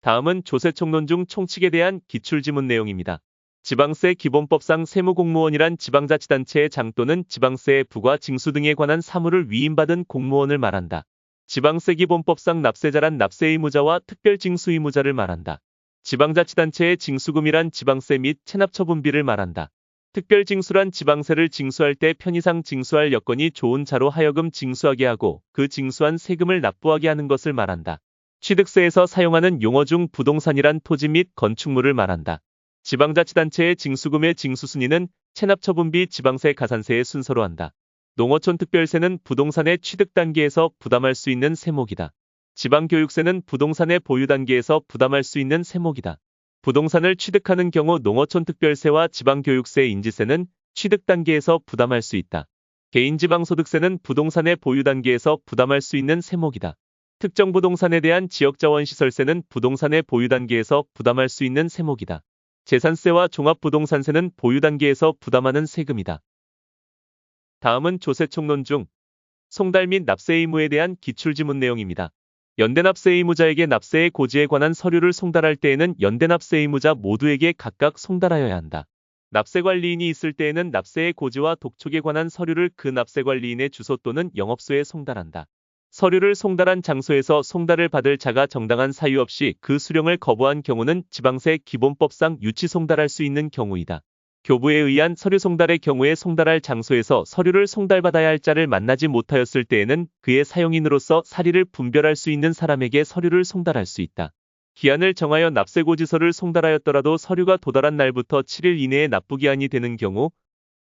다음은 조세총론 중 총칙에 대한 기출지문 내용입니다. 지방세 기본법상 세무공무원이란 지방자치단체의 장 또는 지방세의 부과 징수 등에 관한 사무를 위임받은 공무원을 말한다. 지방세 기본법상 납세자란 납세의무자와 특별징수의무자를 말한다. 지방자치단체의 징수금이란 지방세 및 체납처분비를 말한다. 특별징수란 지방세를 징수할 때 편의상 징수할 여건이 좋은 자로 하여금 징수하게 하고 그 징수한 세금을 납부하게 하는 것을 말한다. 취득세에서 사용하는 용어 중 부동산이란 토지 및 건축물을 말한다. 지방자치단체의 징수금의 징수순위는 체납처분비 지방세 가산세의 순서로 한다. 농어촌 특별세는 부동산의 취득 단계에서 부담할 수 있는 세목이다. 지방교육세는 부동산의 보유 단계에서 부담할 수 있는 세목이다. 부동산을 취득하는 경우 농어촌 특별세와 지방교육세 인지세는 취득 단계에서 부담할 수 있다. 개인지방소득세는 부동산의 보유 단계에서 부담할 수 있는 세목이다. 특정 부동산에 대한 지역자원시설세는 부동산의 보유 단계에서 부담할 수 있는 세목이다. 재산세와 종합부동산세는 보유 단계에서 부담하는 세금이다. 다음은 조세총론 중 송달 및 납세 의무에 대한 기출지문 내용입니다. 연대납세 의무자에게 납세의 고지에 관한 서류를 송달할 때에는 연대납세 의무자 모두에게 각각 송달하여야 한다. 납세관리인이 있을 때에는 납세의 고지와 독촉에 관한 서류를 그 납세관리인의 주소 또는 영업소에 송달한다. 서류를 송달한 장소에서 송달을 받을 자가 정당한 사유 없이 그 수령을 거부한 경우는 지방세 기본법상 유치 송달할 수 있는 경우이다. 교부에 의한 서류 송달의 경우에 송달할 장소에서 서류를 송달받아야 할 자를 만나지 못하였을 때에는 그의 사용인으로서 사리를 분별할 수 있는 사람에게 서류를 송달할 수 있다. 기한을 정하여 납세고지서를 송달하였더라도 서류가 도달한 날부터 7일 이내에 납부기한이 되는 경우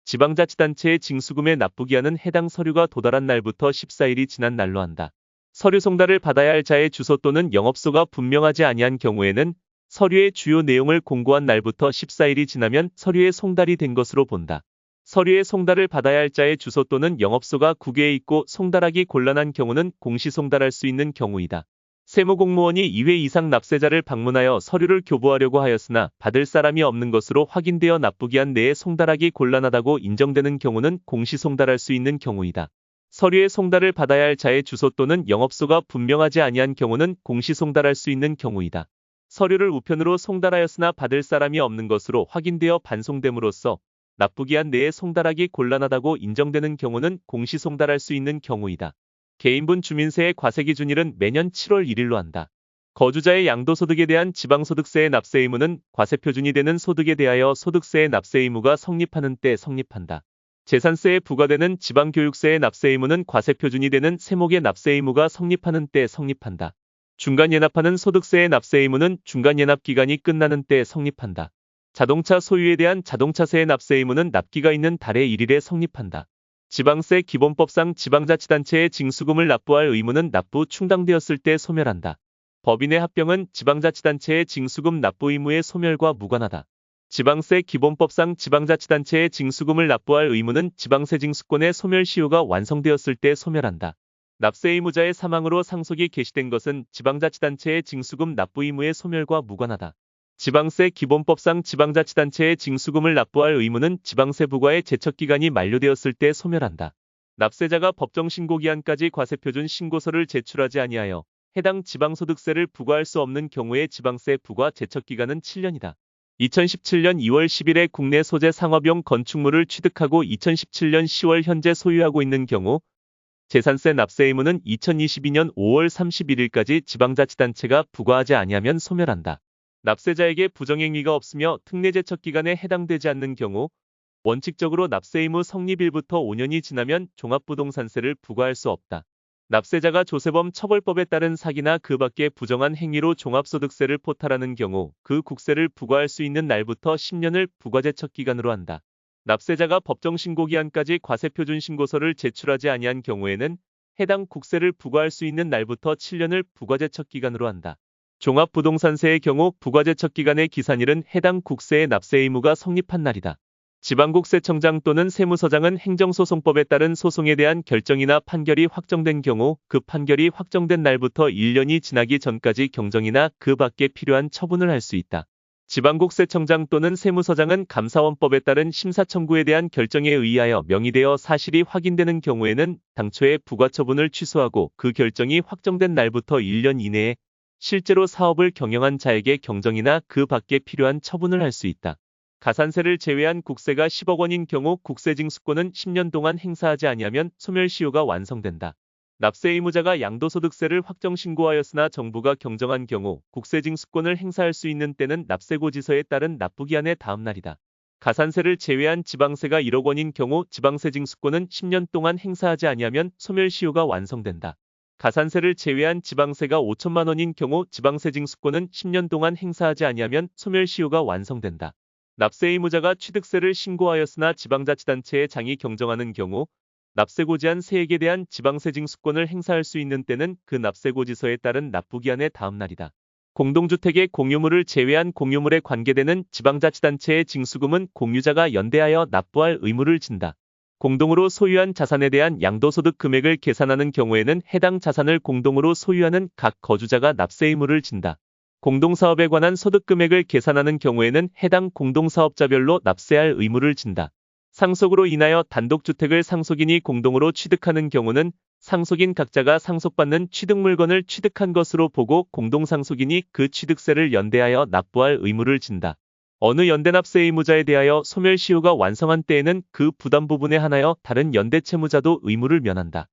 지방자치단체의 징수금의 납부기한은 해당 서류가 도달한 날부터 14일이 지난 날로 한다. 서류 송달을 받아야 할 자의 주소 또는 영업소가 분명하지 아니한 경우에는 서류의 주요 내용을 공고한 날부터 14일이 지나면 서류의 송달이 된 것으로 본다. 서류의 송달을 받아야 할 자의 주소 또는 영업소가 국외에 있고 송달하기 곤란한 경우는 공시송달할 수 있는 경우이다. 세무공무원이 2회 이상 납세자를 방문하여 서류를 교부하려고 하였으나 받을 사람이 없는 것으로 확인되어 납부기한 내에 송달하기 곤란하다고 인정되는 경우는 공시송달할 수 있는 경우이다. 서류의 송달을 받아야 할 자의 주소 또는 영업소가 분명하지 아니한 경우는 공시송달할 수 있는 경우이다. 서류를 우편으로 송달하였으나 받을 사람이 없는 것으로 확인되어 반송됨으로써 납부기한 내에 송달하기 곤란하다고 인정되는 경우는 공시송달할 수 있는 경우이다. 개인분 주민세의 과세기준일은 매년 7월 1일로 한다. 거주자의 양도소득에 대한 지방소득세의 납세 의무는 과세표준이 되는 소득에 대하여 소득세의 납세 의무가 성립하는 때 성립한다. 재산세에 부과되는 지방교육세의 납세 의무는 과세표준이 되는 세목의 납세 의무가 성립하는 때 성립한다. 중간예납하는 소득세의 납세 의무는 중간예납 기간이 끝나는 때 성립한다. 자동차 소유에 대한 자동차세의 납세 의무는 납기가 있는 달의 1일에 성립한다. 지방세 기본법상 지방자치단체의 징수금을 납부할 의무는 납부 충당되었을 때 소멸한다. 법인의 합병은 지방자치단체의 징수금 납부 의무의 소멸과 무관하다. 지방세 기본법상 지방자치단체의 징수금을 납부할 의무는 지방세징수권의 소멸 시효가 완성되었을 때 소멸한다. 납세 의무자의 사망으로 상속이 개시된 것은 지방자치단체의 징수금 납부 의무의 소멸과 무관하다. 지방세 기본법상 지방자치단체의 징수금을 납부할 의무는 지방세 부과의 제척기간이 만료되었을 때 소멸한다. 납세자가 법정신고기한까지 과세표준 신고서를 제출하지 아니하여 해당 지방소득세를 부과할 수 없는 경우에 지방세 부과 제척기간은 7년이다. 2017년 2월 10일에 국내 소재 상업용 건축물을 취득하고 2017년 10월 현재 소유하고 있는 경우 재산세 납세 의무는 2022년 5월 31일까지 지방자치단체가 부과하지 아니하면 소멸한다. 납세자에게 부정행위가 없으며 특례제척기간에 해당되지 않는 경우 원칙적으로 납세 의무 성립일부터 5년이 지나면 종합부동산세를 부과할 수 없다. 납세자가 조세범 처벌법에 따른 사기나 그 밖의 부정한 행위로 종합소득세를 포탈하는 경우 그 국세를 부과할 수 있는 날부터 10년을 부과제척기간으로 한다. 납세자가 법정신고기한까지 과세표준 신고서를 제출하지 아니한 경우에는 해당 국세를 부과할 수 있는 날부터 7년을 부과제척기간으로 한다. 종합부동산세의 경우 부과제척기간의 기산일은 해당 국세의 납세 의무가 성립한 날이다. 지방국세청장 또는 세무서장은 행정소송법에 따른 소송에 대한 결정이나 판결이 확정된 경우 그 판결이 확정된 날부터 1년이 지나기 전까지 경정이나 그 밖에 필요한 처분을 할 수 있다. 지방국세청장 또는 세무서장은 감사원법에 따른 심사청구에 대한 결정에 의하여 명의되어 사실이 확인되는 경우에는 당초의 부과처분을 취소하고 그 결정이 확정된 날부터 1년 이내에 실제로 사업을 경영한 자에게 경정이나 그 밖에 필요한 처분을 할 수 있다. 가산세를 제외한 국세가 10억 원인 경우 국세징수권은 10년 동안 행사하지 아니하면 소멸시효가 완성된다. 납세 의무자가 양도소득세를 확정 신고하였으나 정부가 경정한 경우 국세징수권을 행사할 수 있는 때는 납세고지서에 따른 납부기한의 다음 날이다. 가산세를 제외한 지방세가 1억 원인 경우 지방세징수권은 10년 동안 행사하지 아니하면 소멸시효가 완성된다. 가산세를 제외한 지방세가 5천만 원인 경우 지방세징수권은 10년 동안 행사하지 아니하면 소멸시효가 완성된다. 납세 의무자가 취득세를 신고하였으나 지방자치단체의 장이 경정하는 경우 납세고지한 세액에 대한 지방세징수권을 행사할 수 있는 때는 그 납세고지서에 따른 납부기한의 다음 날이다. 공동주택의 공유물을 제외한 공유물에 관계되는 지방자치단체의 징수금은 공유자가 연대하여 납부할 의무를 진다. 공동으로 소유한 자산에 대한 양도소득 금액을 계산하는 경우에는 해당 자산을 공동으로 소유하는 각 거주자가 납세 의무를 진다. 공동사업에 관한 소득 금액을 계산하는 경우에는 해당 공동사업자별로 납세할 의무를 진다. 상속으로 인하여 단독주택을 상속인이 공동으로 취득하는 경우는 상속인 각자가 상속받는 취득물건을 취득한 것으로 보고 공동상속인이 그 취득세를 연대하여 납부할 의무를 진다. 어느 연대납세 의무자에 대하여 소멸시효가 완성한 때에는 그 부담 부분에 한하여 다른 연대채무자도 의무를 면한다.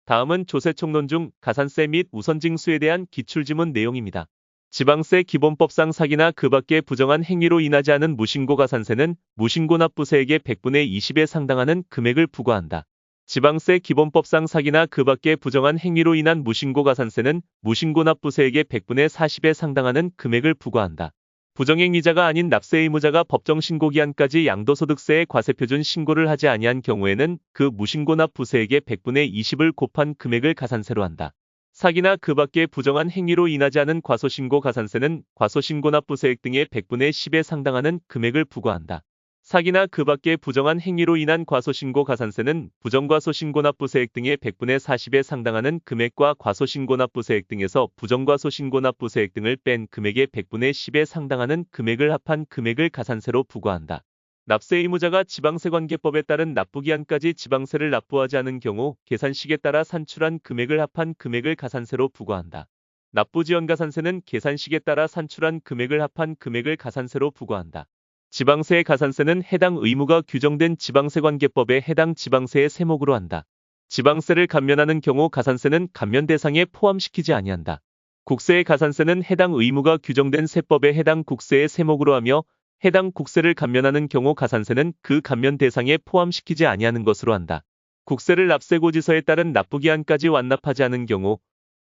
다음은 조세총론 중 가산세 및 우선징수에 대한 기출지문 내용입니다. 지방세 기본법상 사기나 그 밖의 부정한 행위로 인하지 않은 무신고 가산세는 무신고 납부세액의 100분의 20에 상당하는 금액을 부과한다. 지방세 기본법상 사기나 그 밖의 부정한 행위로 인한 무신고 가산세는 무신고 납부세액의 100분의 40에 상당하는 금액을 부과한다. 부정행위자가 아닌 납세 의무자가 법정 신고기한까지 양도소득세의 과세표준 신고를 하지 아니한 경우에는 그 무신고 납부세액의 100분의 20을 곱한 금액을 가산세로 한다. 사기나 그 밖의 부정한 행위로 인하지 않은 과소신고 가산세는 과소신고 납부세액 등의 100분의 10에 상당하는 금액을 부과한다. 사기나 그 밖의 부정한 행위로 인한 과소신고 가산세는 부정과소신고 납부세액 등의 100분의 40에 상당하는 금액과 과소신고 납부세액 등에서 부정과소신고 납부세액 등을 뺀 금액의 100분의 10에 상당하는 금액을 합한 금액을 가산세로 부과한다. 납세 의무자가 지방세관계법에 따른 납부기한까지 지방세를 납부하지 않은 경우 계산식에 따라 산출한 금액을 합한 금액을 가산세로 부과한다. 납부지연가산세는 계산식에 따라 산출한 금액을 합한 금액을 가산세로 부과한다. 지방세 가산세는 해당 의무가 규정된 지방세관계법에 해당 지방세의 세목으로 한다. 지방세를 감면하는 경우 가산세는 감면 대상에 포함시키지 아니한다. 국세의 가산세는 해당 의무가 규정된 세법에 해당 국세의 세목으로 하며 해당 국세를 감면하는 경우 가산세는 그 감면 대상에 포함시키지 아니하는 것으로 한다. 국세를 납세고지서에 따른 납부기한까지 완납하지 않은 경우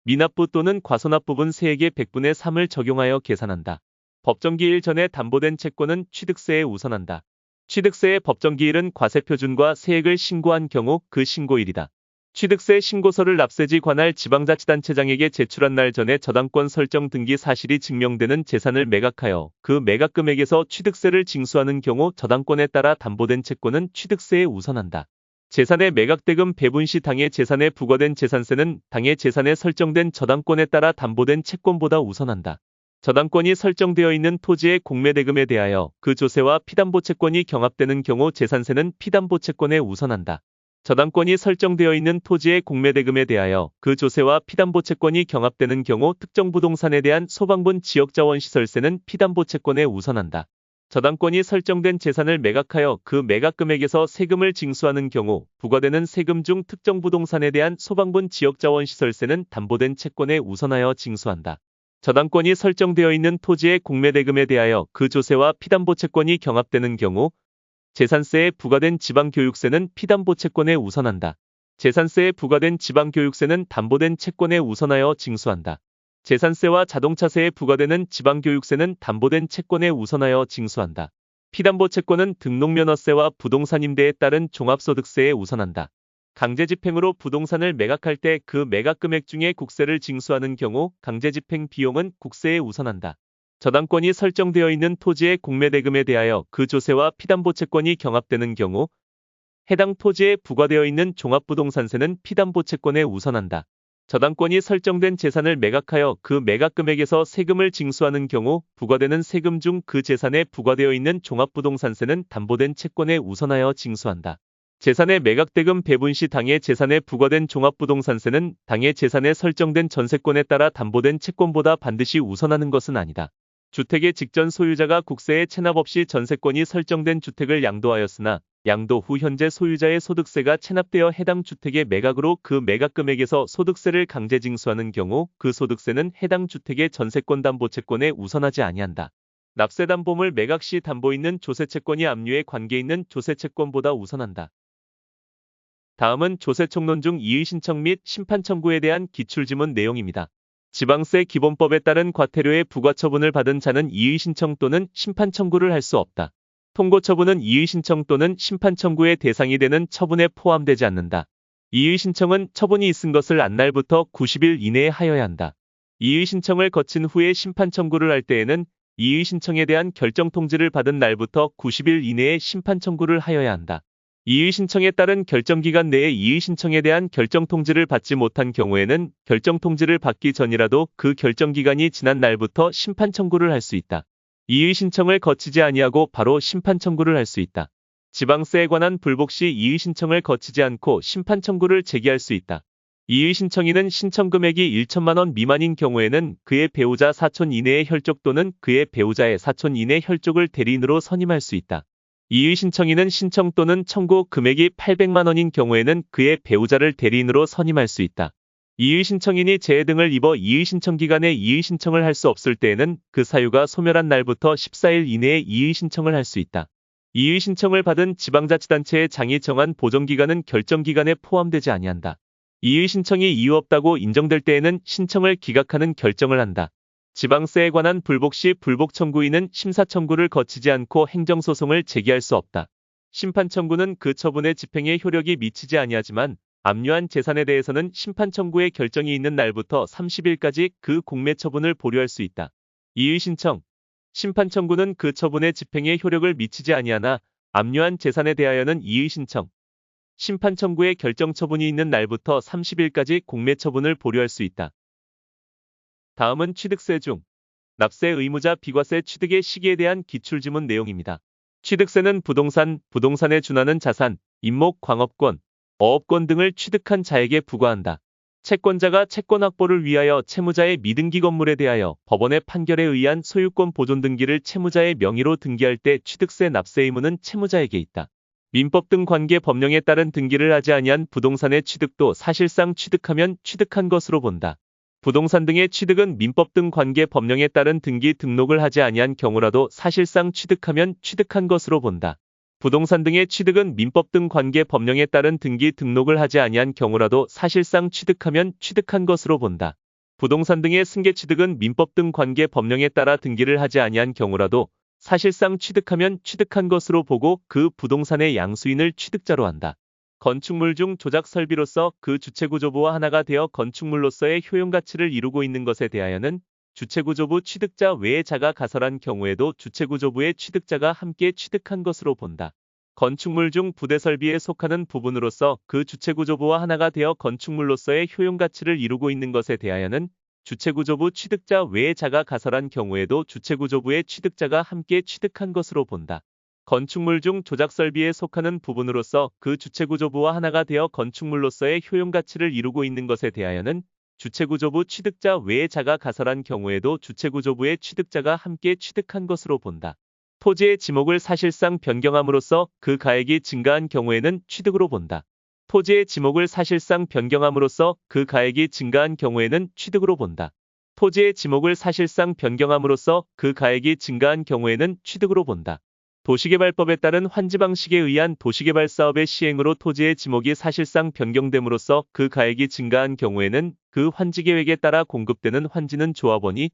미납부 또는 과소납 부분 세액의 100분의 3을 적용하여 계산한다. 법정기일 전에 담보된 채권은 취득세에 우선한다. 취득세의 법정기일은 과세표준과 세액을 신고한 경우 그 신고일이다. 취득세 신고서를 납세지 관할 지방자치단체장에게 제출한 날 전에 저당권 설정 등기 사실이 증명되는 재산을 매각하여 그 매각금액에서 취득세를 징수하는 경우 저당권에 따라 담보된 채권은 취득세에 우선한다. 재산의 매각대금 배분 시 당해 재산에 부과된 재산세는 당해 재산에 설정된 저당권에 따라 담보된 채권보다 우선한다. 저당권이 설정되어 있는 토지의 공매대금에 대하여 그 조세와 피담보 채권이 경합되는 경우 재산세는 피담보 채권에 우선한다. 저당권이 설정되어 있는 토지의 공매대금에 대하여 그 조세와 피담보 채권이 경합되는 경우 특정 부동산에 대한 소방분 지역자원시설세는 피담보 채권에 우선한다. 저당권이 설정된 재산을 매각하여 그 매각금액에서 세금을 징수하는 경우 부과되는 세금 중 특정 부동산에 대한 소방분 지역자원시설세는 담보된 채권에 우선하여 징수한다. 저당권이 설정되어 있는 토지의 공매대금에 대하여 그 조세와 피담보 채권이 경합되는 경우 재산세에 부과된 지방교육세는 피담보 채권에 우선한다. 재산세에 부과된 지방교육세는 담보된 채권에 우선하여 징수한다. 재산세와 자동차세에 부과되는 지방교육세는 담보된 채권에 우선하여 징수한다. 피담보 채권은 등록면허세와 부동산 임대에 따른 종합소득세에 우선한다. 강제집행으로 부동산을 매각할 때 그 매각금액 중에 국세를 징수하는 경우 강제집행 비용은 국세에 우선한다. 저당권이 설정되어 있는 토지의 공매대금에 대하여 그 조세와 피담보 채권이 경합되는 경우 해당 토지에 부과되어 있는 종합부동산세는 피담보 채권에 우선한다. 저당권이 설정된 재산을 매각하여 그 매각금액에서 세금을 징수하는 경우 부과되는 세금 중 그 재산에 부과되어 있는 종합부동산세는 담보된 채권에 우선하여 징수한다. 재산의 매각대금 배분 시 당해 재산에 부과된 종합부동산세는 당해 재산에 설정된 전세권에 따라 담보된 채권보다 반드시 우선하는 것은 아니다. 주택의 직전 소유자가 국세에 체납 없이 전세권이 설정된 주택을 양도하였으나 양도 후 현재 소유자의 소득세가 체납되어 해당 주택의 매각으로 그 매각 금액에서 소득세를 강제 징수하는 경우 그 소득세는 해당 주택의 전세권 담보 채권에 우선하지 아니한다. 납세담보물 매각 시 담보 있는 조세채권이 압류에 관계 있는 조세채권보다 우선한다. 다음은 조세총론 중 이의 신청 및 심판 청구에 대한 기출지문 내용입니다. 지방세 기본법에 따른 과태료의 부과처분을 받은 자는 이의 신청 또는 심판 청구를 할 수 없다. 통고 처분은 이의 신청 또는 심판 청구의 대상이 되는 처분에 포함되지 않는다. 이의 신청은 처분이 있은 것을 안 날부터 90일 이내에 하여야 한다. 이의 신청을 거친 후에 심판 청구를 할 때에는 이의 신청에 대한 결정 통지를 받은 날부터 90일 이내에 심판 청구를 하여야 한다. 이의 신청에 따른 결정기간 내에 이의 신청에 대한 결정 통지를 받지 못한 경우에는 결정 통지를 받기 전이라도 그 결정기간이 지난 날부터 심판 청구를 할 수 있다. 이의 신청을 거치지 아니하고 바로 심판 청구를 할 수 있다. 지방세에 관한 불복 시 이의 신청을 거치지 않고 심판 청구를 제기할 수 있다. 이의 신청인은 신청 금액이 1천만 원 미만인 경우에는 그의 배우자 사촌 이내의 혈족 또는 그의 배우자의 사촌 이내 혈족을 대리인으로 선임할 수 있다. 이의 신청인은 신청 또는 청구 금액이 800만 원인 경우에는 그의 배우자를 대리인으로 선임할 수 있다. 이의 신청인이 재해 등을 입어 이의 신청 기간에 이의 신청을 할 수 없을 때에는 그 사유가 소멸한 날부터 14일 이내에 이의 신청을 할 수 있다. 이의 신청을 받은 지방자치단체의 장이 정한 보정기간은 결정기간에 포함되지 아니한다. 이의 신청이 이유 없다고 인정될 때에는 신청을 기각하는 결정을 한다. 지방세에 관한 불복 시 불복 청구인은 심사 청구를 거치지 않고 행정소송을 제기할 수 없다. 심판 청구는 그 처분의 집행에 효력이 미치지 아니하지만 압류한 재산에 대해서는 심판 청구의 결정이 있는 날부터 30일까지 그 공매 처분을 보류할 수 있다. 이의 신청, 심판 청구는 그 처분의 집행에 효력을 미치지 아니하나 압류한 재산에 대하여는 이의 신청, 심판 청구의 결정 처분이 있는 날부터 30일까지 공매 처분을 보류할 수 있다. 다음은 취득세 중 납세 의무자 비과세 취득의 시기에 대한 기출지문 내용입니다. 취득세는 부동산에 준하는 자산, 임목, 광업권, 어업권 등을 취득한 자에게 부과한다. 채권자가 채권 확보를 위하여 채무자의 미등기 건물에 대하여 법원의 판결에 의한 소유권 보존 등기를 채무자의 명의로 등기할 때 취득세 납세 의무는 채무자에게 있다. 민법 등 관계 법령에 따른 등기를 하지 아니한 부동산의 취득도 사실상 취득하면 취득한 것으로 본다. 부동산 등의 취득은 민법 등 관계 법령에 따른 등기 등록을 하지 아니한 경우라도 사실상 취득하면 취득한 것으로 본다. 부동산 등의 취득은 민법 등 관계 법령에 따른 등기 등록을 하지 아니한 경우라도 사실상 취득하면 취득한 것으로 본다. 부동산 등의 승계 취득은 민법 등 관계 법령에 따라 등기를 하지 아니한 경우라도 사실상 취득하면 취득한 것으로 보고 그 부동산의 양수인을 취득자로 한다. 건축물 중 조작 설비로서 그 주체구조부와 하나가 되어 건축물로서의 효용가치를 이루고 있는 것에 대하여는 주체구조부 취득자 외의 자가 가설한 경우에도 주체구조부의 취득자가 함께 취득한 것으로 본다. 건축물 중 부대설비에 속하는 부분으로서 그 주체구조부와 하나가 되어 건축물로서의 효용가치를 이루고 있는 것에 대하여는 주체구조부 취득자 외의 자가 가설한 경우에도 주체구조부의 취득자가 함께 취득한 것으로 본다. 건축물 중 조작설비에 속하는 부분으로서 그 주체구조부와 하나가 되어 건축물로서의 효용가치를 이루고 있는 것에 대하여는 주체구조부 취득자 외의 자가 가설한 경우에도 주체구조부의 취득자가 함께 취득한 것으로 본다. 토지의 지목을 사실상 변경함으로써 그 가액이 증가한 경우에는 취득으로 본다. 토지의 지목을 사실상 변경함으로써 그 가액이 증가한 경우에는 취득으로 본다. 토지의 지목을 사실상 변경함으로써 그 가액이 증가한 경우에는 취득으로 본다. 도시개발법에 따른 환지 방식에 의한 도시개발 사업의 시행으로 토지의 지목이 사실상 변경됨으로써 그 가액이 증가한 경우에는 그 환지 계획에 따라 공급되는 환지는 조합원이,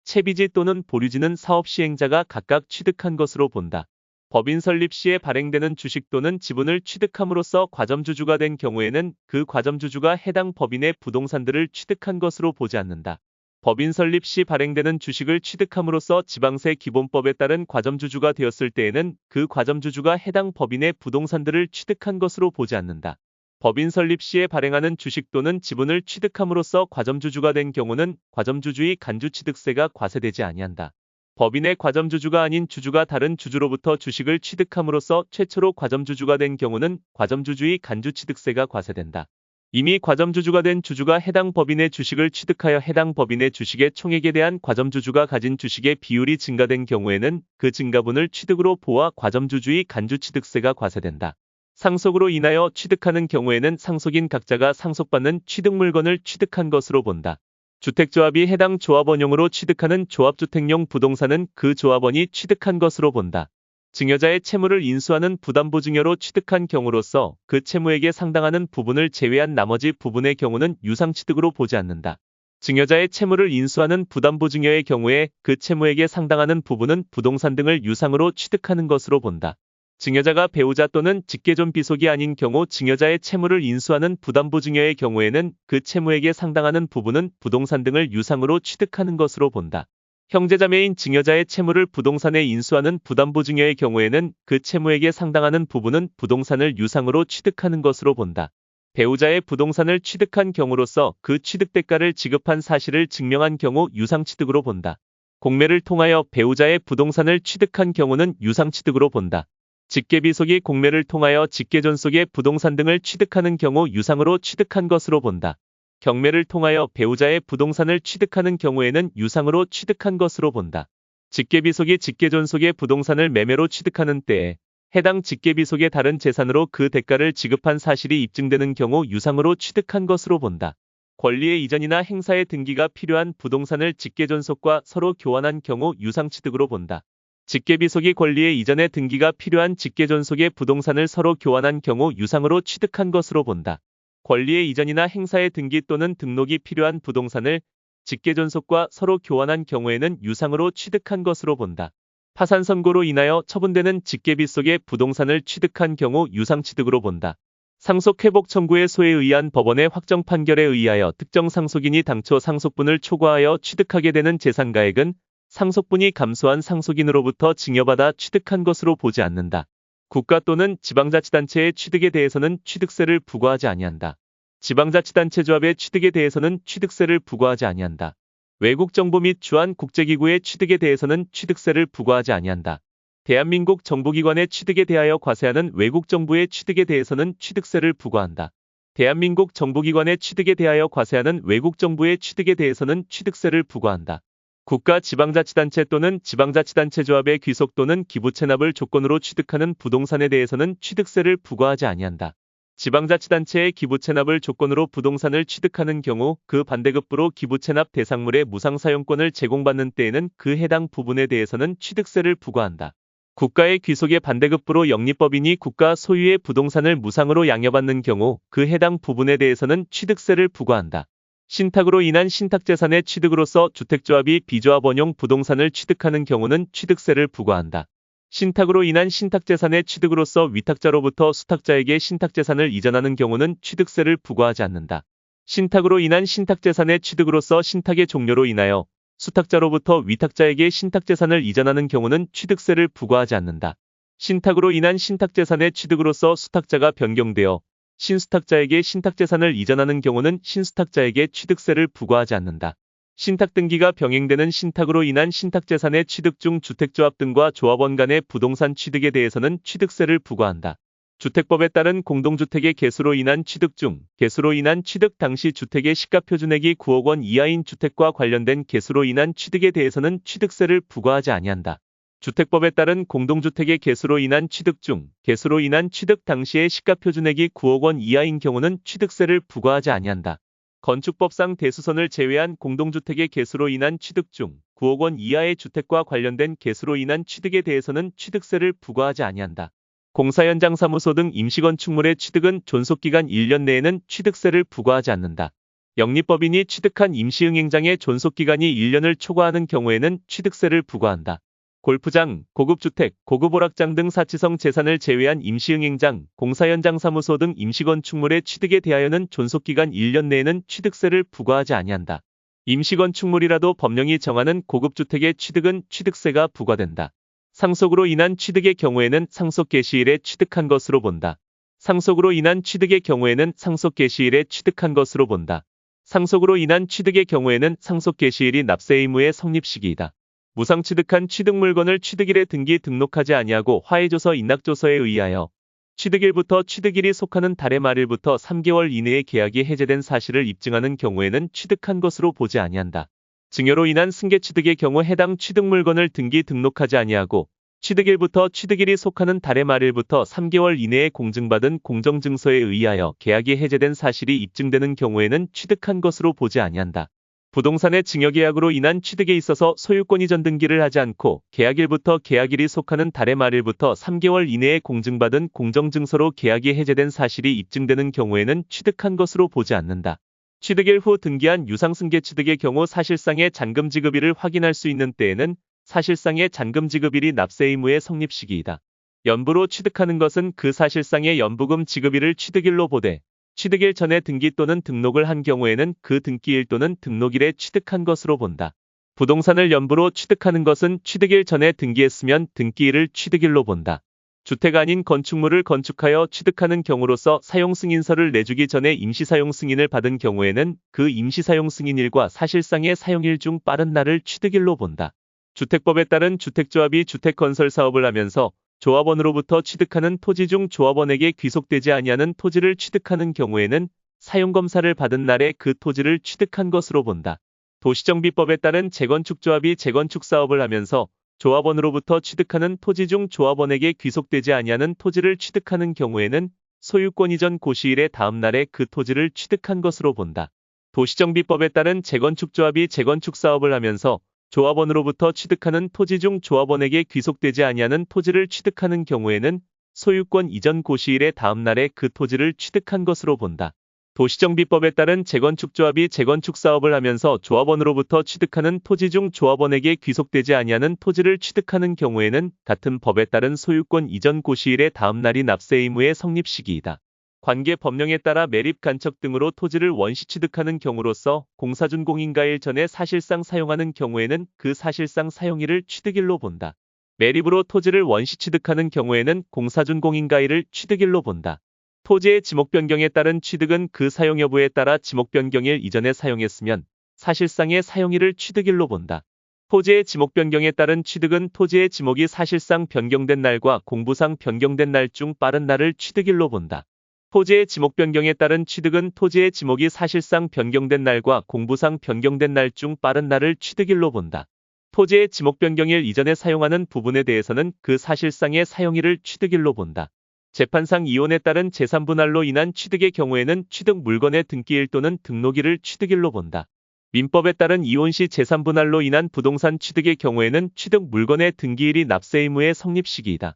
채비지 또는 보류지는 사업 시행자가 각각 취득한 것으로 본다. 법인 설립 시에 발행되는 주식 또는 지분을 취득함으로써 과점주주가 된 경우에는 그 과점주주가 해당 법인의 부동산들을 취득한 것으로 보지 않는다. 법인 설립 시 발행되는 주식을 취득함으로써 지방세 기본법에 따른 과점주주가 되었을 때에는 그 과점주주가 해당 법인의 부동산들을 취득한 것으로 보지 않는다. 법인 설립 시에 발행하는 주식 또는 지분을 취득함으로써 과점주주가 된 경우는 과점주주의 간주취득세가 과세되지 아니한다. 법인의 과점주주가 아닌 주주가 다른 주주로부터 주식을 취득함으로써 최초로 과점주주가 된 경우는 과점주주의 간주취득세가 과세된다. 이미 과점주주가 된 주주가 해당 법인의 주식을 취득하여 해당 법인의 주식의 총액에 대한 과점주주가 가진 주식의 비율이 증가된 경우에는 그 증가분을 취득으로 보아 과점주주의 간주취득세가 과세된다. 상속으로 인하여 취득하는 경우에는 상속인 각자가 상속받는 취득물건을 취득한 것으로 본다. 주택조합이 해당 조합원용으로 취득하는 조합주택용 부동산은 그 조합원이 취득한 것으로 본다. 증여자의 채무를 인수하는 부담보증여로 취득한 경우로서 그 채무액에 상당하는 부분을 제외한 나머지 부분의 경우는 유상취득으로 보지 않는다. 증여자의 채무를 인수하는 부담보증여의 경우에 그 채무액에 상당하는 부분은 부동산 등을 유상으로 취득하는 것으로 본다. 증여자가 배우자 또는 직계존 비속이 아닌 경우 증여자의 채무를 인수하는 부담보증여의 경우에는 그 채무액에 상당하는 부분은 부동산 등을 유상으로 취득하는 것으로 본다. 형제자매인 증여자의 채무를 부동산에 인수하는 부담보증여의 경우에는 그 채무액에 상당하는 부분은 부동산을 유상으로 취득하는 것으로 본다. 배우자의 부동산을 취득한 경우로서 그 취득대가를 지급한 사실을 증명한 경우 유상취득으로 본다. 공매를 통하여 배우자의 부동산을 취득한 경우는 유상취득으로 본다. 직계비속이 공매를 통하여 직계존 속의 부동산 등을 취득하는 경우 유상으로 취득한 것으로 본다. 경매를 통하여 배우자의 부동산을 취득하는 경우에는 유상으로 취득한 것으로 본다. 직계비속이 직계존 속의 부동산을 매매로 취득하는 때에 해당 직계비속의 다른 재산으로 그 대가를 지급한 사실이 입증되는 경우 유상으로 취득한 것으로 본다. 권리의 이전이나 행사의 등기가 필요한 부동산을 직계존속과 서로 교환한 경우 유상취득으로 본다. 직계비속이 권리의 이전에 등기가 필요한 직계존속의 부동산을 서로 교환한 경우 유상으로 취득한 것으로 본다. 권리의 이전이나 행사의 등기 또는 등록이 필요한 부동산을 직계존속과 서로 교환한 경우에는 유상으로 취득한 것으로 본다. 파산 선고로 인하여 처분되는 직계비속의 부동산을 취득한 경우 유상취득으로 본다. 상속회복 청구의 소에 의한 법원의 확정 판결에 의하여 특정 상속인이 당초 상속분을 초과하여 취득하게 되는 재산가액은 상속분이 감소한 상속인으로부터 증여받아 취득한 것으로 보지 않는다. 국가 또는 지방자치단체의 취득에 대해서는 취득세를 부과하지 아니한다. 지방자치단체 조합의 취득에 대해서는 취득세를 부과하지 아니한다. 외국 정부 및 주한 국제기구의 취득에 대해서는 취득세를 부과하지 아니한다. 대한민국 정부기관의 취득에 대하여 과세하는 외국 정부의 취득에 대해서는 취득세를 부과한다. 대한민국 정부기관의 취득에 대하여 과세하는 외국 정부의 취득에 대해서는 취득세를 부과한다. 국가 지방자치단체 또는 지방자치단체 조합의 귀속 또는 기부 체납을 조건으로 취득하는 부동산에 대해서는 취득세를 부과하지 아니한다. 지방자치단체의 기부 체납을 조건으로 부동산을 취득하는 경우 그 반대급부로 기부 체납 대상물의 무상사용권을 제공받는 때에는 그 해당 부분에 대해서는 취득세를 부과한다. 국가의 귀속의 반대급부로 영리법인이 국가 소유의 부동산을 무상으로 양여받는 경우 그 해당 부분에 대해서는 취득세를 부과한다. 신탁으로 인한 신탁재산의 취득으로서 주택조합이 비조합원용 부동산을 취득하는 경우는 취득세를 부과한다. 신탁으로 인한 신탁재산의 취득으로서 위탁자로부터 수탁자에게 신탁재산을 이전하는 경우는 취득세를 부과하지 않는다. 신탁으로 인한 신탁재산의 취득으로서 신탁의 종료로 인하여 수탁자로부터 위탁자에게 신탁재산을 이전하는 경우는 취득세를 부과하지 않는다. 신탁으로 인한 신탁재산의 취득으로서 수탁자가 변경되어 신수탁자에게 신탁재산을 이전하는 경우는 신수탁자에게 취득세를 부과하지 않는다. 신탁등기가 병행되는 신탁으로 인한 신탁재산의 취득 중 주택조합 등과 조합원 간의 부동산 취득에 대해서는 취득세를 부과한다. 주택법에 따른 공동주택의 개수로 인한 취득 중 개수로 인한 취득 당시 주택의 시가표준액이 9억 원 이하인 주택과 관련된 개수로 인한 취득에 대해서는 취득세를 부과하지 아니한다. 주택법에 따른 공동주택의 개수로 인한 취득 중 개수로 인한 취득 당시의 시가표준액이 9억 원 이하인 경우는 취득세를 부과하지 아니한다. 건축법상 대수선을 제외한 공동주택의 개수로 인한 취득 중 9억 원 이하의 주택과 관련된 개수로 인한 취득에 대해서는 취득세를 부과하지 아니한다. 공사현장사무소 등 임시건축물의 취득은 존속기간 1년 내에는 취득세를 부과하지 않는다. 영리법인이 취득한 임시응행장의 존속기간이 1년을 초과하는 경우에는 취득세를 부과한다. 골프장, 고급주택, 고급오락장 등 사치성 재산을 제외한 임시응행장, 공사현장사무소 등 임시건축물의 취득에 대하여는 존속기간 1년 내에는 취득세를 부과하지 아니한다. 임시건축물이라도 법령이 정하는 고급주택의 취득은 취득세가 부과된다. 상속으로 인한 취득의 경우에는 상속 개시일에 취득한 것으로 본다. 상속으로 인한 취득의 경우에는 상속 개시일에 취득한 것으로 본다. 상속으로 인한 취득의 경우에는 상속 개시일이 납세 의무의 성립 시기이다. 무상 취득한 취득 물건을 취득일에 등기 등록하지 아니하고 화해조서 인락조서에 의하여 취득일부터 취득일이 속하는 달의 말일부터 3개월 이내에 계약이 해제된 사실을 입증하는 경우에는 취득한 것으로 보지 아니한다. 증여로 인한 승계 취득의 경우 해당 취득 물건을 등기 등록하지 아니하고 취득일부터 취득일이 속하는 달의 말일부터 3개월 이내에 공증받은 공정증서에 의하여 계약이 해제된 사실이 입증되는 경우에는 취득한 것으로 보지 아니한다. 부동산의 증여계약으로 인한 취득에 있어서 소유권 이전 등기를 하지 않고 계약일부터 계약일이 속하는 달의 말일부터 3개월 이내에 공증받은 공정증서로 계약이 해제된 사실이 입증되는 경우에는 취득한 것으로 보지 않는다. 취득일 후 등기한 유상승계 취득의 경우 사실상의 잔금 지급일을 확인할 수 있는 때에는 사실상의 잔금 지급일이 납세 의무의 성립 시기이다. 연부로 취득하는 것은 그 사실상의 연부금 지급일을 취득일로 보되 취득일 전에 등기 또는 등록을 한 경우에는 그 등기일 또는 등록일에 취득한 것으로 본다. 부동산을 연부로 취득하는 것은 취득일 전에 등기했으면 등기일을 취득일로 본다. 주택 아닌 건축물을 건축하여 취득하는 경우로서 사용승인서를 내주기 전에 임시사용승인을 받은 경우에는 그 임시사용승인일과 사실상의 사용일 중 빠른 날을 취득일로 본다. 주택법에 따른 주택조합이 주택건설사업을 하면서 조합원으로부터 취득하는 토지 중 조합원에게 귀속되지 아니하는 토지를 취득하는 경우에는 사용검사를 받은 날에 그 토지를 취득한 것으로 본다. 도시정비법에 따른 재건축조합이 재건축사업을 하면서 조합원으로부터 취득하는 토지 중 조합원에게 귀속되지 아니하는 토지를 취득하는 경우에는 소유권 이전 고시일의 다음 날에 그 토지를 취득한 것으로 본다. 도시정비법에 따른 재건축조합이 재건축사업을 하면서 조합원으로부터 취득하는 토지 중 조합원에게 귀속되지 아니하는 토지를 취득하는 경우에는 소유권 이전 고시일의 다음 날에 그 토지를 취득한 것으로 본다. 도시정비법에 따른 재건축조합이 재건축사업을 하면서 조합원으로부터 취득하는 토지 중 조합원에게 귀속되지 아니하는 토지를 취득하는 경우에는 같은 법에 따른 소유권 이전 고시일의 다음 날이 납세 의무의 성립 시기이다. 관계 법령에 따라 매립 간척 등으로 토지를 원시 취득하는 경우로서 공사준 공인가일 전에 사실상 사용하는 경우에는 그 사실상 사용일을 취득일로 본다. 매립으로 토지를 원시 취득하는 경우에는 공사준 공인가일을 취득일로 본다. 토지의 지목 변경에 따른 취득은 그 사용 여부에 따라 지목 변경일 이전에 사용했으면 사실상의 사용일을 취득일로 본다. 토지의 지목 변경에 따른 취득은 토지의 지목이 사실상 변경된 날과 공부상 변경된 날 중 빠른 날을 취득일로 본다. 토지의 지목 변경에 따른 취득은 토지의 지목이 사실상 변경된 날과 공부상 변경된 날 중 빠른 날을 취득일로 본다. 토지의 지목 변경일 이전에 사용하는 부분에 대해서는 그 사실상의 사용일을 취득일로 본다. 재판상 이혼에 따른 재산분할로 인한 취득의 경우에는 취득 물건의 등기일 또는 등록일을 취득일로 본다. 민법에 따른 이혼 시 재산분할로 인한 부동산 취득의 경우에는 취득 물건의 등기일이 납세 의무의 성립 시기이다.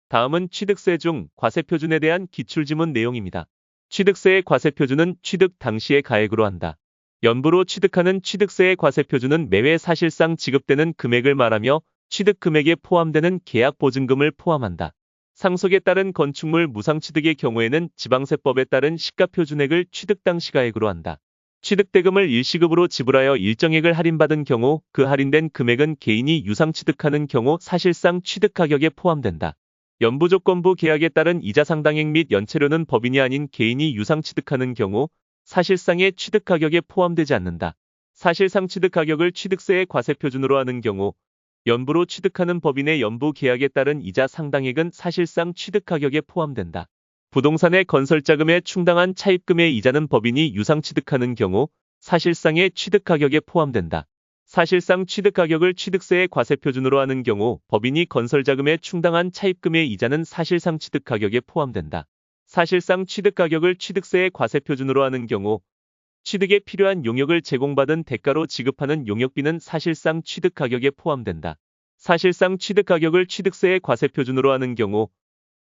다음은 취득세 중 과세표준에 대한 기출지문 내용입니다. 취득세의 과세표준은 취득 당시의 가액으로 한다. 연부로 취득하는 취득세의 과세표준은 매회 사실상 지급되는 금액을 말하며 취득 금액에 포함되는 계약보증금을 포함한다. 상속에 따른 건축물 무상취득의 경우에는 지방세법에 따른 시가표준액을 취득 당시 가액으로 한다. 취득대금을 일시급으로 지불하여 일정액을 할인받은 경우 그 할인된 금액은 개인이 유상취득하는 경우 사실상 취득가격에 포함된다. 연부조건부 계약에 따른 이자 상당액 및 연체료는 법인이 아닌 개인이 유상취득하는 경우 사실상의 취득가격에 포함되지 않는다. 사실상 취득가격을 취득세의 과세표준으로 하는 경우 연부로 취득하는 법인의 연부 계약에 따른 이자 상당액은 사실상 취득가격에 포함된다. 부동산의 건설자금에 충당한 차입금의 이자는 법인이 유상취득하는 경우 사실상의 취득가격에 포함된다. 사실상 취득가격을 취득세의 과세표준으로 하는 경우 법인이 건설자금에 충당한 차입금의 이자는 사실상 취득가격에 포함된다. 사실상 취득가격을 취득세의 과세표준으로 하는 경우 취득에 필요한 용역을 제공받은 대가로 지급하는 용역비는 사실상 취득가격에 포함된다. 사실상 취득가격을 취득세의 과세표준으로 하는 경우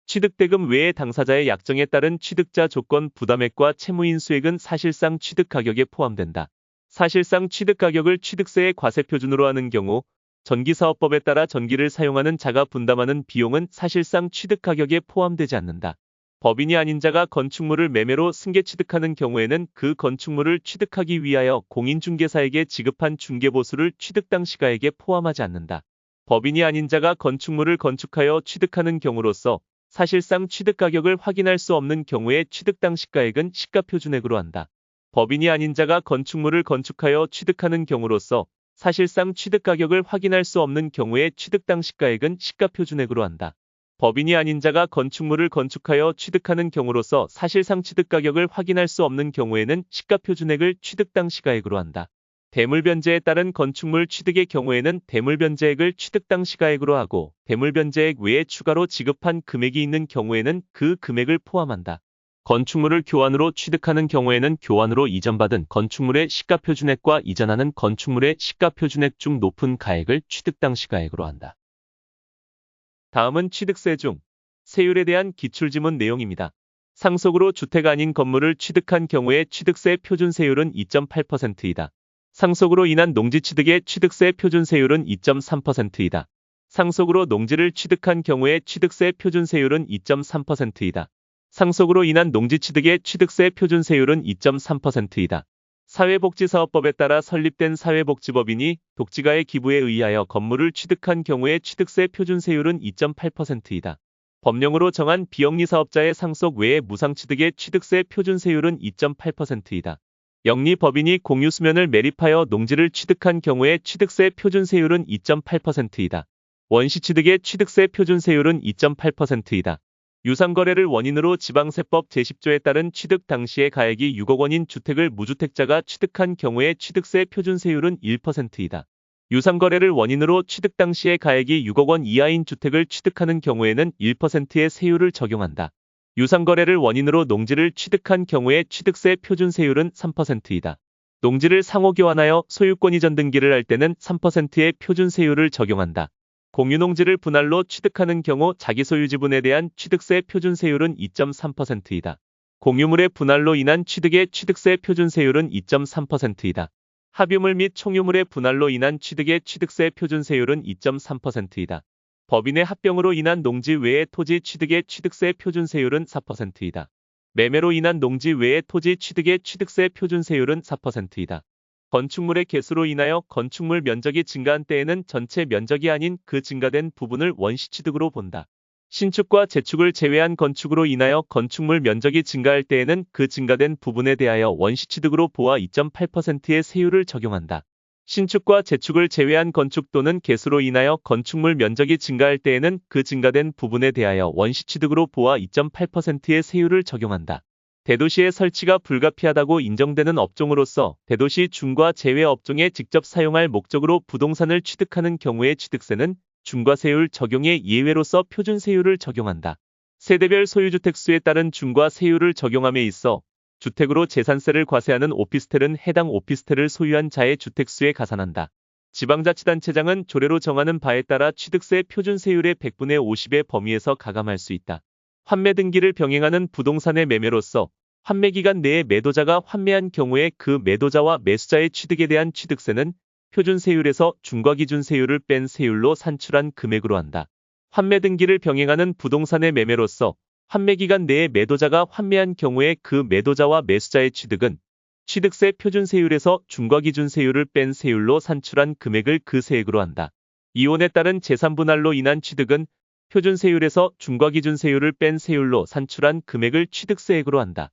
취득대금 외에 당사자의 약정에 따른 취득자 조건 부담액과 채무인수액은 사실상 취득가격에 포함된다. 사실상 취득가격을 취득세의 과세표준으로 하는 경우 전기사업법에 따라 전기를 사용하는 자가 분담하는 비용은 사실상 취득가격에 포함되지 않는다. 법인이 아닌 자가 건축물을 매매로 승계 취득하는 경우에는 그 건축물을 취득하기 위하여 공인중개사에게 지급한 중개보수를 취득 당시가액에 포함하지 않는다. 법인이 아닌 자가 건축물을 건축하여 취득하는 경우로서 사실상 취득가격을 확인할 수 없는 경우에 취득 당시가액은 시가표준액으로 한다. 법인이 아닌 자가 건축물을 건축하여 취득하는 경우로서 사실상 취득가격을 확인할 수 없는 경우에 취득당 시가액은 시가표준액으로 한다. 법인이 아닌 자가 건축물을 건축하여 취득하는 경우로서 사실상 취득가격을 확인할 수 없는 경우에는 시가표준액을 취득당 시가액으로 한다. 대물변제에 따른 건축물 취득의 경우에는 대물변제액을 취득당 시가액으로 하고 대물변제액 외에 추가로 지급한 금액이 있는 경우에는 그 금액을 포함한다. 건축물을 교환으로 취득하는 경우에는 교환으로 이전받은 건축물의 시가표준액과 이전하는 건축물의 시가표준액 중 높은 가액을 취득당 시가액으로 한다. 다음은 취득세 중 세율에 대한 기출지문 내용입니다. 상속으로 주택 아닌 건물을 취득한 경우에 취득세 표준세율은 2.8%이다. 상속으로 인한 농지취득의 취득세 표준세율은 2.3%이다. 상속으로 농지를 취득한 경우에 취득세 표준세율은 2.3%이다. 상속으로 인한 농지취득의 취득세 표준세율은 2.3%이다. 사회복지사업법에 따라 설립된 사회복지법인이 독지가의 기부에 의하여 건물을 취득한 경우에 취득세 표준세율은 2.8%이다. 법령으로 정한 비영리사업자의 상속 외에 무상취득의 취득세 표준세율은 2.8%이다. 영리법인이 공유수면을 매립하여 농지를 취득한 경우에 취득세 표준세율은 2.8%이다. 원시취득의 취득세 표준세율은 2.8%이다. 유상거래를 원인으로 지방세법 제10조에 따른 취득 당시의 가액이 6억 원인 주택을 무주택자가 취득한 경우에 취득세 표준세율은 1%이다. 유상거래를 원인으로 취득 당시의 가액이 6억 원 이하인 주택을 취득하는 경우에는 1%의 세율을 적용한다. 유상거래를 원인으로 농지를 취득한 경우에 취득세 표준세율은 3%이다. 농지를 상호교환하여 소유권 이전 등기를 할 때는 3%의 표준세율을 적용한다. 공유농지를 분할로 취득하는 경우 자기소유지분에 대한 취득세 표준세율은 2.3%이다. 공유물의 분할로 인한 취득의 취득세 표준세율은 2.3%이다. 합유물 및 총유물의 분할로 인한 취득의 취득세 표준세율은 2.3%이다. 법인의 합병으로 인한 농지 외의 토지 취득의 취득세 표준세율은 4%이다. 매매로 인한 농지 외의 토지 취득의 취득세 표준세율은 4%이다. 건축물의 개수로 인하여 건축물 면적이 증가한 때에는 전체 면적이 아닌 그 증가된 부분을 원시취득으로 본다. 신축과 재축을 제외한 건축으로 인하여 건축물 면적이 증가할 때에는 그 증가된 부분에 대하여 원시취득으로 보아 2.8%의 세율을 적용한다. 신축과 재축을 제외한 건축 또는 개수로 인하여 건축물 면적이 증가할 때에는 그 증가된 부분에 대하여 원시취득으로 보아 2.8%의 세율을 적용한다. 대도시의 설치가 불가피하다고 인정되는 업종으로서 대도시 중과 제외 업종에 직접 사용할 목적으로 부동산을 취득하는 경우의 취득세는 중과세율 적용의 예외로서 표준세율을 적용한다. 세대별 소유주택 수에 따른 중과세율을 적용함에 있어 주택으로 재산세를 과세하는 오피스텔은 해당 오피스텔을 소유한 자의 주택수에 가산한다. 지방자치단체장은 조례로 정하는 바에 따라 취득세 표준세율의 100분의 50의 범위에서 가감할 수 있다. 환매 등기를 병행하는 부동산의 매매로서 환매기간 내에 매도자가 환매한 경우에 그 매도자와 매수자의 취득에 대한 취득세는 표준세율에서 중과기준세율을 뺀 세율로 산출한 금액으로 한다. 환매 등기를 병행하는 부동산의 매매로서 환매기간 내에 매도자가 환매한 경우에 그 매도자와 매수자의 취득은 취득세 표준세율에서 중과기준세율을 뺀 세율로 산출한 금액을 그 세액으로 한다. 이혼에 따른 재산분할로 인한 취득은 표준세율에서 중과기준세율을 뺀 세율로 산출한 금액을 취득세액으로 한다.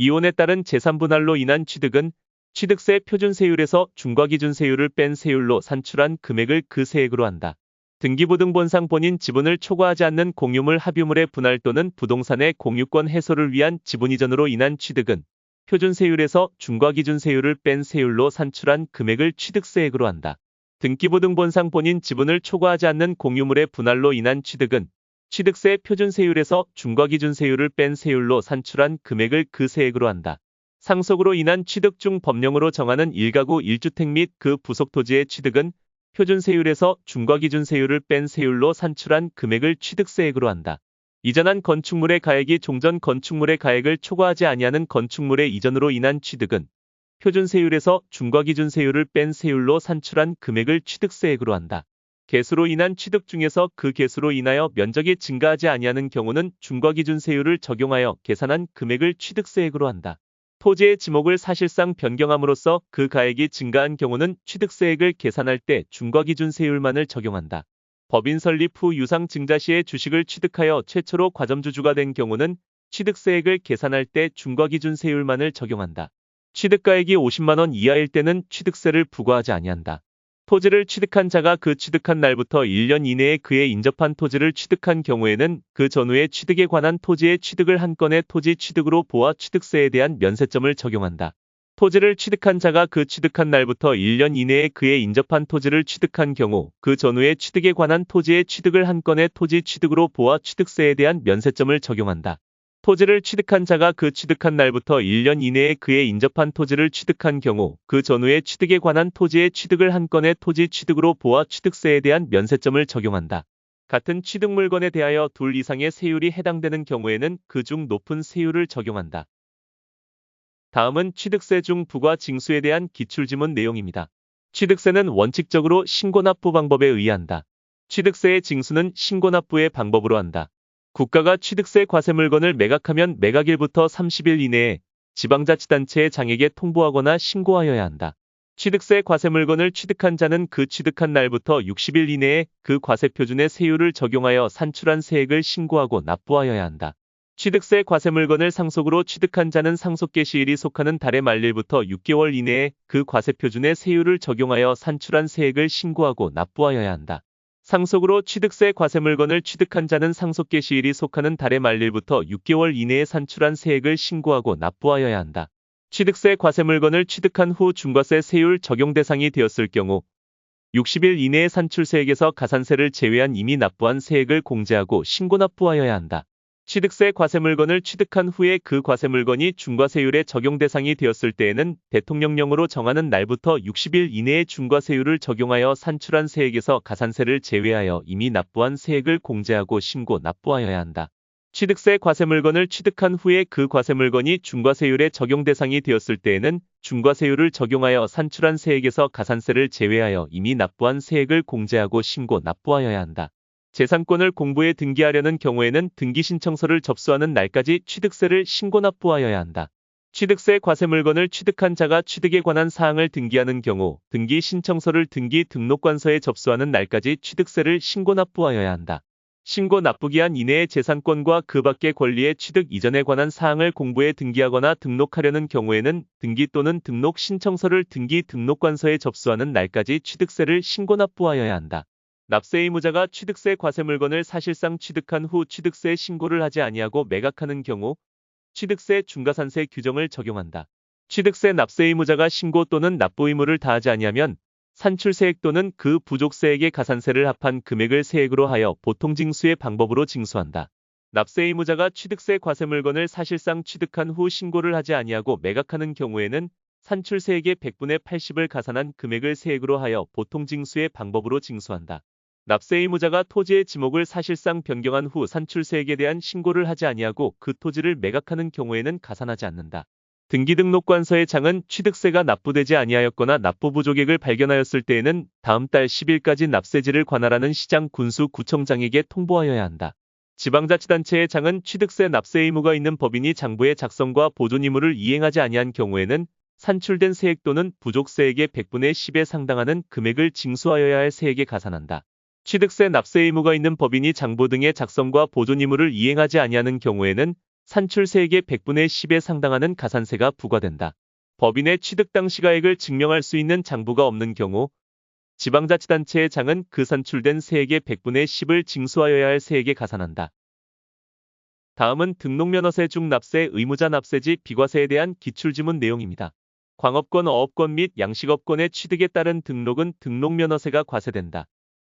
이혼에 따른 재산분할로 인한 취득은 취득세 표준세율에서 중과기준세율을 뺀 세율로 산출한 금액을 그 세액으로 한다. 등기부등본상 본인 지분을 초과하지 않는 공유물 합유물의 분할 또는 부동산의 공유권 해소를 위한 지분 이전으로 인한 취득은 표준세율에서 중과기준세율을 뺀 세율로 산출한 금액을 취득세액으로 한다. 등기부등본상 본인 지분을 초과하지 않는 공유물의 분할로 인한 취득은 취득세 표준세율에서 중과기준세율을 뺀 세율로 산출한 금액을 그 세액으로 한다. 상속으로 인한 취득 중 법령으로 정하는 1가구 1주택 및 그 부속토지의 취득은 표준세율에서 중과기준세율을 뺀 세율로 산출한 금액을 취득세액으로 한다. 이전한 건축물의 가액이 종전 건축물의 가액을 초과하지 아니하는 건축물의 이전으로 인한 취득은 표준세율에서 중과기준세율을 뺀 세율로 산출한 금액을 취득세액으로 한다. 개수로 인한 취득 중에서 그 개수로 인하여 면적이 증가하지 아니하는 경우는 중과기준세율을 적용하여 계산한 금액을 취득세액으로 한다. 토지의 지목을 사실상 변경함으로써 그 가액이 증가한 경우는 취득세액을 계산할 때 중과기준세율만을 적용한다. 법인 설립 후 유상 증자 시에 주식을 취득하여 최초로 과점주주가 된 경우는 취득세액을 계산할 때 중과기준세율만을 적용한다. 취득가액이 50만 원 이하일 때는 취득세를 부과하지 아니한다. 토지를 취득한 자가 그 취득한 날부터 1년 이내에 그에 인접한 토지를 취득한 경우에는 그 전후의 취득에 관한 토지의 취득을 한 건의 토지 취득으로 보아 취득세에 대한 면세점을 적용한다. 토지를 취득한 자가 그 취득한 날부터 1년 이내에 그에 인접한 토지를 취득한 경우 그 전후의 취득에 관한 토지의 취득을 한 건의 토지 취득으로 보아 취득세에 대한 면세점을 적용한다. 토지를 취득한 자가 그 취득한 날부터 1년 이내에 그에 인접한 토지를 취득한 경우 그 전후의 취득에 관한 토지의 취득을 한 건의 토지 취득으로 보아 취득세에 대한 면세점을 적용한다. 같은 취득 물건에 대하여 둘 이상의 세율이 해당되는 경우에는 그 중 높은 세율을 적용한다. 다음은 취득세 중 부과 징수에 대한 기출지문 내용입니다. 취득세는 원칙적으로 신고납부 방법에 의한다. 취득세의 징수는 신고납부의 방법으로 한다. 국가가 취득세 과세 물건을 매각하면 매각일부터 30일 이내에 지방자치단체의 장에게 통보하거나 신고하여야 한다. 취득세 과세 물건을 취득한 자는 그 취득한 날부터 60일 이내에 그 과세 표준의 세율을 적용하여 산출한 세액을 신고하고 납부하여야 한다. 취득세 과세 물건을 상속으로 취득한 자는 상속 개시일이 속하는 달의 말일부터 6개월 이내에 그 과세 표준의 세율을 적용하여 산출한 세액을 신고하고 납부하여야 한다. 상속으로 취득세 과세 물건을 취득한 자는 상속 개시일이 속하는 달의 말일부터 6개월 이내에 산출한 세액을 신고하고 납부하여야 한다. 취득세 과세 물건을 취득한 후 중과세 세율 적용 대상이 되었을 경우 60일 이내에 산출세액에서 가산세를 제외한 이미 납부한 세액을 공제하고 신고 납부하여야 한다. 취득세 과세 물건을 취득한 후에 그 과세 물건이 중과세율의 적용 대상이 되었을 때에는 대통령령으로 정하는 날부터 60일 이내에 중과세율을 적용하여 산출한 세액에서 가산세를 제외하여 이미 납부한 세액을 공제하고 신고 납부하여야 한다. 취득세 과세 물건을 취득한 후에 그 과세 물건이 중과세율의 적용 대상이 되었을 때에는 중과세율을 적용하여 산출한 세액에서 가산세를 제외하여 이미 납부한 세액을 공제하고 신고 납부하여야 한다. 재산권을 공부에 등기하려는 경우에는 등기신청서를 접수하는 날까지 취득세를 신고 납부하여야 한다. 취득세 과세 물건을 취득한 자가 취득에 관한 사항을 등기하는 경우 등기신청서를 등기 등록관서에 접수하는 날까지 취득세를 신고 납부하여야 한다. 신고 납부기한 이내에 재산권과 그 밖의 권리의 취득 이전에 관한 사항을 공부에 등기하거나 등록하려는 경우에는 등기 또는 등록 신청서를 등기 등록관서에 접수하는 날까지 취득세를 신고 납부하여야 한다. 납세 의무자가 취득세 과세 물건을 사실상 취득한 후 취득세 신고를 하지 아니하고 매각하는 경우 취득세 중과산세 규정을 적용한다. 취득세 납세 의무자가 신고 또는 납부 의무를 다하지 아니하면 산출세액 또는 그 부족세액의 가산세를 합한 금액을 세액으로 하여 보통징수의 방법으로 징수한다. 납세 의무자가 취득세 과세 물건을 사실상 취득한 후 신고를 하지 아니하고 매각하는 경우에는 산출세액의 100분의 80을 가산한 금액을 세액으로 하여 보통징수의 방법으로 징수한다. 납세 의무자가 토지의 지목을 사실상 변경한 후 산출세액에 대한 신고를 하지 아니하고 그 토지를 매각하는 경우에는 가산하지 않는다. 등기등록관서의 장은 취득세가 납부되지 아니하였거나 납부 부족액을 발견하였을 때에는 다음 달 10일까지 납세지를 관할하는 시장 군수 구청장에게 통보하여야 한다. 지방자치단체의 장은 취득세 납세 의무가 있는 법인이 장부의 작성과 보존 의무를 이행하지 아니한 경우에는 산출된 세액 또는 부족세액의 100분의 10에 상당하는 금액을 징수하여야 할 세액에 가산한다. 취득세 납세 의무가 있는 법인이 장부 등의 작성과 보존 의무를 이행하지 아니하는 경우에는 산출세액의 100분의 10에 상당하는 가산세가 부과된다. 법인의 취득당 시가액을 증명할 수 있는 장부가 없는 경우 지방자치단체의 장은 그 산출된 세액의 100분의 10을 징수하여야 할 세액에 가산한다. 다음은 등록면허세 중 납세 의무자 납세지 비과세에 대한 기출지문 내용입니다. 광업권, 어업권 및 양식업권의 취득에 따른 등록은 등록면허세가 과세된다.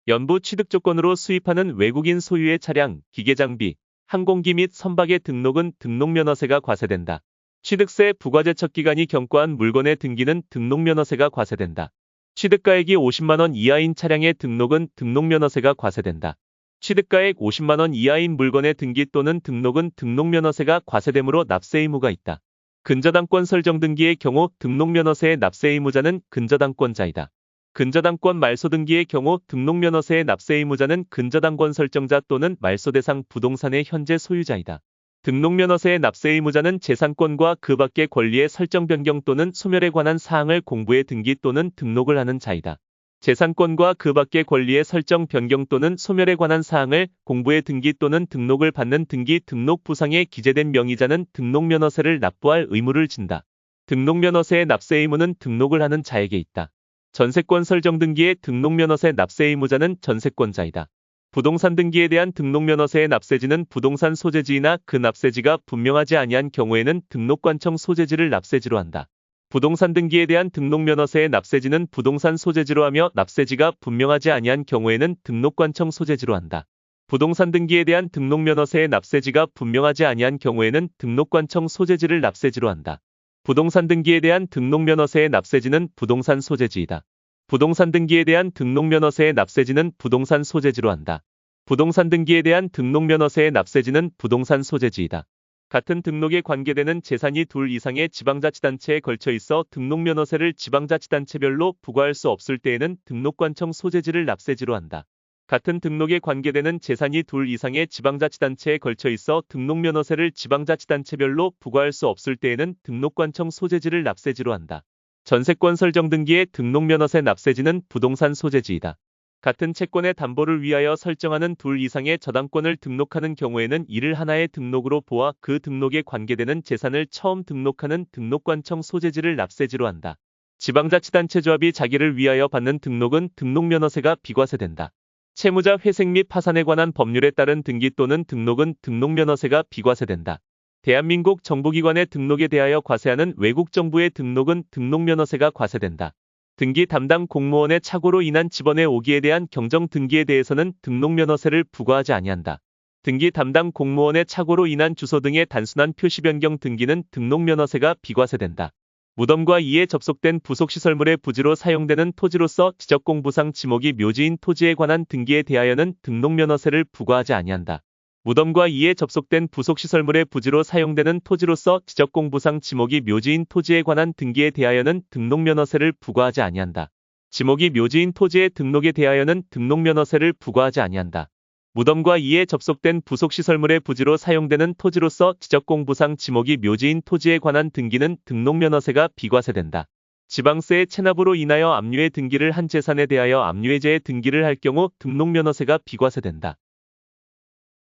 연부 취득조건으로 수입하는 외국인 소유의 차량, 기계장비, 항공기 및 선박의 등록은 등록면허세가 과세된다. 취득세 부과제척기간이 경과한 물건의 등기는 등록면허세가 과세된다. 취득가액이 50만원 이하인 차량의 등록은 등록면허세가 과세된다. 취득가액 50만원 이하인 물건의 등기 또는 등록은 등록면허세가 과세되므로 납세 의무가 있다. 근저당권 설정 등기의 경우 등록면허세의 납세 의무자는 근저당권자이다. 근저당권 말소 등기의 경우 등록면허세의 납세 의무자는 근저당권 설정자 또는 말소 대상 부동산의 현재 소유자이다. 등록면허세의 납세 의무자는 재산권과 그 밖의 권리의 설정 변경 또는 소멸에 관한 사항을 공부에 등기 또는 등록을 하는 자이다. 재산권과 그 밖의 권리의 설정 변경 또는 소멸에 관한 사항을 공부에 등기 또는 등록을 받는 등기 등록 부상에 기재된 명의자는 등록면허세를 납부할 의무를 진다. 등록면허세의 납세 의무는 등록을 하는 자에게 있다. 전세권 설정 등기의 등록면허세 납세 의무자는 전세권자이다. 부동산 등기에 대한 등록면허세의 납세지는 부동산 소재지이나 그 납세지가 분명하지 아니한 경우에는 등록관청 소재지를 납세지로 한다. 부동산 등기에 대한 등록면허세의 납세지는 부동산 소재지로 하며 납세지가 분명하지 아니한 경우에는 등록관청 소재지로 한다. 부동산 등기에 대한 등록면허세의 납세지가 분명하지 아니한 경우에는 등록관청 소재지를 납세지로 한다. 부동산 등기에 대한 등록면허세의 납세지는 부동산 소재지이다. 부동산 등기에 대한 등록면허세의 납세지는 부동산 소재지로 한다. 부동산 등기에 대한 등록면허세의 납세지는 부동산 소재지이다. 같은 등록에 관계되는 재산이 둘 이상의 지방자치단체에 걸쳐 있어 등록면허세를 지방자치단체별로 부과할 수 없을 때에는 등록관청 소재지를 납세지로 한다. 같은 등록에 관계되는 재산이 둘 이상의 지방자치단체에 걸쳐 있어 등록면허세를 지방자치단체별로 부과할 수 없을 때에는 등록관청 소재지를 납세지로 한다. 전세권 설정 등기의 등록면허세 납세지는 부동산 소재지이다. 같은 채권의 담보를 위하여 설정하는 둘 이상의 저당권을 등록하는 경우에는 이를 하나의 등록으로 보아 그 등록에 관계되는 재산을 처음 등록하는 등록관청 소재지를 납세지로 한다. 지방자치단체 조합이 자기를 위하여 받는 등록은 등록면허세가 비과세된다. 채무자 회생 및 파산에 관한 법률에 따른 등기 또는 등록은 등록면허세가 비과세된다. 대한민국 정부기관의 등록에 대하여 과세하는 외국 정부의 등록은 등록면허세가 과세된다. 등기 담당 공무원의 착오로 인한 직원의 오기에 대한 경정 등기에 대해서는 등록면허세를 부과하지 아니한다. 등기 담당 공무원의 착오로 인한 주소 등의 단순한 표시 변경 등기는 등록면허세가 비과세된다. 무덤과 이에 접속된 부속시설물의 부지로 사용되는 토지로서 지적공부상 지목이 묘지인 토지에 관한 등기에 대하여는 등록면허세를 부과하지 아니한다. 무덤과 이에 접속된 부속시설물의 부지로 사용되는 토지로서 지적공부상 지목이 묘지인 토지에 관한 등기에 대하여는 등록면허세를 부과하지 아니한다. 지목이 묘지인 토지의 등록에 대하여는 등록면허세를 부과하지 아니한다. 무덤과 이에 접속된 부속시설물의 부지로 사용되는 토지로서 지적공부상 지목이 묘지인 토지에 관한 등기는 등록면허세가 비과세된다. 지방세의 체납으로 인하여 압류의 등기를 한 재산에 대하여 압류해제의 등기를 할 경우 등록면허세가 비과세된다.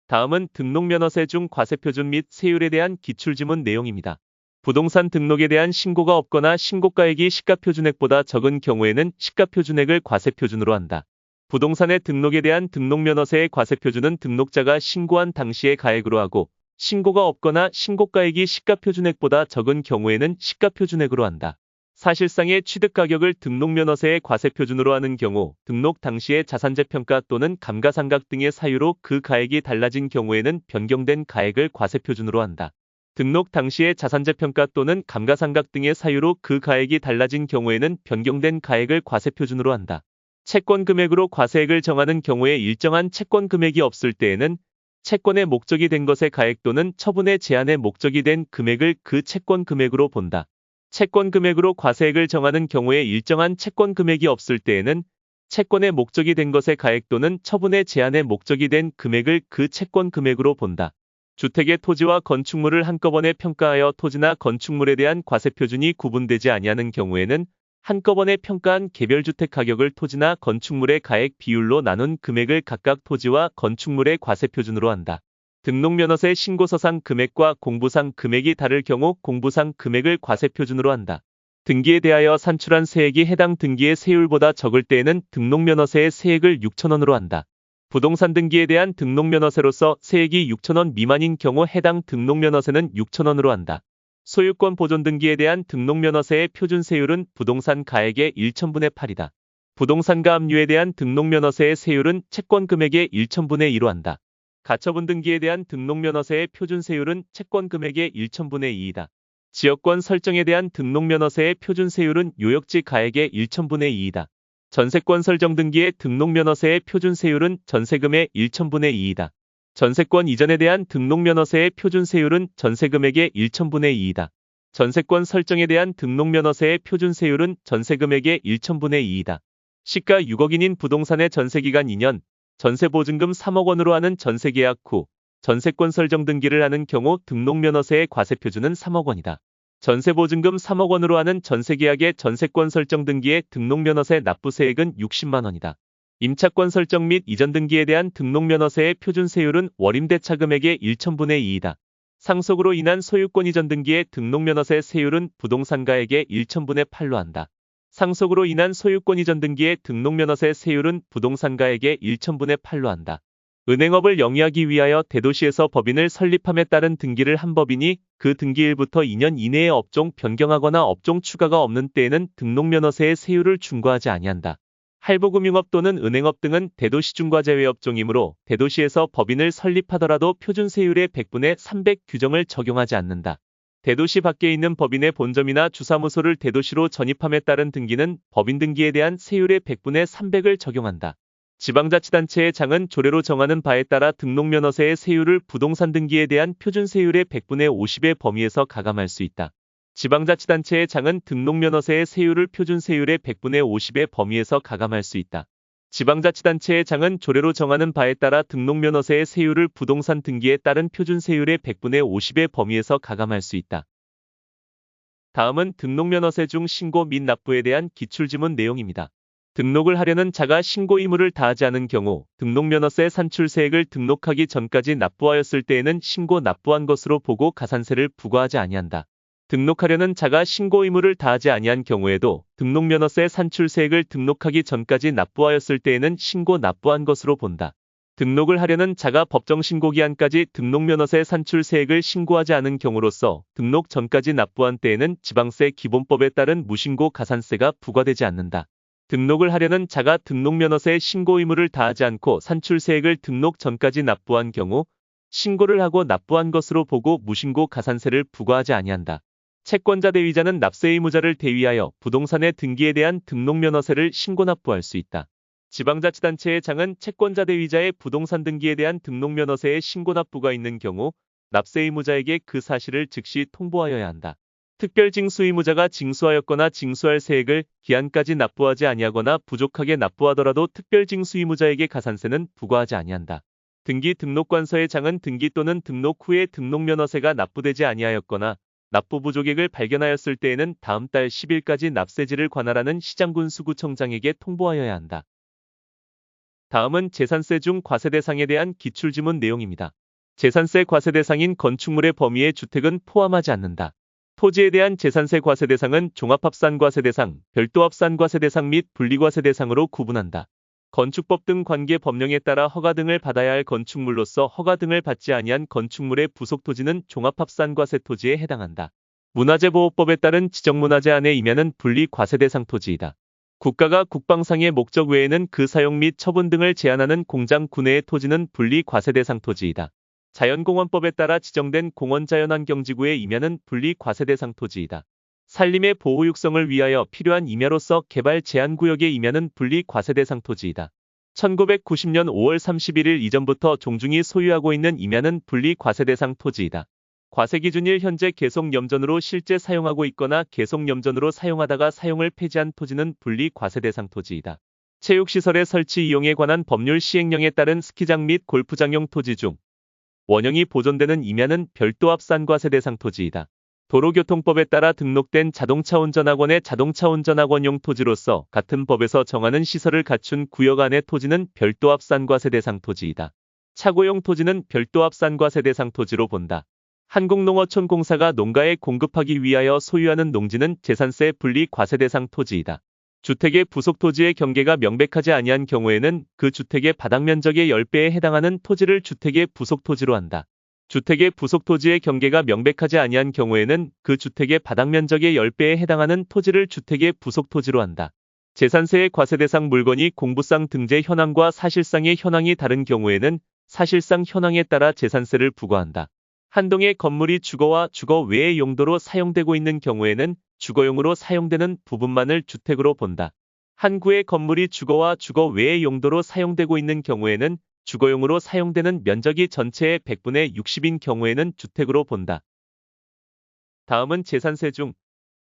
다음은 등록면허세 중 과세표준 및 세율에 대한 기출지문 내용입니다. 부동산 등록에 대한 신고가 없거나 신고가액이 시가표준액보다 적은 경우에는 시가표준액을 과세표준으로 한다. 부동산의 등록에 대한 등록면허세의 과세표준은 등록자가 신고한 당시의 가액으로 하고 신고가 없거나 신고가액이 시가표준액보다 적은 경우에는 시가표준액으로 한다. 사실상의 취득가격을 등록면허세의 과세표준으로 하는 경우 등록 당시의 자산재평가 또는 감가상각 등의 사유로 그 가액이 달라진 경우에는 변경된 가액을 과세표준으로 한다. 등록 당시의 자산재평가 또는 감가상각 등의 사유로 그 가액이 달라진 경우에는 변경된 가액을 과세표준으로 한다. 채권 금액으로 과세액을 정하는 경우에 일정한 채권 금액이 없을 때에는 채권의 목적이 된 것의 가액 또는 처분의 제한의 목적이 된 금액을 그 채권 금액으로 본다. 채권 금액으로 과세액을 정하는 경우에 일정한 채권 금액이 없을 때에는 채권의 목적이 된 것의 가액 또는 처분의 제한의 목적이 된 금액을 그 채권 금액으로 본다. 주택의 토지와 건축물을 한꺼번에 평가하여 토지나 건축물에 대한 과세표준이 구분되지 아니하는 경우에는 한꺼번에 평가한 개별주택 가격을 토지나 건축물의 가액 비율로 나눈 금액을 각각 토지와 건축물의 과세표준으로 한다. 등록면허세 신고서상 금액과 공부상 금액이 다를 경우 공부상 금액을 과세표준으로 한다. 등기에 대하여 산출한 세액이 해당 등기의 세율보다 적을 때에는 등록면허세의 세액을 6,000원으로 한다. 부동산 등기에 대한 등록면허세로서 세액이 6,000원 미만인 경우 해당 등록면허세는 6,000원으로 한다. 소유권 보존 등기에 대한 등록면허세의 표준세율은 부동산 가액의 1,000분의 8이다. 부동산가 압류에 대한 등록면허세의 세율은 채권 금액의 1,000분의 1로 한다. 가처분 등기에 대한 등록면허세의 표준세율은 채권 금액의 1,000분의 2이다. 지역권 설정에 대한 등록면허세의 표준세율은 요역지 가액의 1,000분의 2이다. 전세권 설정 등기의 등록면허세의 표준세율은 전세금의 1,000분의 2이다. 전세권 이전에 대한 등록면허세의 표준세율은 전세금액의 1,000분의 2이다. 전세권 설정에 대한 등록면허세의 표준세율은 전세금액의 1,000분의 2이다. 시가 6억인인 부동산의 전세기간 2년, 전세보증금 3억 원으로 하는 전세계약 후 전세권 설정 등기를 하는 경우 등록면허세의 과세표준은 3억 원이다. 전세보증금 3억 원으로 하는 전세계약의 전세권 설정 등기의 등록면허세 납부세액은 60만 원이다. 임차권 설정 및 이전 등기에 대한 등록면허세의 표준세율은 월임대차 금액의 1,000분의 2이다. 상속으로 인한 소유권 이전 등기의 등록면허세 세율은 부동산 가액의 1,000분의 8로 한다. 상속으로 인한 소유권 이전 등기의 등록면허세 세율은 부동산가액의 1천분의 8로 한다. 은행업을 영위하기 위하여 대도시에서 법인을 설립함에 따른 등기를 한 법인이 그 등기일부터 2년 이내에 업종 변경하거나 업종 추가가 없는 때에는 등록면허세의 세율을 중과하지 아니한다. 할부금융업 또는 은행업 등은 대도시 중과 제외 업종이므로 대도시에서 법인을 설립하더라도 표준세율의 100분의 300 규정을 적용하지 않는다. 대도시 밖에 있는 법인의 본점이나 주사무소를 대도시로 전입함에 따른 등기는 법인 등기에 대한 세율의 100분의 300을 적용한다. 지방자치단체의 장은 조례로 정하는 바에 따라 등록면허세의 세율을 부동산 등기에 대한 표준세율의 100분의 50의 범위에서 가감할 수 있다. 지방자치단체의 장은 등록면허세의 세율을 표준세율의 100분의 50의 범위에서 가감할 수 있다. 지방자치단체의 장은 조례로 정하는 바에 따라 등록면허세의 세율을 부동산 등기에 따른 표준세율의 100분의 50의 범위에서 가감할 수 있다. 다음은 등록면허세 중 신고 및 납부에 대한 기출지문 내용입니다. 등록을 하려는 자가 신고 의무를 다하지 않은 경우 등록면허세 산출세액을 등록하기 전까지 납부하였을 때에는 신고 납부한 것으로 보고 가산세를 부과하지 아니한다. 등록하려는 자가 신고 의무를 다하지 아니한 경우에도 등록면허세 산출세액을 등록하기 전까지 납부하였을 때에는 신고 납부한 것으로 본다. 등록을 하려는 자가 법정신고기한까지 등록면허세 산출세액을 신고하지 않은 경우로서 등록 전까지 납부한 때에는 지방세 기본법에 따른 무신고 가산세가 부과되지 않는다. 등록을 하려는 자가 등록면허세 신고 의무를 다하지 않고 산출세액을 등록 전까지 납부한 경우 신고를 하고 납부한 것으로 보고 무신고 가산세를 부과하지 아니한다. 채권자 대위자는 납세 의무자를 대위하여 부동산의 등기에 대한 등록면허세를 신고 납부할 수 있다. 지방자치단체의 장은 채권자 대위자의 부동산 등기에 대한 등록면허세의 신고 납부가 있는 경우 납세 의무자에게 그 사실을 즉시 통보하여야 한다. 특별징수의무자가 징수하였거나 징수할 세액을 기한까지 납부하지 아니하거나 부족하게 납부하더라도 특별징수의무자에게 가산세는 부과하지 아니한다. 등기 등록관서의 장은 등기 또는 등록 후에 등록면허세가 납부되지 아니하였거나 납부 부족액을 발견하였을 때에는 다음 달 10일까지 납세지를 관할하는 시장군수구청장에게 통보하여야 한다. 다음은 재산세 중 과세 대상에 대한 기출지문 내용입니다. 재산세 과세 대상인 건축물의 범위에 주택은 포함하지 않는다. 토지에 대한 재산세 과세 대상은 종합합산과세 대상, 별도합산과세 대상 및 분리과세 대상으로 구분한다. 건축법 등 관계 법령에 따라 허가 등을 받아야 할 건축물로서 허가 등을 받지 아니한 건축물의 부속 토지는 종합합산과세 토지에 해당한다. 문화재보호법에 따른 지정문화재 안에 임야는 분리과세 대상 토지이다. 국가가 국방상의 목적 외에는 그 사용 및 처분 등을 제한하는 공장 구내의 토지는 분리과세 대상 토지이다. 자연공원법에 따라 지정된 공원자연환경지구의 임야는 분리과세 대상 토지이다. 산림의 보호 육성을 위하여 필요한 임야로서 개발 제한구역의 임야는 분리과세 대상 토지이다. 1990년 5월 31일 이전부터 종중이 소유하고 있는 임야는 분리과세 대상 토지이다. 과세기준일 현재 계속염전으로 실제 사용하고 있거나 계속염전으로 사용하다가 사용을 폐지한 토지는 분리과세 대상 토지이다. 체육시설의 설치 이용에 관한 법률 시행령에 따른 스키장 및 골프장용 토지 중 원형이 보존되는 임야는 별도합산과세 대상 토지이다. 도로교통법에 따라 등록된 자동차 운전학원의 자동차 운전학원용 토지로서 같은 법에서 정하는 시설을 갖춘 구역 안의 토지는 별도합산과세 대상 토지이다. 차고용 토지는 별도합산과세 대상 토지로 본다. 한국농어촌공사가 농가에 공급하기 위하여 소유하는 농지는 재산세 분리 과세 대상 토지이다. 주택의 부속 토지의 경계가 명백하지 아니한 경우에는 그 주택의 바닥 면적의 10배에 해당하는 토지를 주택의 부속 토지로 한다. 주택의 부속 토지의 경계가 명백하지 아니한 경우에는 그 주택의 바닥 면적의 10배에 해당하는 토지를 주택의 부속 토지로 한다. 재산세의 과세 대상 물건이 공부상 등재 현황과 사실상의 현황이 다른 경우에는 사실상 현황에 따라 재산세를 부과한다. 한 동의 건물이 주거와 주거 외의 용도로 사용되고 있는 경우에는 주거용으로 사용되는 부분만을 주택으로 본다. 한 구의 건물이 주거와 주거 외의 용도로 사용되고 있는 경우에는 주거용으로 사용되는 면적이 전체의 100분의 60인 경우에는 주택으로 본다. 다음은 재산세 중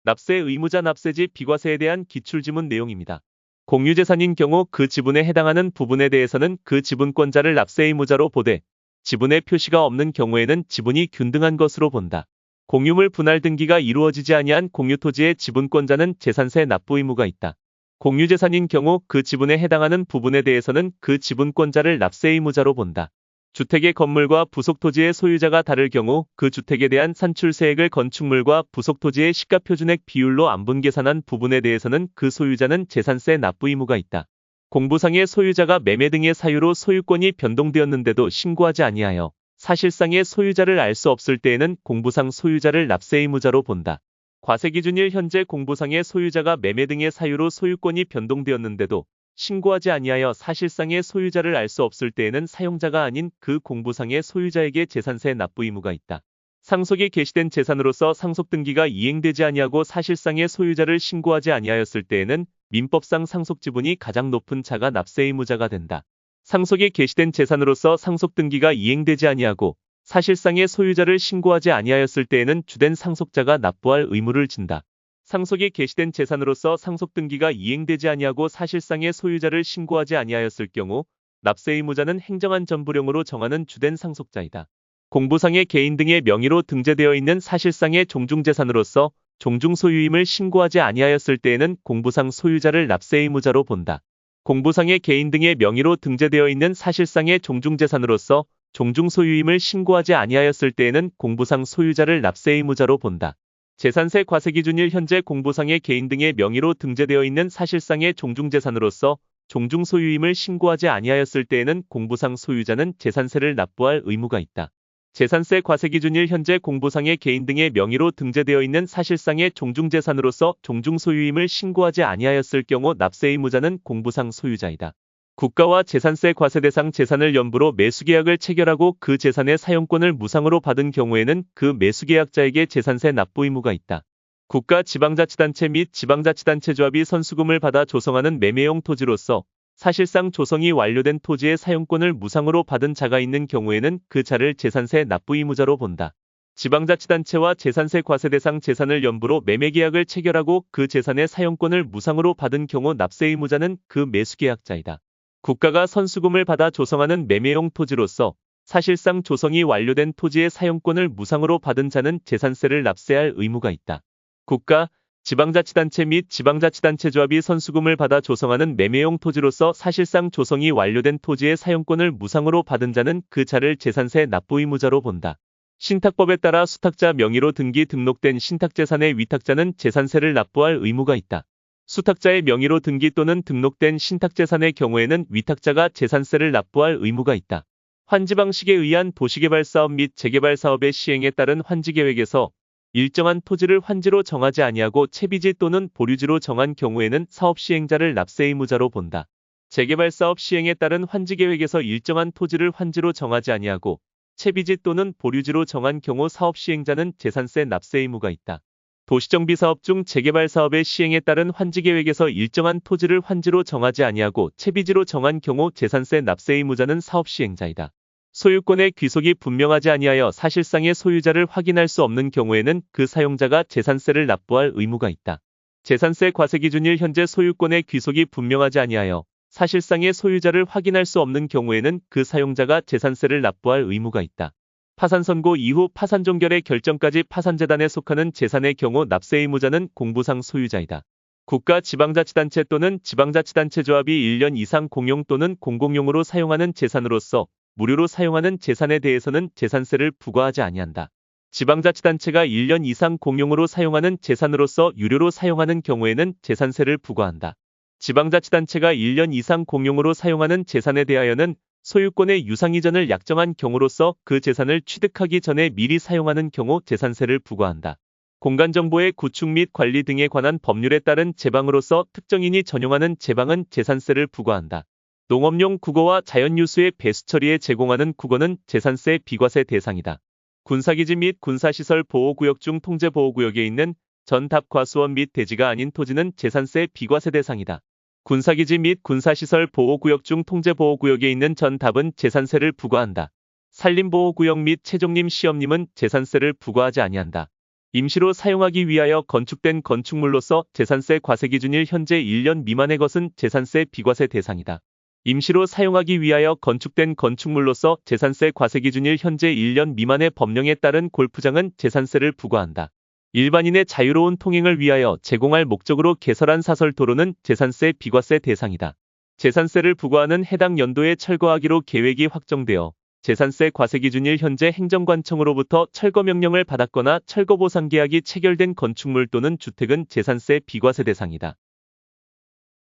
납세 의무자 납세지 비과세에 대한 기출지문 내용입니다. 공유재산인 경우 그 지분에 해당하는 부분에 대해서는 그 지분권자를 납세 의무자로 보되 지분의 표시가 없는 경우에는 지분이 균등한 것으로 본다. 공유물 분할 등기가 이루어지지 아니한 공유토지의 지분권자는 재산세 납부 의무가 있다. 공유재산인 경우 그 지분에 해당하는 부분에 대해서는 그 지분권자를 납세 의무자로 본다. 주택의 건물과 부속 토지의 소유자가 다를 경우 그 주택에 대한 산출세액을 건축물과 부속 토지의 시가표준액 비율로 안분계산한 부분에 대해서는 그 소유자는 재산세 납부 의무가 있다. 공부상의 소유자가 매매 등의 사유로 소유권이 변동되었는데도 신고하지 아니하여 사실상의 소유자를 알 수 없을 때에는 공부상 소유자를 납세 의무자로 본다. 과세기준일 현재 공부상의 소유자가 매매 등의 사유로 소유권이 변동되었는데도 신고하지 아니하여 사실상의 소유자를 알 수 없을 때에는 사용자가 아닌 그 공부상의 소유자에게 재산세 납부 의무가 있다. 상속이 개시된 재산으로서 상속등기가 이행되지 아니하고 사실상의 소유자를 신고하지 아니하였을 때에는 민법상 상속지분이 가장 높은 자가 납세 의무자가 된다. 상속이 개시된 재산으로서 상속등기가 이행되지 아니하고 사실상의 소유자를 신고하지 아니하였을 때에는 주된 상속자가 납부할 의무를 진다. 상속이 개시된 재산으로서 상속등기가 이행되지 아니하고 사실상의 소유자를 신고하지 아니하였을 경우 납세 의무자는 행정안전부령으로 정하는 주된 상속자이다. 공부상의 개인 등의 명의로 등재되어 있는 사실상의 종중재산으로서 종중소유임을 신고하지 아니하였을 때에는 공부상 소유자를 납세 의무자로 본다. 공부상의 개인 등의 명의로 등재되어 있는 사실상의 종중재산으로서 종중소유임을 신고하지 아니하였을 때에는 공부상 소유자를 납세 의무자로 본다. 재산세 과세기준일 현재 공부상의 개인 등의 명의로 등재되어 있는 사실상의 종중재산으로서 종중소유임을 신고하지 아니하였을 때에는 공부상 소유자는 재산세를 납부할 의무가 있다. 재산세 과세기준일 현재 공부상의 개인 등의 명의로 등재되어 있는 사실상의 종중재산으로서 종중소유임을 신고하지 아니하였을 경우 납세 의무자는 공부상 소유자이다. 국가와 재산세 과세 대상 재산을 연부로 매수계약을 체결하고 그 재산의 사용권을 무상으로 받은 경우에는 그 매수계약자에게 재산세 납부 의무가 있다. 국가 지방자치단체 및 지방자치단체 조합이 선수금을 받아 조성하는 매매용 토지로서 사실상 조성이 완료된 토지의 사용권을 무상으로 받은 자가 있는 경우에는 그 자를 재산세 납부 의무자로 본다. 지방자치단체와 재산세 과세 대상 재산을 연부로 매매계약을 체결하고 그 재산의 사용권을 무상으로 받은 경우 납세 의무자는 그 매수계약자이다. 국가가 선수금을 받아 조성하는 매매용 토지로서 사실상 조성이 완료된 토지의 사용권을 무상으로 받은 자는 재산세를 납세할 의무가 있다. 국가, 지방자치단체 및 지방자치단체 조합이 선수금을 받아 조성하는 매매용 토지로서 사실상 조성이 완료된 토지의 사용권을 무상으로 받은 자는 그 자를 재산세 납부 의무자로 본다. 신탁법에 따라 수탁자 명의로 등록된 신탁재산의 위탁자는 재산세를 납부할 의무가 있다. 수탁자의 명의로 등기 또는 등록된 신탁재산의 경우에는 위탁자가 재산세를 납부할 의무가 있다. 환지 방식에 의한 도시개발사업 및 재개발사업의 시행에 따른 환지계획에서 일정한 토지를 환지로 정하지 아니하고 채비지 또는 보류지로 정한 경우에는 사업시행자를 납세 의무자로 본다. 재개발사업 시행에 따른 환지계획에서 일정한 토지를 환지로 정하지 아니하고 채비지 또는 보류지로 정한 경우 사업시행자는 재산세 납세 의무가 있다. 도시정비사업 중 재개발사업의 시행에 따른 환지계획에서 일정한 토지를 환지로 정하지 아니하고 채비지로 정한 경우 재산세 납세 의무자는 사업시행자이다. 소유권의 귀속이 분명하지 아니하여 사실상의 소유자를 확인할 수 없는 경우에는 그 사용자가 재산세를 납부할 의무가 있다. 재산세 과세기준일 현재 소유권의 귀속이 분명하지 아니하여 사실상의 소유자를 확인할 수 없는 경우에는 그 사용자가 재산세를 납부할 의무가 있다. 파산 선고 이후 파산 종결의 결정까지 파산재단에 속하는 재산의 경우 납세 의무자는 공부상 소유자이다. 국가 지방자치단체 또는 지방자치단체 조합이 1년 이상 공용 또는 공공용으로 사용하는 재산으로서 무료로 사용하는 재산에 대해서는 재산세를 부과하지 아니한다. 지방자치단체가 1년 이상 공용으로 사용하는 재산으로서 유료로 사용하는 경우에는 재산세를 부과한다. 지방자치단체가 1년 이상 공용으로 사용하는 재산에 대하여는 소유권의 유상이전을 약정한 경우로서 그 재산을 취득하기 전에 미리 사용하는 경우 재산세를 부과한다. 공간정보의 구축 및 관리 등에 관한 법률에 따른 제방으로서 특정인이 전용하는 제방은 재산세를 부과한다. 농업용 국어와 자연유수의 배수 처리에 제공하는 국어는 재산세 비과세 대상이다. 군사기지 및 군사시설 보호구역 중 통제보호구역에 있는 전답과수원 및 대지가 아닌 토지는 재산세 비과세 대상이다. 군사기지 및 군사시설 보호구역 중 통제보호구역에 있는 전답은 재산세를 부과한다. 산림보호구역 및 채종림 시험림은 재산세를 부과하지 아니한다. 임시로 사용하기 위하여 건축된 건축물로서 재산세 과세기준일 현재 1년 미만의 것은 재산세 비과세 대상이다. 임시로 사용하기 위하여 건축된 건축물로서 재산세 과세기준일 현재 1년 미만의 법령에 따른 골프장은 재산세를 부과한다. 일반인의 자유로운 통행을 위하여 제공할 목적으로 개설한 사설도로는 재산세 비과세 대상이다. 재산세를 부과하는 해당 연도에 철거하기로 계획이 확정되어 재산세 과세기준일 현재 행정관청으로부터 철거 명령을 받았거나 철거 보상 계약이 체결된 건축물 또는 주택은 재산세 비과세 대상이다.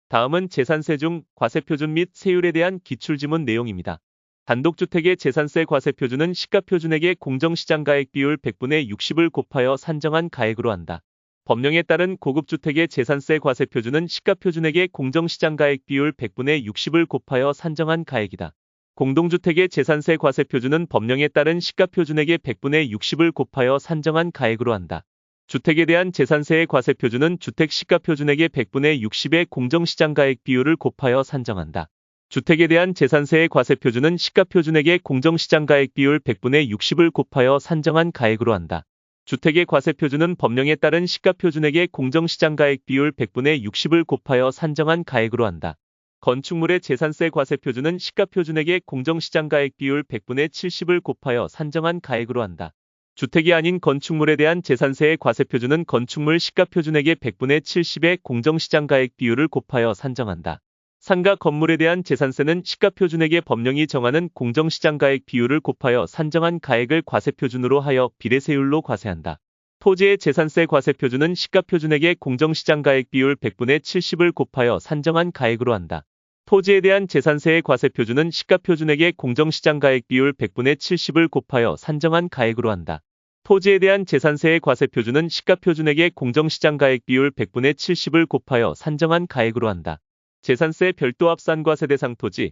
다음은 재산세 중 과세표준 및 세율에 대한 기출지문 내용입니다. 단독주택의 재산세 과세표준은 시가표준액의 공정시장가액 비율 100분의 60을 곱하여 산정한 가액으로 한다. 법령에 따른 고급주택의 재산세 과세표준은 시가표준액의 공정시장가액 비율 100분의 60을 곱하여 산정한 가액이다. 공동주택의 재산세 과세표준은 법령에 따른 시가표준액의 100분의 60을 곱하여 산정한 가액으로 한다. 주택에 대한 재산세의 과세표준은 주택 시가표준액의 100분의 60의 공정시장가액 비율을 곱하여 산정한다. 주택에 대한 재산세의 과세표준은 시가표준액의 공정시장가액 비율 100분의 60을 곱하여 산정한 가액으로 한다. 주택의 과세표준은 법령에 따른 시가표준액의 공정시장가액 비율 100분의 60을 곱하여 산정한 가액으로 한다. 건축물의 재산세 과세표준은 시가표준액의 공정시장가액 비율 100분의 70을 곱하여 산정한 가액으로 한다. 주택이 아닌 건축물에 대한 재산세의 과세표준은 건축물 시가표준액의 100분의 70의 공정시장가액 비율을 곱하여 산정한다. 상가 건물에 대한 재산세는 시가표준액의 법령이 정하는 공정시장가액 비율을 곱하여 산정한 가액을 과세표준으로 하여 비례세율로 과세한다. 토지의 재산세 과세표준은 시가표준액의 공정시장가액 비율 100분의 70을 곱하여 산정한 가액으로 한다. 토지에 대한 재산세의 과세표준은 시가표준액의 공정시장가액 비율 100분의 70을 곱하여 산정한 가액으로 한다. 토지에 대한 재산세의 과세표준은 시가표준액의 공정시장가액 비율 100분의 70을 곱하여 산정한 가액으로 한다. 재산세 별도 합산과세 대상 토지,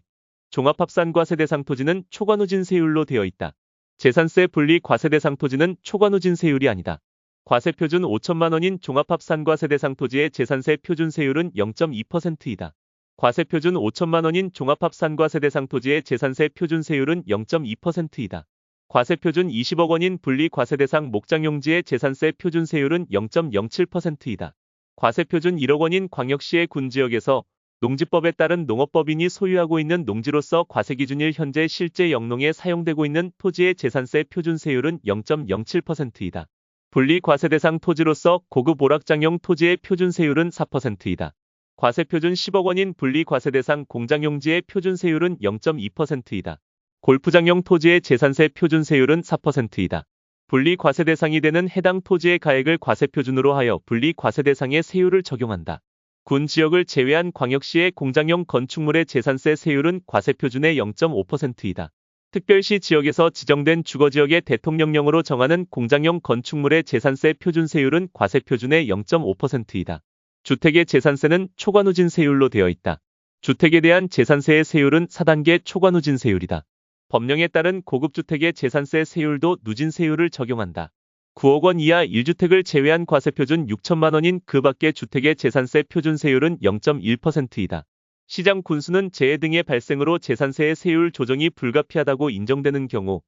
종합합산과세 대상 토지는 초과누진 세율로 되어 있다. 재산세 분리 과세 대상 토지는 초과누진 세율이 아니다. 과세표준 5천만 원인 종합합산과세 대상 토지의 재산세 표준세율은 0.2%이다. 과세표준 5천만 원인 종합합산과세 대상 토지의 재산세 표준세율은 0.2%이다. 과세표준 20억 원인 분리과세 대상 목장용지의 재산세 표준세율은 0.07%이다. 과세표준 1억 원인 광역시의 군지역에서 농지법에 따른 농업법인이 소유하고 있는 농지로서 과세기준일 현재 실제 영농에 사용되고 있는 토지의 재산세 표준세율은 0.07%이다. 분리과세 대상 토지로서 고급 오락장용 토지의 표준세율은 4%이다. 과세표준 10억 원인 분리과세 대상 공장용지의 표준세율은 0.2%이다. 골프장용 토지의 재산세 표준세율은 4%이다. 분리과세 대상이 되는 해당 토지의 가액을 과세표준으로 하여 분리과세 대상의 세율을 적용한다. 군 지역을 제외한 광역시의 공장용 건축물의 재산세 세율은 과세표준의 0.5%이다. 특별시 지역에서 지정된 주거지역의 대통령령으로 정하는 공장용 건축물의 재산세 표준세율은 과세표준의 0.5%이다. 주택의 재산세는 초과누진 세율로 되어 있다. 주택에 대한 재산세의 세율은 4단계 초과누진 세율이다. 법령에 따른 고급주택의 재산세 세율도 누진 세율을 적용한다. 9억 원 이하 1주택을 제외한 과세표준 6천만 원인 그 밖의 주택의 재산세 표준세율은 0.1%이다. 시장 군수는 재해 등의 발생으로 재산세의 세율 조정이 불가피하다고 인정되는 경우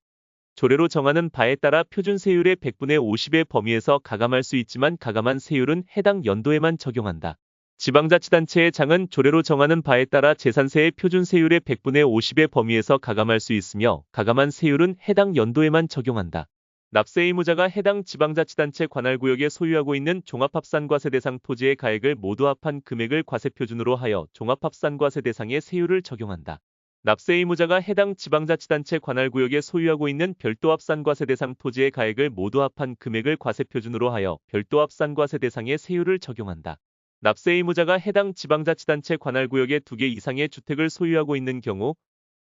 조례로 정하는 바에 따라 표준세율의 100분의 50의 범위에서 가감할 수 있지만 가감한 세율은 해당 연도에만 적용한다. 지방자치단체의 장은 조례로 정하는 바에 따라 재산세의 표준세율의 100분의 50의 범위에서 가감할 수 있으며 가감한 세율은 해당 연도에만 적용한다. 납세 의무자가 해당 지방자치단체 관할구역에 소유하고 있는 종합합산과세 대상 토지의 가액을 모두 합한 금액을 과세표준으로 하여 종합합산과세 대상의 세율을 적용한다. 납세 의무자가 해당 지방자치단체 관할구역에 소유하고 있는 별도합산과세 대상 토지의 가액을 모두 합한 금액을 과세표준으로 하여 별도합산과세 대상의 세율을 적용한다. 납세 의무자가 해당 지방자치단체 관할구역에 2개 이상의 주택을 소유하고 있는 경우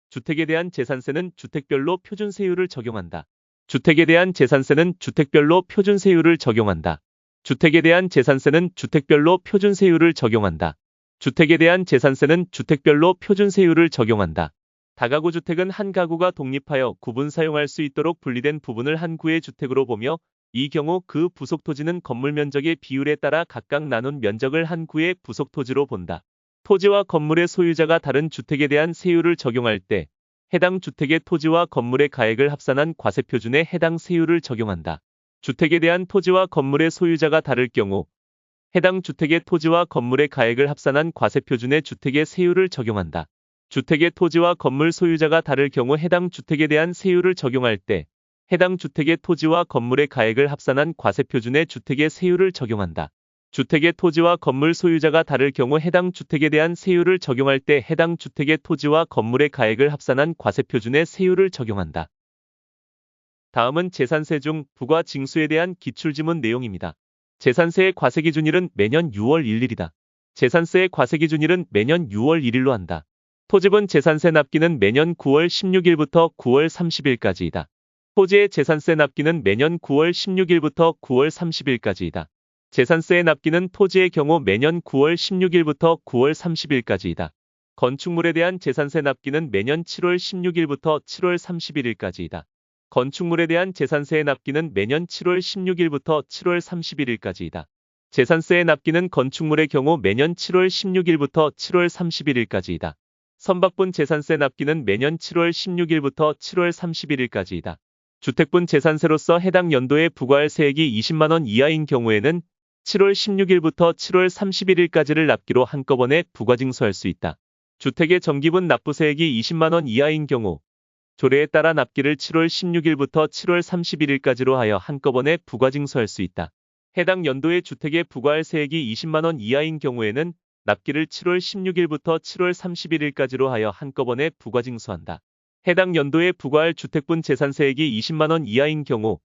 주택에 대한 재산세는 주택별로 표준세율을 적용한다. 주택에 대한 재산세는 주택별로 표준세율을 적용한다. 주택에 대한 재산세는 주택별로 표준세율을 적용한다. 주택에 대한 재산세는 주택별로 표준세율을 적용한다. 다가구 주택은 한 가구가 독립하여 구분 사용할 수 있도록 분리된 부분을 한 구의 주택으로 보며 이 경우 그 부속 토지는 건물 면적의 비율에 따라 각각 나눈 면적을 한 구의 부속 토지로 본다. 토지와 건물의 소유자가 다른 주택에 대한 세율을 적용할 때 해당 주택의 토지와 건물의 가액을 합산한 과세표준에 해당 세율을 적용한다. 주택에 대한 토지와 건물의 소유자가 다를 경우 해당 주택의 토지와 건물의 가액을 합산한 과세표준의 주택의 세율을 적용한다. 주택의 토지와 건물 소유자가 다를 경우 해당 주택에 대한 세율을 적용할 때 해당 주택의 토지와 건물의 가액을 합산한 과세표준의 주택의 세율을 적용한다. 주택의 토지와 건물 소유자가 다를 경우 해당 주택에 대한 세율을 적용할 때 해당 주택의 토지와 건물의 가액을 합산한 과세표준의 세율을 적용한다. 다음은 재산세 중 부과 징수에 대한 기출지문 내용입니다. 재산세의 과세기준일은 매년 6월 1일이다. 재산세의 과세기준일은 매년 6월 1일로 한다. 토지분 재산세 납기는 매년 9월 16일부터 9월 30일까지이다. 토지의 재산세 납기는 매년 9월 16일부터 9월 30일까지이다. 재산세의 납기는 토지의 경우 매년 9월 16일부터 9월 30일까지이다. 건축물에 대한 재산세 납기는 매년 7월 16일부터 7월 31일까지이다. 건축물에 대한 재산세의 납기는 매년 7월 16일부터 7월 31일까지이다. 재산세의 납기는 건축물의 경우 매년 7월 16일부터 7월 31일까지이다. 선박분 재산세 납기는 매년 7월 16일부터 7월 31일까지이다. 주택분 재산세로서 해당 연도에 부과할 세액이 20만 원 이하인 경우에는 7월 16일부터 7월 31일까지를 납기로 한꺼번에 부과징수할 수 있다. 주택의 정기분 납부세액이 20만 원 이하인 경우 조례에 따라 납기를 7월 16일부터 7월 31일까지로 하여 한꺼번에 부과징수할 수 있다. 해당 연도에 주택에 부과할 세액이 20만 원 이하인 경우에는 납기를 7월 16일부터 7월 31일까지로 하여 한꺼번에 부과징수한다. 해당 연도에 부과할 주택분 재산세액이 20만 원 이하인 경우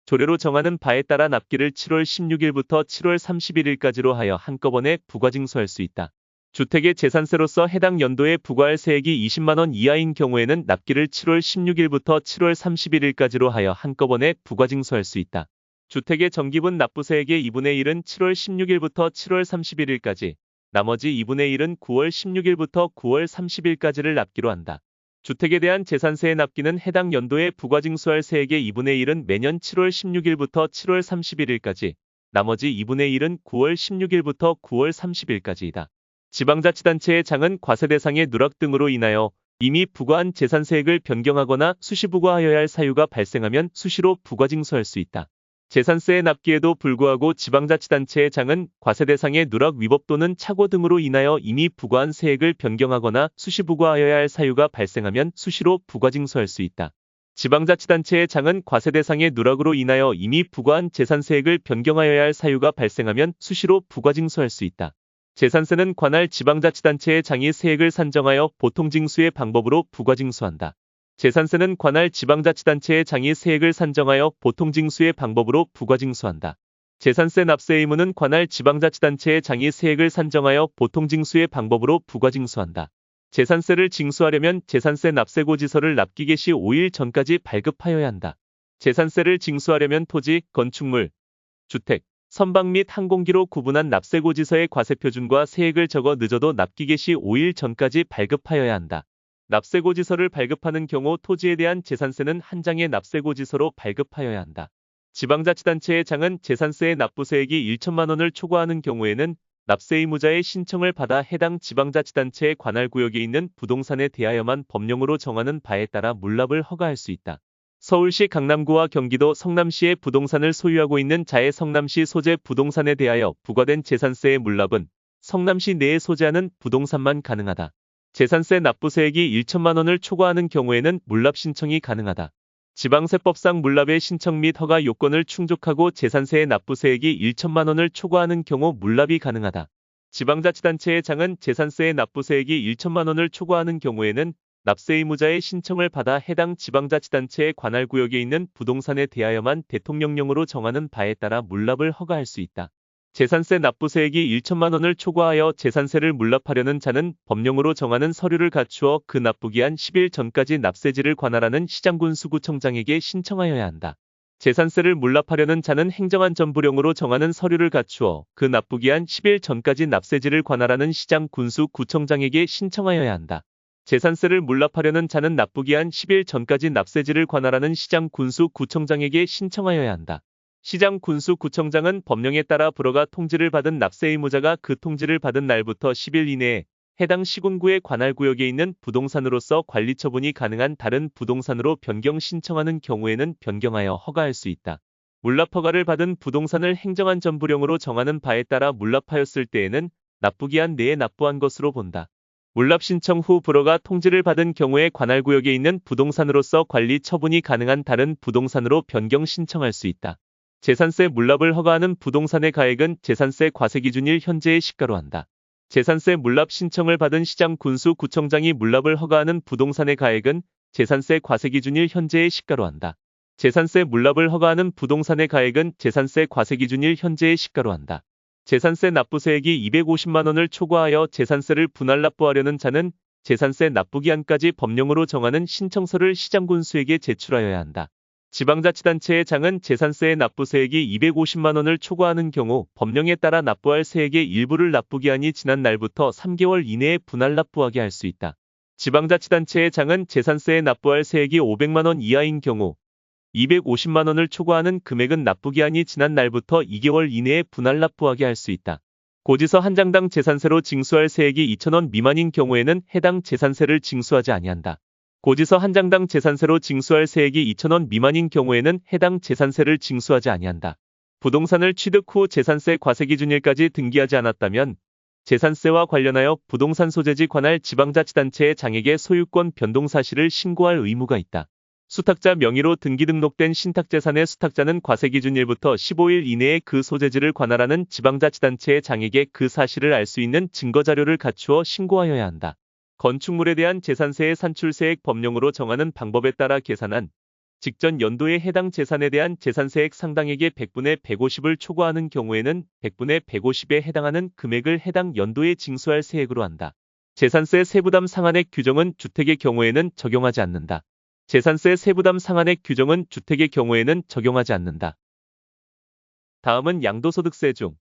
조례로 정하는 바에 따라 납기를 7월 16일부터 7월 31일까지로 하여 한꺼번에 부과징수할 수 있다. 주택의 재산세로서 해당 연도에 부과할 세액이 20만 원 이하인 경우에는 납기를 7월 16일부터 7월 31일까지로 하여 한꺼번에 부과징수할 수 있다. 주택의 정기분 납부세액의 2분의 1은 7월 16일부터 7월 31일까지, 나머지 2분의 1은 9월 16일부터 9월 30일까지를 납기로 한다. 주택에 대한 재산세의 납기는 해당 연도에 부과징수할 세액의 2분의 1은 매년 7월 16일부터 7월 31일까지, 나머지 2분의 1은 9월 16일부터 9월 30일까지이다. 지방자치단체의 장은 과세 대상의 누락 등으로 인하여 이미 부과한 재산세액을 변경하거나 수시 부과하여야 할 사유가 발생하면 수시로 부과징수할 수 있다. 재산세의 납기에도 불구하고 지방자치단체의 장은 과세 대상의 누락 위법 또는 착오 등으로 인하여 이미 부과한 세액을 변경하거나 수시 부과하여야 할 사유가 발생하면 수시로 부과징수할 수 있다. 지방자치단체의 장은 과세 대상의 누락으로 인하여 이미 부과한 재산세액을 변경하여야 할 사유가 발생하면 수시로 부과징수할 수 있다. 재산세는 관할 지방자치단체의 장이 세액을 산정하여 보통징수의 방법으로 부과징수한다. 재산세는 관할 지방자치단체의 장이 세액을 산정하여 보통징수의 방법으로 부과징수한다. 재산세 납세 의무는 관할 지방자치단체의 장이 세액을 산정하여 보통징수의 방법으로 부과징수한다. 재산세를 징수하려면 재산세 납세고지서를 납기 개시 5일 전까지 발급하여야 한다. 재산세를 징수하려면 토지, 건축물, 주택, 선박 및 항공기로 구분한 납세고지서의 과세표준과 세액을 적어 늦어도 납기 개시 5일 전까지 발급하여야 한다. 납세고지서를 발급하는 경우 토지에 대한 재산세는 한 장의 납세고지서로 발급하여야 한다. 지방자치단체의 장은 재산세의 납부세액이 1천만 원을 초과하는 경우에는 납세 의무자의 신청을 받아 해당 지방자치단체의 관할구역에 있는 부동산에 대하여만 법령으로 정하는 바에 따라 물납을 허가할 수 있다. 서울시 강남구와 경기도 성남시의 부동산을 소유하고 있는 자의 성남시 소재 부동산에 대하여 부과된 재산세의 물납은 성남시 내에 소재하는 부동산만 가능하다. 재산세 납부세액이 1천만 원을 초과하는 경우에는 물납 신청이 가능하다. 지방세법상 물납의 신청 및 허가 요건을 충족하고 재산세의 납부세액이 1천만 원을 초과하는 경우 물납이 가능하다. 지방자치단체의 장은 재산세의 납부세액이 1천만 원을 초과하는 경우에는 납세 의무자의 신청을 받아 해당 지방자치단체의 관할구역에 있는 부동산에 대하여만 대통령령으로 정하는 바에 따라 물납을 허가할 수 있다. 재산세 납부세액이 1천만 원을 초과하여 재산세를 물납하려는 자는 법령으로 정하는 서류를 갖추어 그 납부기한 10일 전까지 납세지를 관할하는 시장군수구청장에게 신청하여야 한다. 재산세를 물납하려는 자는 행정안전부령으로 정하는 서류를 갖추어 그 납부기한 10일 전까지 납세지를 관할하는 시장군수구청장에게 신청하여야 한다. 재산세를 물납하려는 자는 납부기한 10일 전까지 납세지를 관할하는 시장군수구청장에게 신청하여야 한다. 시장군수구청장은 법령에 따라 불허가 통지를 받은 납세 의무자가 그 통지를 받은 날부터 10일 이내에 해당 시군구의 관할구역에 있는 부동산으로서 관리 처분이 가능한 다른 부동산으로 변경 신청하는 경우에는 변경하여 허가할 수 있다. 물납 허가를 받은 부동산을 행정안전부령으로 정하는 바에 따라 물납하였을 때에는 납부기한 내에 납부한 것으로 본다. 물납 신청 후 불허가 통지를 받은 경우에 관할구역에 있는 부동산으로서 관리 처분이 가능한 다른 부동산으로 변경 신청할 수 있다. 재산세 물납을 허가하는 부동산의 가액은 재산세 과세 기준일 현재의 시가로 한다. 재산세 물납 신청을 받은 시장 군수 구청장이 물납을 허가하는 부동산의 가액은 재산세 과세 기준일 현재의 시가로 한다. 재산세 물납을 허가하는 부동산의 가액은 재산세 과세 기준일 현재의 시가로 한다. 재산세 납부세액이 250만 원을 초과하여 재산세를 분할 납부하려는 자는 재산세 납부기한까지 법령으로 정하는 신청서를 시장군수에게 제출하여야 한다. 지방자치단체의 장은 재산세의 납부세액이 250만 원을 초과하는 경우 법령에 따라 납부할 세액의 일부를 납부기한이 지난 날부터 3개월 이내에 분할 납부하게 할 수 있다. 지방자치단체의 장은 재산세에 납부할 세액이 500만 원 이하인 경우 250만 원을 초과하는 금액은 납부기한이 지난 날부터 2개월 이내에 분할 납부하게 할 수 있다. 고지서 한 장당 재산세로 징수할 세액이 2,000원 미만인 경우에는 해당 재산세를 징수하지 아니한다. 고지서 한 장당 재산세로 징수할 세액이 2,000원 미만인 경우에는 해당 재산세를 징수하지 아니한다. 부동산을 취득 후 재산세 과세 기준일까지 등기하지 않았다면 재산세와 관련하여 부동산 소재지 관할 지방자치단체의 장에게 소유권 변동 사실을 신고할 의무가 있다. 수탁자 명의로 등기 등록된 신탁재산의 수탁자는 과세 기준일부터 15일 이내에 그 소재지를 관할하는 지방자치단체의 장에게 그 사실을 알 수 있는 증거자료를 갖추어 신고하여야 한다. 건축물에 대한 재산세의 산출세액 법령으로 정하는 방법에 따라 계산한 직전 연도에 해당 재산에 대한 재산세액 상당액의 100분의 150을 초과하는 경우에는 100분의 150에 해당하는 금액을 해당 연도에 징수할 세액으로 한다. 재산세 세부담 상한액 규정은 주택의 경우에는 적용하지 않는다. 재산세 세부담 상한액 규정은 주택의 경우에는 적용하지 않는다. 다음은 양도소득세 중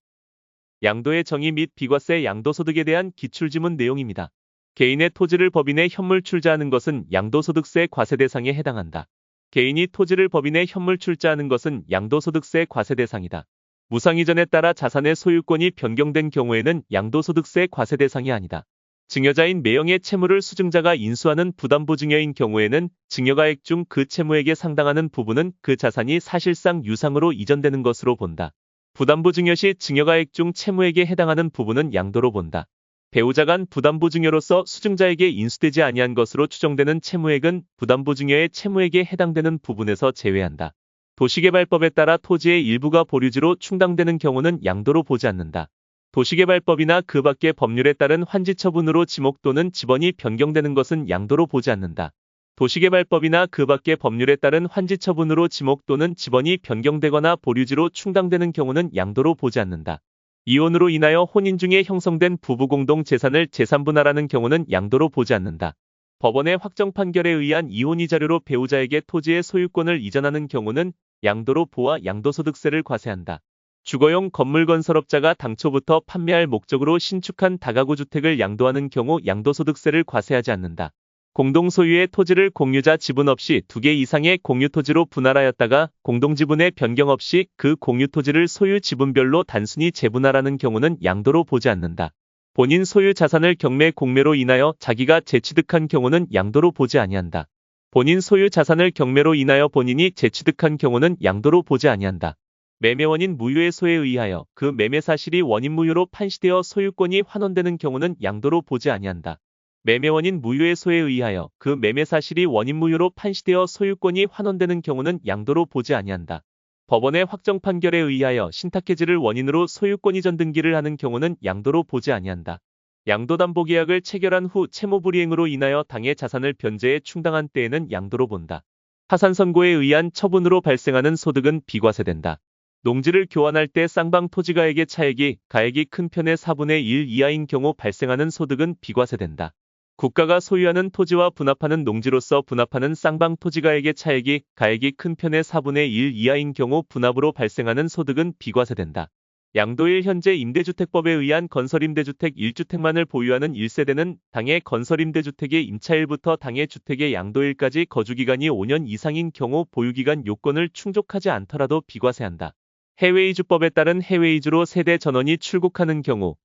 양도의 정의 및 비과세 양도소득에 대한 기출지문 내용입니다. 개인의 토지를 법인에 현물 출자하는 것은 양도소득세 과세 대상에 해당한다. 개인이 토지를 법인에 현물 출자하는 것은 양도소득세 과세 대상이다. 무상이전에 따라 자산의 소유권이 변경된 경우에는 양도소득세 과세 대상이 아니다. 증여자인 매형의 채무를 수증자가 인수하는 부담보증여인 경우에는 증여가액 중 그 채무액에 상당하는 부분은 그 자산이 사실상 유상으로 이전되는 것으로 본다. 부담보증여 시 증여가액 중 채무액에 해당하는 부분은 양도로 본다. 배우자 간 부담보증여로서 수증자에게 인수되지 아니한 것으로 추정되는 채무액은 부담보증여의 채무액에 해당되는 부분에서 제외한다. 도시개발법에 따라 토지의 일부가 보류지로 충당되는 경우는 양도로 보지 않는다. 도시개발법이나 그 밖의 법률에 따른 환지처분으로 지목 또는 지번이 변경되는 것은 양도로 보지 않는다. 도시개발법이나 그 밖의 법률에 따른 환지처분으로 지목 또는 지번이 변경되거나 보류지로 충당되는 경우는 양도로 보지 않는다. 이혼으로 인하여 혼인 중에 형성된 부부 공동 재산을 재산분할하는 경우는 양도로 보지 않는다. 법원의 확정 판결에 의한 이혼이 자료로 배우자에게 토지의 소유권을 이전하는 경우는 양도로 보아 양도소득세를 과세한다. 주거용 건물 건설업자가 당초부터 판매할 목적으로 신축한 다가구 주택을 양도하는 경우 양도소득세를 과세하지 않는다. 공동소유의 토지를 공유자 지분 없이 2개 이상의 공유토지로 분할하였다가 공동지분의 변경 없이 그 공유토지를 소유 지분별로 단순히 재분할하는 경우는 양도로 보지 않는다. 본인 소유 자산을 경매 공매로 인하여 자기가 재취득한 경우는 양도로 보지 아니한다. 본인 소유 자산을 경매로 인하여 본인이 재취득한 경우는 양도로 보지 아니한다. 매매원인 무효의 소에 의하여 그 매매 사실이 원인 무효로 판시되어 소유권이 환원되는 경우는 양도로 보지 아니한다. 매매원인 무효의 소에 의하여 그 매매 사실이 원인 무효로 판시되어 소유권이 환원되는 경우는 양도로 보지 아니한다. 법원의 확정 판결에 의하여 신탁해지를 원인으로 소유권 이전 등기를 하는 경우는 양도로 보지 아니한다. 양도담보계약을 체결한 후 채무불이행으로 인하여 당의 자산을 변제해 충당한 때에는 양도로 본다. 파산선고에 의한 처분으로 발생하는 소득은 비과세된다. 농지를 교환할 때 쌍방 토지가액의 차액이 가액이 큰 편의 4분의 1 이하인 경우 발생하는 소득은 비과세된다. 국가가 소유하는 토지와 분합하는 농지로서 분합하는 쌍방 토지가액의 차액이 가액이 큰 편의 4분의 1 이하인 경우 분합으로 발생하는 소득은 비과세된다. 양도일 현재 임대주택법에 의한 건설임대주택 1주택만을 보유하는 1세대는 당해 건설임대주택의 임차일부터 당해 주택의 양도일까지 거주기간이 5년 이상인 경우 보유기간 요건을 충족하지 않더라도 비과세한다. 해외이주법에 따른 해외이주로 세대 전원이 출국하는 경우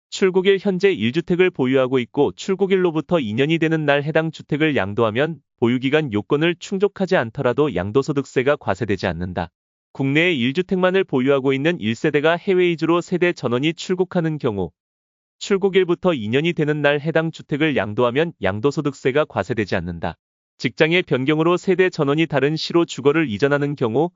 출국일 현재 1주택을 보유하고 있고 출국일로부터 2년이 되는 날 해당 주택을 양도하면 보유기간 요건을 충족하지 않더라도 양도소득세가 과세되지 않는다. 국내에 1주택만을 보유하고 있는 1세대가 해외이주로 세대 전원이 출국하는 경우 출국일부터 2년이 되는 날 해당 주택을 양도하면 양도소득세가 과세되지 않는다. 직장의 변경으로 세대 전원이 다른 시로 주거를 이전하는 경우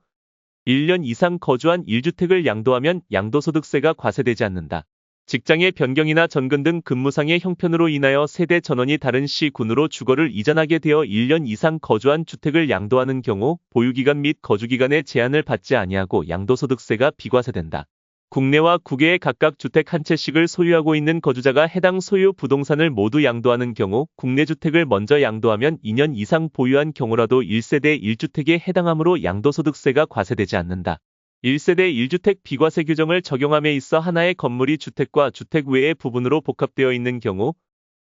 1년 이상 거주한 1주택을 양도하면 양도소득세가 과세되지 않는다. 직장의 변경이나 전근 등 근무상의 형편으로 인하여 세대 전원이 다른 시, 군으로 주거를 이전하게 되어 1년 이상 거주한 주택을 양도하는 경우 보유기간 및 거주기간에 제한을 받지 아니하고 양도소득세가 비과세된다. 국내와 국외에 각각 주택 한 채씩을 소유하고 있는 거주자가 해당 소유 부동산을 모두 양도하는 경우 국내 주택을 먼저 양도하면 2년 이상 보유한 경우라도 1세대 1주택에 해당하므로 양도소득세가 과세되지 않는다. 1세대 1주택 비과세 규정을 적용함에 있어 하나의 건물이 주택과 주택 외의 부분으로 복합되어 있는 경우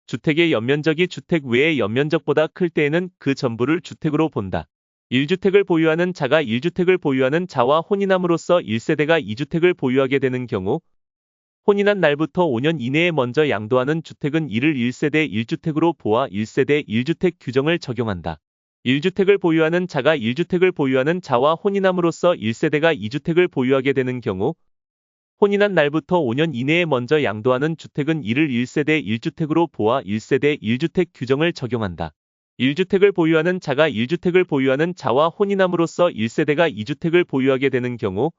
주택의 연면적이 주택 외의 연면적보다 클 때에는 그 전부를 주택으로 본다. 1주택을 보유하는 자가 1주택을 보유하는 자와 혼인함으로써 1세대가 2주택을 보유하게 되는 경우 혼인한 날부터 5년 이내에 먼저 양도하는 주택은 이를 1세대 1주택으로 보아 1세대 1주택 규정을 적용한다. 1주택을 보유하는 자가 1주택을 보유하는 자와 혼인함으로써 1세대가 2주택을 보유하게 되는 경우 혼인한 날부터 5년 이내에 먼저 양도하는 주택은 이를 1세대 1주택으로 보아 1세대 1주택 규정을 적용한다. 1주택을 보유하는 자가 1주택을 보유하는 자와 혼인함으로써 1세대가 2주택을 보유하게 되는 경우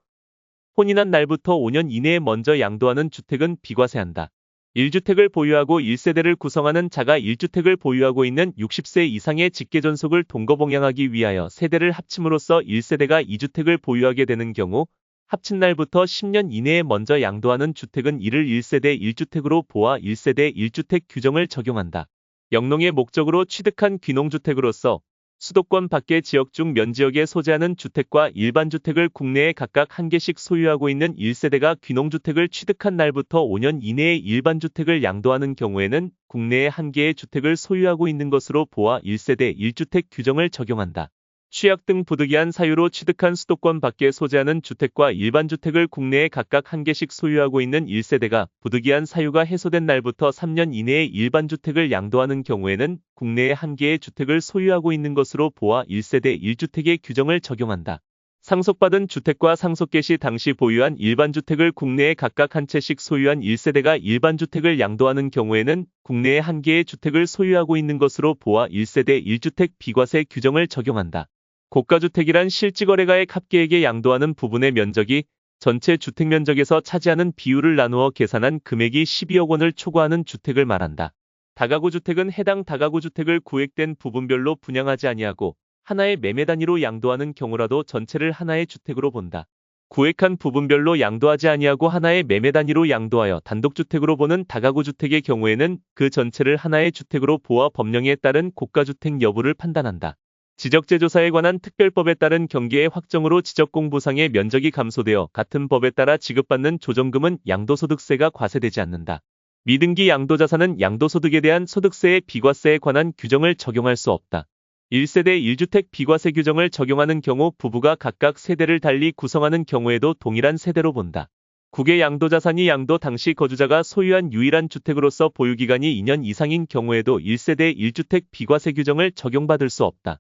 혼인한 날부터 5년 이내에 먼저 양도하는 주택은 비과세한다. 1주택을 보유하고 1세대를 구성하는 자가 1주택을 보유하고 있는 60세 이상의 직계존속을 동거봉양하기 위하여 세대를 합침으로써 1세대가 2주택을 보유하게 되는 경우 합친 날부터 10년 이내에 먼저 양도하는 주택은 이를 1세대 1주택으로 보아 1세대 1주택 규정을 적용한다. 영농의 목적으로 취득한 귀농주택으로서 수도권 밖의 지역 중 면지역에 소재하는 주택과 일반 주택을 국내에 각각 한 개씩 소유하고 있는 1세대가 귀농주택을 취득한 날부터 5년 이내에 일반 주택을 양도하는 경우에는 국내에 한 개의 주택을 소유하고 있는 것으로 보아 1세대 1주택 규정을 적용한다. 취약 등 부득이한 사유로 취득한 수도권 밖에 소재하는 주택과 일반 주택을 국내에 각각 한 개씩 소유하고 있는 1세대가 부득이한 사유가 해소된 날부터 3년 이내에 일반 주택을 양도하는 경우에는 국내에 한 개의 주택을 소유하고 있는 것으로 보아 1세대 1주택의 규정을 적용한다. 상속받은 주택과 상속 개시 당시 보유한 일반 주택을 국내에 각각 한 채씩 소유한 1세대가 일반 주택을 양도하는 경우에는 국내에 한 개의 주택을 소유하고 있는 것으로 보아 1세대 1주택 비과세 규정을 적용한다. 고가주택이란 실지거래가액 합계액에 양도하는 부분의 면적이 전체 주택면적에서 차지하는 비율을 나누어 계산한 금액이 12억 원을 초과하는 주택을 말한다. 다가구주택은 해당 다가구주택을 구획된 부분별로 분양하지 아니하고 하나의 매매 단위로 양도하는 경우라도 전체를 하나의 주택으로 본다. 구획한 부분별로 양도하지 아니하고 하나의 매매 단위로 양도하여 단독주택으로 보는 다가구주택의 경우에는 그 전체를 하나의 주택으로 보아 법령에 따른 고가주택 여부를 판단한다. 지적재조사에 관한 특별법에 따른 경계의 확정으로 지적공부상의 면적이 감소되어 같은 법에 따라 지급받는 조정금은 양도소득세가 과세되지 않는다. 미등기 양도자산은 양도소득에 대한 소득세의 비과세에 관한 규정을 적용할 수 없다. 1세대 1주택 비과세 규정을 적용하는 경우 부부가 각각 세대를 달리 구성하는 경우에도 동일한 세대로 본다. 국외 양도자산이 양도 당시 거주자가 소유한 유일한 주택으로서 보유기간이 2년 이상인 경우에도 1세대 1주택 비과세 규정을 적용받을 수 없다.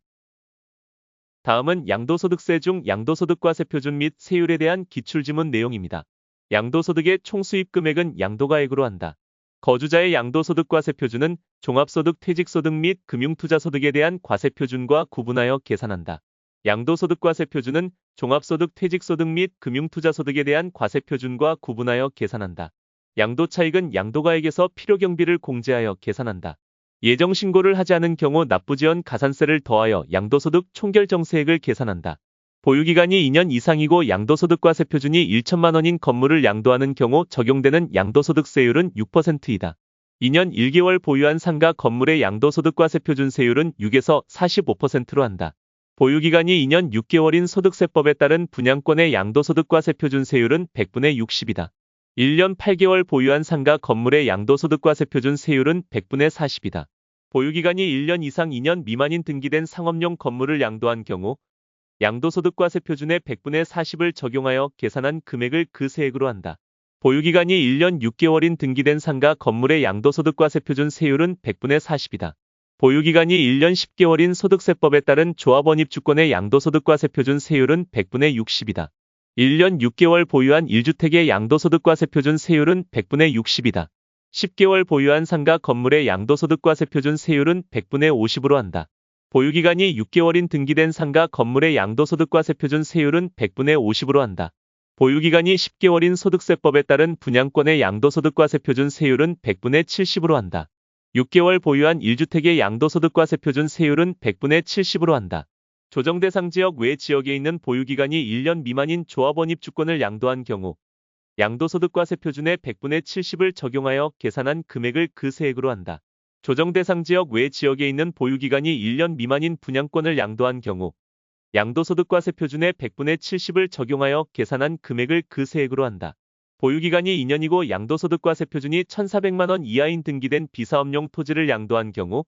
다음은 양도소득세 중 양도소득과세 표준 및 세율에 대한 기출지문 내용입니다. 양도소득의 총수입 금액은 양도가액으로 한다. 거주자의 양도소득과세 표준은 종합소득 퇴직소득 및 금융투자소득에 대한 과세 표준과 구분하여 계산한다. 양도소득과세 표준은 종합소득 퇴직소득 및 금융투자소득에 대한 과세 표준과 구분하여 계산한다. 양도차익은 양도가액에서 필요경비를 공제하여 계산한다. 예정신고를 하지 않은 경우 납부지연 가산세를 더하여 양도소득 총결정세액을 계산한다. 보유기간이 2년 이상이고 양도소득과세 표준이 1천만 원인 건물을 양도하는 경우 적용되는 양도소득세율은 6%이다. 2년 1개월 보유한 상가 건물의 양도소득과세 표준세율은 6에서 45%로 한다. 보유기간이 2년 6개월인 소득세법에 따른 분양권의 양도소득과세 표준세율은 100분의 60이다. 1년 8개월 보유한 상가 건물의 양도소득과세 표준세율은 100분의 40이다. 보유기간이 1년 이상 2년 미만인 등기된 상업용 건물을 양도한 경우 양도소득과세 표준의 100분의 40을 적용하여 계산한 금액을 그 세액으로 한다. 보유기간이 1년 6개월인 등기된 상가 건물의 양도소득과세 표준세율은 100분의 40이다. 보유기간이 1년 10개월인 소득세법에 따른 조합원입주권의 양도소득과세 표준세율은 100분의 60이다. 1년 6개월 보유한 1주택의 양도소득과세 표준세율은 100분의 60이다. 10개월 보유한 상가 건물의 양도소득과세 표준세율은 100분의 50으로 한다. 보유기간이 6개월인 등기된 상가 건물의 양도소득과세표준 세율은 100분의 50으로 한다. 보유기간이 10개월인 소득세법에 따른 분양권의 양도소득과세표준 세율은 100분의 70으로 한다. 6개월 보유한 1주택의 양도소득과세표준 세율은 100분의 70으로 한다. 조정 대상 지역 외 지역에 있는 보유기간이 1년 미만인 조합원 입주권을 양도한 경우 양도소득과세표준의 100분의 70을 적용하여 계산한 금액을 그 세액으로 한다. 조정 대상 지역 외 지역에 있는 보유기간이 1년 미만인 분양권을 양도한 경우 양도소득과세표준의 100분의 70을 적용하여 계산한 금액을 그 세액으로 한다. 보유기간이 2년이고 양도소득과세표준이 1,400만 원 이하인 등기된 비사업용 토지를 양도한 경우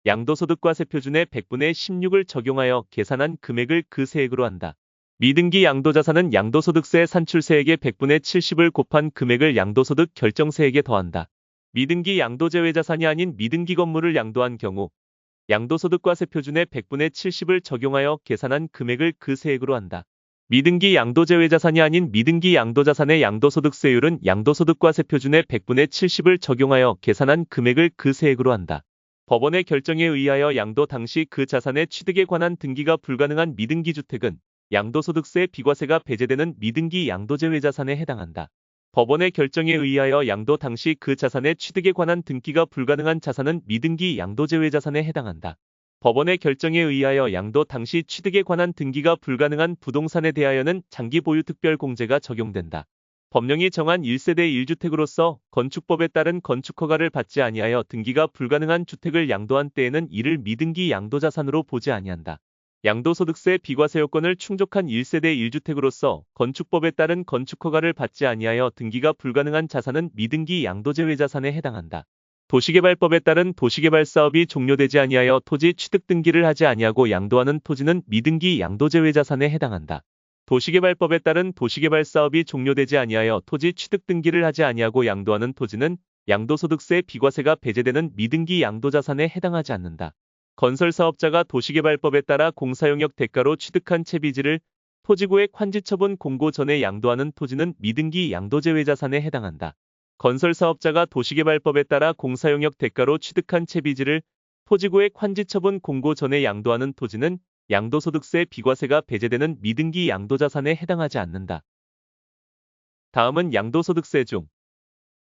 양도소득과세표준의 100분의 16을 적용하여 계산한 금액을 그 세액으로 한다. 미등기 양도자산은 양도소득세 산출세액의 100분의 70을 곱한 금액을 양도소득 결정세액에 더한다. 미등기 양도제외자산이 아닌 미등기 건물을 양도한 경우 양도소득과세표준의 100분의 70을 적용하여 계산한 금액을 그 세액으로 한다. 미등기 양도제외자산이 아닌 미등기 양도자산의 양도소득세율은 양도소득과세표준의 100분의 70을 적용하여 계산한 금액을 그 세액으로 한다. 법원의 결정에 의하여 양도 당시 그 자산의 취득에 관한 등기가 불가능한 미등기 주택은 양도소득세 비과세가 배제되는 미등기 양도제외자산에 해당한다. 법원의 결정에 의하여 양도 당시 그 자산의 취득에 관한 등기가 불가능한 자산은 미등기 양도제외자산에 해당한다. 법원의 결정에 의하여 양도 당시 취득에 관한 등기가 불가능한 부동산에 대하여는 장기보유특별공제가 적용된다. 법령이 정한 1세대 1주택으로서 건축법에 따른 건축허가를 받지 아니하여 등기가 불가능한 주택을 양도한 때에는 이를 미등기 양도자산으로 보지 아니한다. 양도소득세 비과세 요건을 충족한 1세대 1주택으로서 건축법에 따른 건축허가를 받지 아니하여 등기가 불가능한 자산은 미등기 양도제외자산에 해당한다. 도시개발법에 따른 도시개발 사업이 종료되지 아니하여 토지 취득 등기를 하지 아니하고 양도하는 토지는 미등기 양도제외자산에 해당한다. 도시개발법에 따른 도시개발 사업이 종료되지 아니하여 토지 취득 등기를 하지 아니하고 양도하는 토지는 양도소득세 비과세가 배제되는 미등기 양도자산에 해당하지 않는다. 건설사업자가 도시개발법에 따라 공사용역 대가로 취득한 채비지를 토지구획 환지처분 공고 전에 양도하는 토지는 미등기 양도제외자산에 해당한다. 건설사업자가 도시개발법에 따라 공사용역 대가로 취득한 채비지를 토지구획 환지처분 공고 전에 양도하는 토지는 양도소득세 비과세가 배제되는 미등기 양도자산에 해당하지 않는다. 다음은 양도소득세 중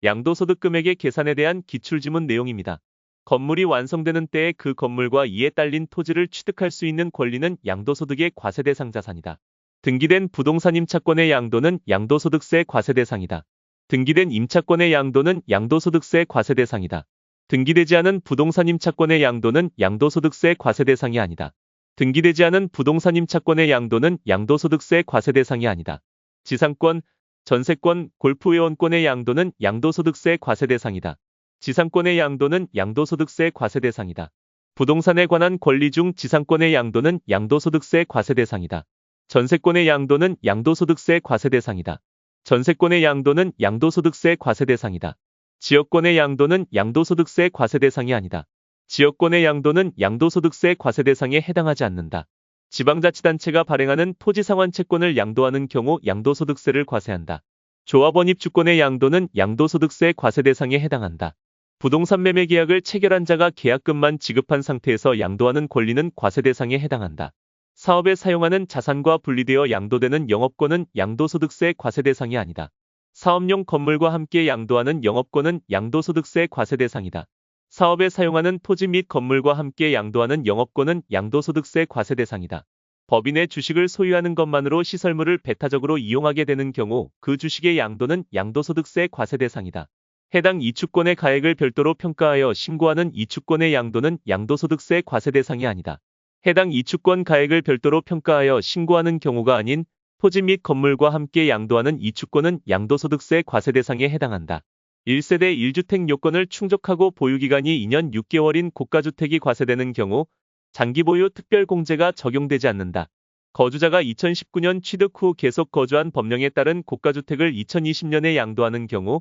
양도소득 금액의 계산에 대한 기출지문 내용입니다. 건물이 완성되는 때에 그 건물과 이에 딸린 토지를 취득할 수 있는 권리는 양도소득의 과세대상 자산이다. 등기된 부동산 임차권의 양도는 양도소득세 과세대상이다. 등기된 임차권의 양도는 양도소득세 과세대상이다. 등기되지 않은 부동산 임차권의 양도는 양도소득세 과세대상이 아니다. 등기되지 않은 부동산 임차권의 양도는 양도소득세 과세대상이 아니다. 지상권, 전세권, 골프회원권의 양도는 양도소득세 과세대상이다. 지상권의 양도는 양도소득세 과세대상이다. 부동산에 관한 권리 중 지상권의 양도는 양도소득세 과세대상이다. 전세권의 양도는 양도소득세 과세대상이다. 전세권의 양도는 양도소득세 과세대상이다. 지역권의 양도는 양도소득세 과세대상이 아니다. 지역권의 양도는 양도소득세 과세대상에 해당하지 않는다. 지방자치단체가 발행하는 토지상환 채권을 양도하는 경우 양도소득세를 과세한다. 조합원 입주권의 양도는 양도소득세 과세대상에 해당한다. 부동산 매매 계약을 체결한 자가 계약금만 지급한 상태에서 양도하는 권리는 과세대상에 해당한다. 사업에 사용하는 자산과 분리되어 양도되는 영업권은 양도소득세 과세대상이 아니다. 사업용 건물과 함께 양도하는 영업권은 양도소득세 과세대상이다. 사업에 사용하는 토지 및 건물과 함께 양도하는 영업권은 양도소득세 과세대상이다. 법인의 주식을 소유하는 것만으로 시설물을 배타적으로 이용하게 되는 경우 그 주식의 양도는 양도소득세 과세대상이다. 해당 이축권의 가액을 별도로 평가하여 신고하는 이축권의 양도는 양도소득세 과세대상이 아니다. 해당 이축권 가액을 별도로 평가하여 신고하는 경우가 아닌 토지 및 건물과 함께 양도하는 이축권은 양도소득세 과세대상에 해당한다. 1세대 1주택 요건을 충족하고 보유기간이 2년 6개월인 고가주택이 과세되는 경우 장기보유 특별공제가 적용되지 않는다. 거주자가 2019년 취득 후 계속 거주한 법령에 따른 고가주택을 2020년에 양도하는 경우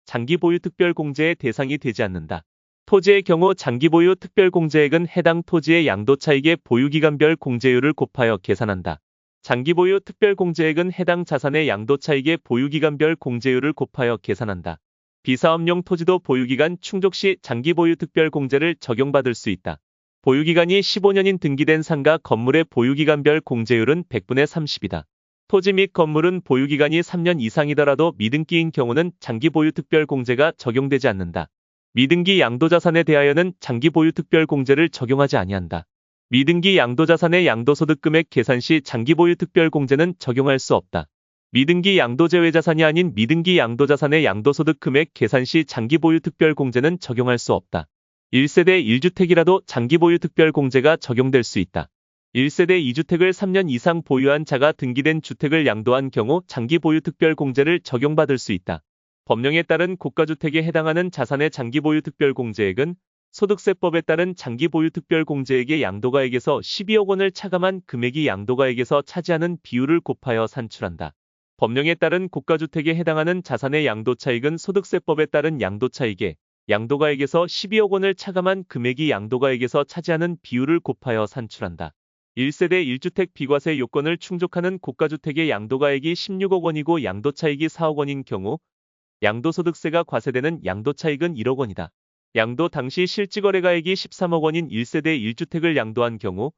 장기보유 특별공제의 대상이 되지 않는다. 토지의 경우 장기보유 특별공제액은 해당 토지의 양도차익의 보유기간별 공제율을 곱하여 계산한다. 장기보유 특별공제액은 해당 자산의 양도차익의 보유기간별 공제율을 곱하여 계산한다. 비사업용 토지도 보유기간 충족 시 장기보유 특별공제를 적용받을 수 있다. 보유기간이 15년인 등기된 상가 건물의 보유기간별 공제율은 100분의 30이다. 토지 및 건물은 보유기간이 3년 이상이더라도 미등기인 경우는 장기보유특별공제가 적용되지 않는다. 미등기 양도자산에 대하여는 장기보유특별공제를 적용하지 아니한다. 미등기 양도자산의 양도소득금액 계산 시 장기보유특별공제는 적용할 수 없다. 미등기 양도제외자산이 아닌 미등기 양도자산의 양도소득금액 계산 시 장기보유특별공제는 적용할 수 없다. 1세대 1주택이라도 장기보유특별공제가 적용될 수 있다. 1세대 2주택을 3년 이상 보유한 자가 등기된 주택을 양도한 경우 장기보유특별공제를 적용받을 수 있다. 법령에 따른 고가주택에 해당하는 자산의 장기보유특별공제액은 소득세법에 따른 장기보유특별공제액의 양도가액에서 12억 원을 차감한 금액이 양도가액에서 차지하는 비율을 곱하여 산출한다. 법령에 따른 고가주택에 해당하는 자산의 양도차익은 소득세법에 따른 양도차익에 양도가액에서 12억 원을 차감한 금액이 양도가액에서 차지하는 비율을 곱하여 산출한다. 1세대 1주택 비과세 요건을 충족하는 고가주택의 양도가액이 16억 원이고 양도차익이 4억 원인 경우 양도소득세가 과세되는 양도차익은 1억 원이다. 양도 당시 실지거래가액이 13억 원인 1세대 1주택을 양도한 경우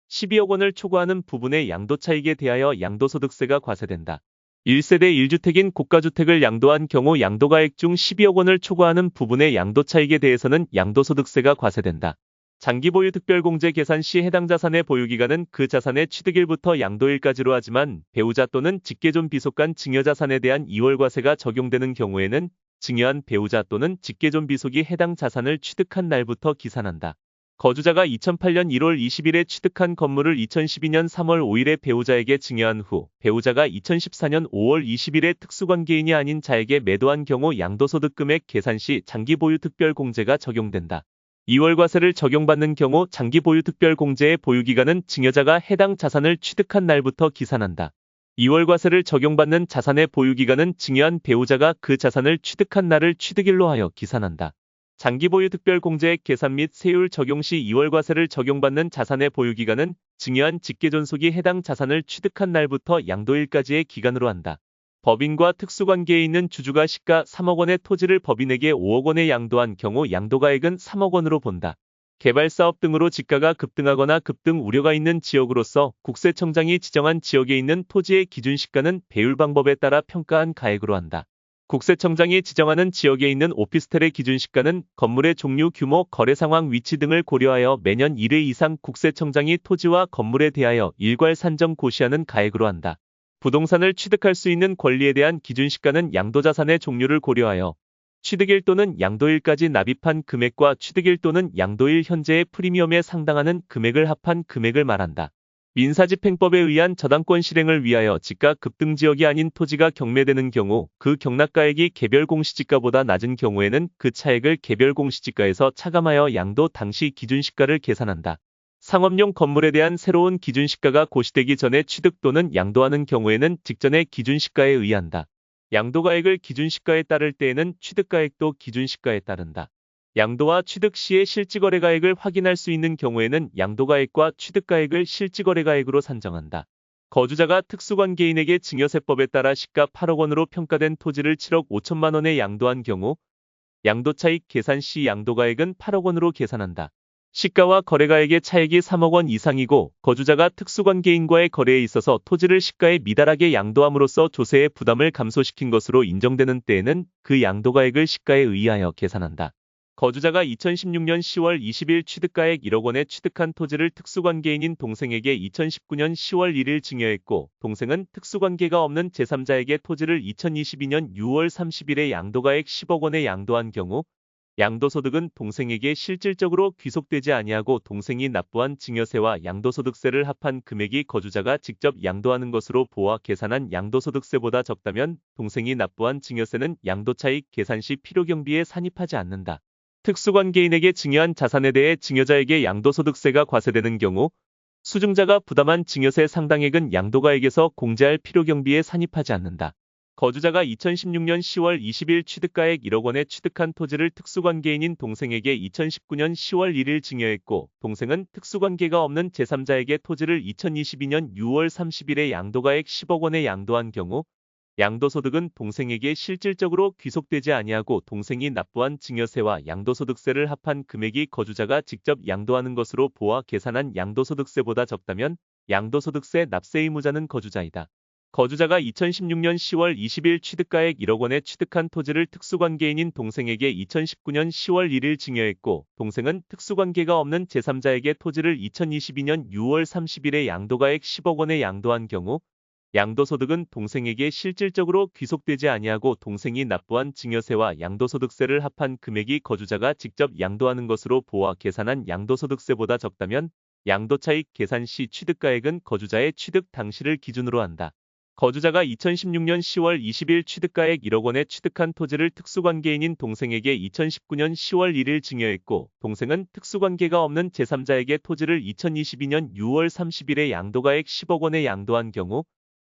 12억 원을 초과하는 부분의 양도차익에 대하여 양도소득세가 과세된다. 1세대 1주택인 고가주택을 양도한 경우 양도가액 중 12억 원을 초과하는 부분의 양도차익에 대해서는 양도소득세가 과세된다. 장기보유특별공제 계산 시 해당 자산의 보유기간은 그 자산의 취득일부터 양도일까지로 하지만 배우자 또는 직계존 비속간 증여자산에 대한 2월과세가 적용되는 경우에는 증여한 배우자 또는 직계존 비속이 해당 자산을 취득한 날부터 기산한다. 거주자가 2008년 1월 20일에 취득한 건물을 2012년 3월 5일에 배우자에게 증여한 후 배우자가 2014년 5월 20일에 특수관계인이 아닌 자에게 매도한 경우 양도소득금액 계산 시 장기보유특별공제가 적용된다. 2월과세를 적용받는 경우 장기보유특별공제의 보유기간은 증여자가 해당 자산을 취득한 날부터 기산한다. 2월과세를 적용받는 자산의 보유기간은 증여한 배우자가 그 자산을 취득한 날을 취득일로 하여 기산한다. 장기보유특별공제액 계산 및 세율 적용 시 2월과세를 적용받는 자산의 보유기간은 증여한 직계존속이 해당 자산을 취득한 날부터 양도일까지의 기간으로 한다. 법인과 특수관계에 있는 주주가 시가 3억 원의 토지를 법인에게 5억 원에 양도한 경우 양도가액은 3억 원으로 본다. 개발사업 등으로 지가가 급등하거나 급등 우려가 있는 지역으로서 국세청장이 지정한 지역에 있는 토지의 기준시가는 배율 방법에 따라 평가한 가액으로 한다. 국세청장이 지정하는 지역에 있는 오피스텔의 기준시가는 건물의 종류, 규모, 거래 상황, 위치 등을 고려하여 매년 1회 이상 국세청장이 토지와 건물에 대하여 일괄 산정 고시하는 가액으로 한다. 부동산을 취득할 수 있는 권리에 대한 기준시가는 양도자산의 종류를 고려하여 취득일 또는 양도일까지 납입한 금액과 취득일 또는 양도일 현재의 프리미엄에 상당하는 금액을 합한 금액을 말한다. 민사집행법에 의한 저당권 실행을 위하여 지가 급등 지역이 아닌 토지가 경매되는 경우 그 경락가액이 개별 공시지가보다 낮은 경우에는 그 차액을 개별 공시지가에서 차감하여 양도 당시 기준시가를 계산한다. 상업용 건물에 대한 새로운 기준시가가 고시되기 전에 취득 또는 양도하는 경우에는 직전의 기준시가에 의한다. 양도가액을 기준시가에 따를 때에는 취득가액도 기준시가에 따른다. 양도와 취득 시의 실지거래가액을 확인할 수 있는 경우에는 양도가액과 취득가액을 실지거래가액으로 산정한다. 거주자가 특수관계인에게 증여세법에 따라 시가 8억 원으로 평가된 토지를 7억 5천만 원에 양도한 경우 양도차익 계산 시 양도가액은 8억 원으로 계산한다. 시가와 거래가액의 차액이 3억 원 이상이고 거주자가 특수관계인과의 거래에 있어서 토지를 시가에 미달하게 양도함으로써 조세의 부담을 감소시킨 것으로 인정되는 때에는 그 양도가액을 시가에 의하여 계산한다. 거주자가 2016년 10월 20일 취득가액 1억 원에 취득한 토지를 특수관계인인 동생에게 2019년 10월 1일 증여했고 동생은 특수관계가 없는 제3자에게 토지를 2022년 6월 30일에 양도가액 10억 원에 양도한 경우 양도소득은 동생에게 실질적으로 귀속되지 아니하고 동생이 납부한 증여세와 양도소득세를 합한 금액이 거주자가 직접 양도하는 것으로 보아 계산한 양도소득세보다 적다면 동생이 납부한 증여세는 양도차익 계산 시 필요경비에 산입하지 않는다. 특수관계인에게 증여한 자산에 대해 증여자에게 양도소득세가 과세되는 경우 수증자가 부담한 증여세 상당액은 양도가액에서 공제할 필요경비에 산입하지 않는다. 거주자가 2016년 10월 20일 취득가액 1억 원에 취득한 토지를 특수관계인인 동생에게 2019년 10월 1일 증여했고 동생은 특수관계가 없는 제3자에게 토지를 2022년 6월 30일에 양도가액 10억 원에 양도한 경우 양도소득은 동생에게 실질적으로 귀속되지 아니하고 동생이 납부한 증여세와 양도소득세를 합한 금액이 거주자가 직접 양도하는 것으로 보아 계산한 양도소득세보다 적다면 양도소득세 납세 의무자는 거주자이다. 거주자가 2016년 10월 20일 취득가액 1억 원에 취득한 토지를 특수관계인인 동생에게 2019년 10월 1일 증여했고 동생은 특수관계가 없는 제3자에게 토지를 2022년 6월 30일에 양도가액 10억 원에 양도한 경우 양도소득은 동생에게 실질적으로 귀속되지 아니하고 동생이 납부한 증여세와 양도소득세를 합한 금액이 거주자가 직접 양도하는 것으로 보아 계산한 양도소득세보다 적다면 양도차익 계산 시 취득가액은 거주자의 취득 당시를 기준으로 한다. 거주자가 2016년 10월 20일 취득가액 1억 원에 취득한 토지를 특수관계인인 동생에게 2019년 10월 1일 증여했고 동생은 특수관계가 없는 제3자에게 토지를 2022년 6월 30일에 양도가액 10억 원에 양도한 경우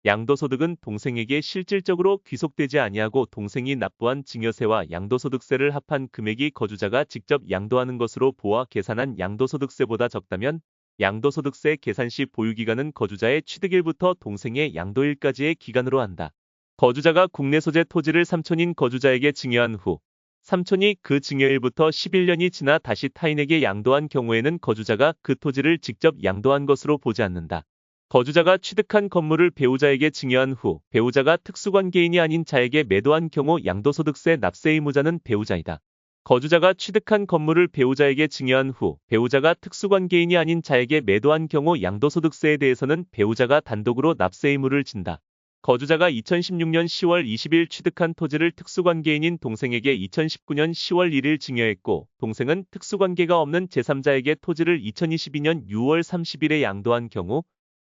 양도소득은 동생에게 실질적으로 귀속되지 아니하고 동생이 납부한 증여세와 양도소득세를 합한 금액이 거주자가 직접 양도하는 것으로 보아 계산한 양도소득세보다 적다면 양도소득세 계산 시 보유기간은 거주자의 취득일부터 동생의 양도일까지의 기간으로 한다. 거주자가 국내 소재 토지를 삼촌인 거주자에게 증여한 후 삼촌이 그 증여일부터 11년이 지나 다시 타인에게 양도한 경우에는 거주자가 그 토지를 직접 양도한 것으로 보지 않는다. 거주자가 취득한 건물을 배우자에게 증여한 후 배우자가 특수관계인이 아닌 자에게 매도한 경우 양도소득세 납세 의무자는 배우자이다. 거주자가 취득한 건물을 배우자에게 증여한 후 배우자가 특수관계인이 아닌 자에게 매도한 경우 양도소득세에 대해서는 배우자가 단독으로 납세 의무를 진다. 거주자가 2016년 10월 20일 취득한 토지를 특수관계인인 동생에게 2019년 10월 1일 증여했고 동생은 특수관계가 없는 제3자에게 토지를 2022년 6월 30일에 양도한 경우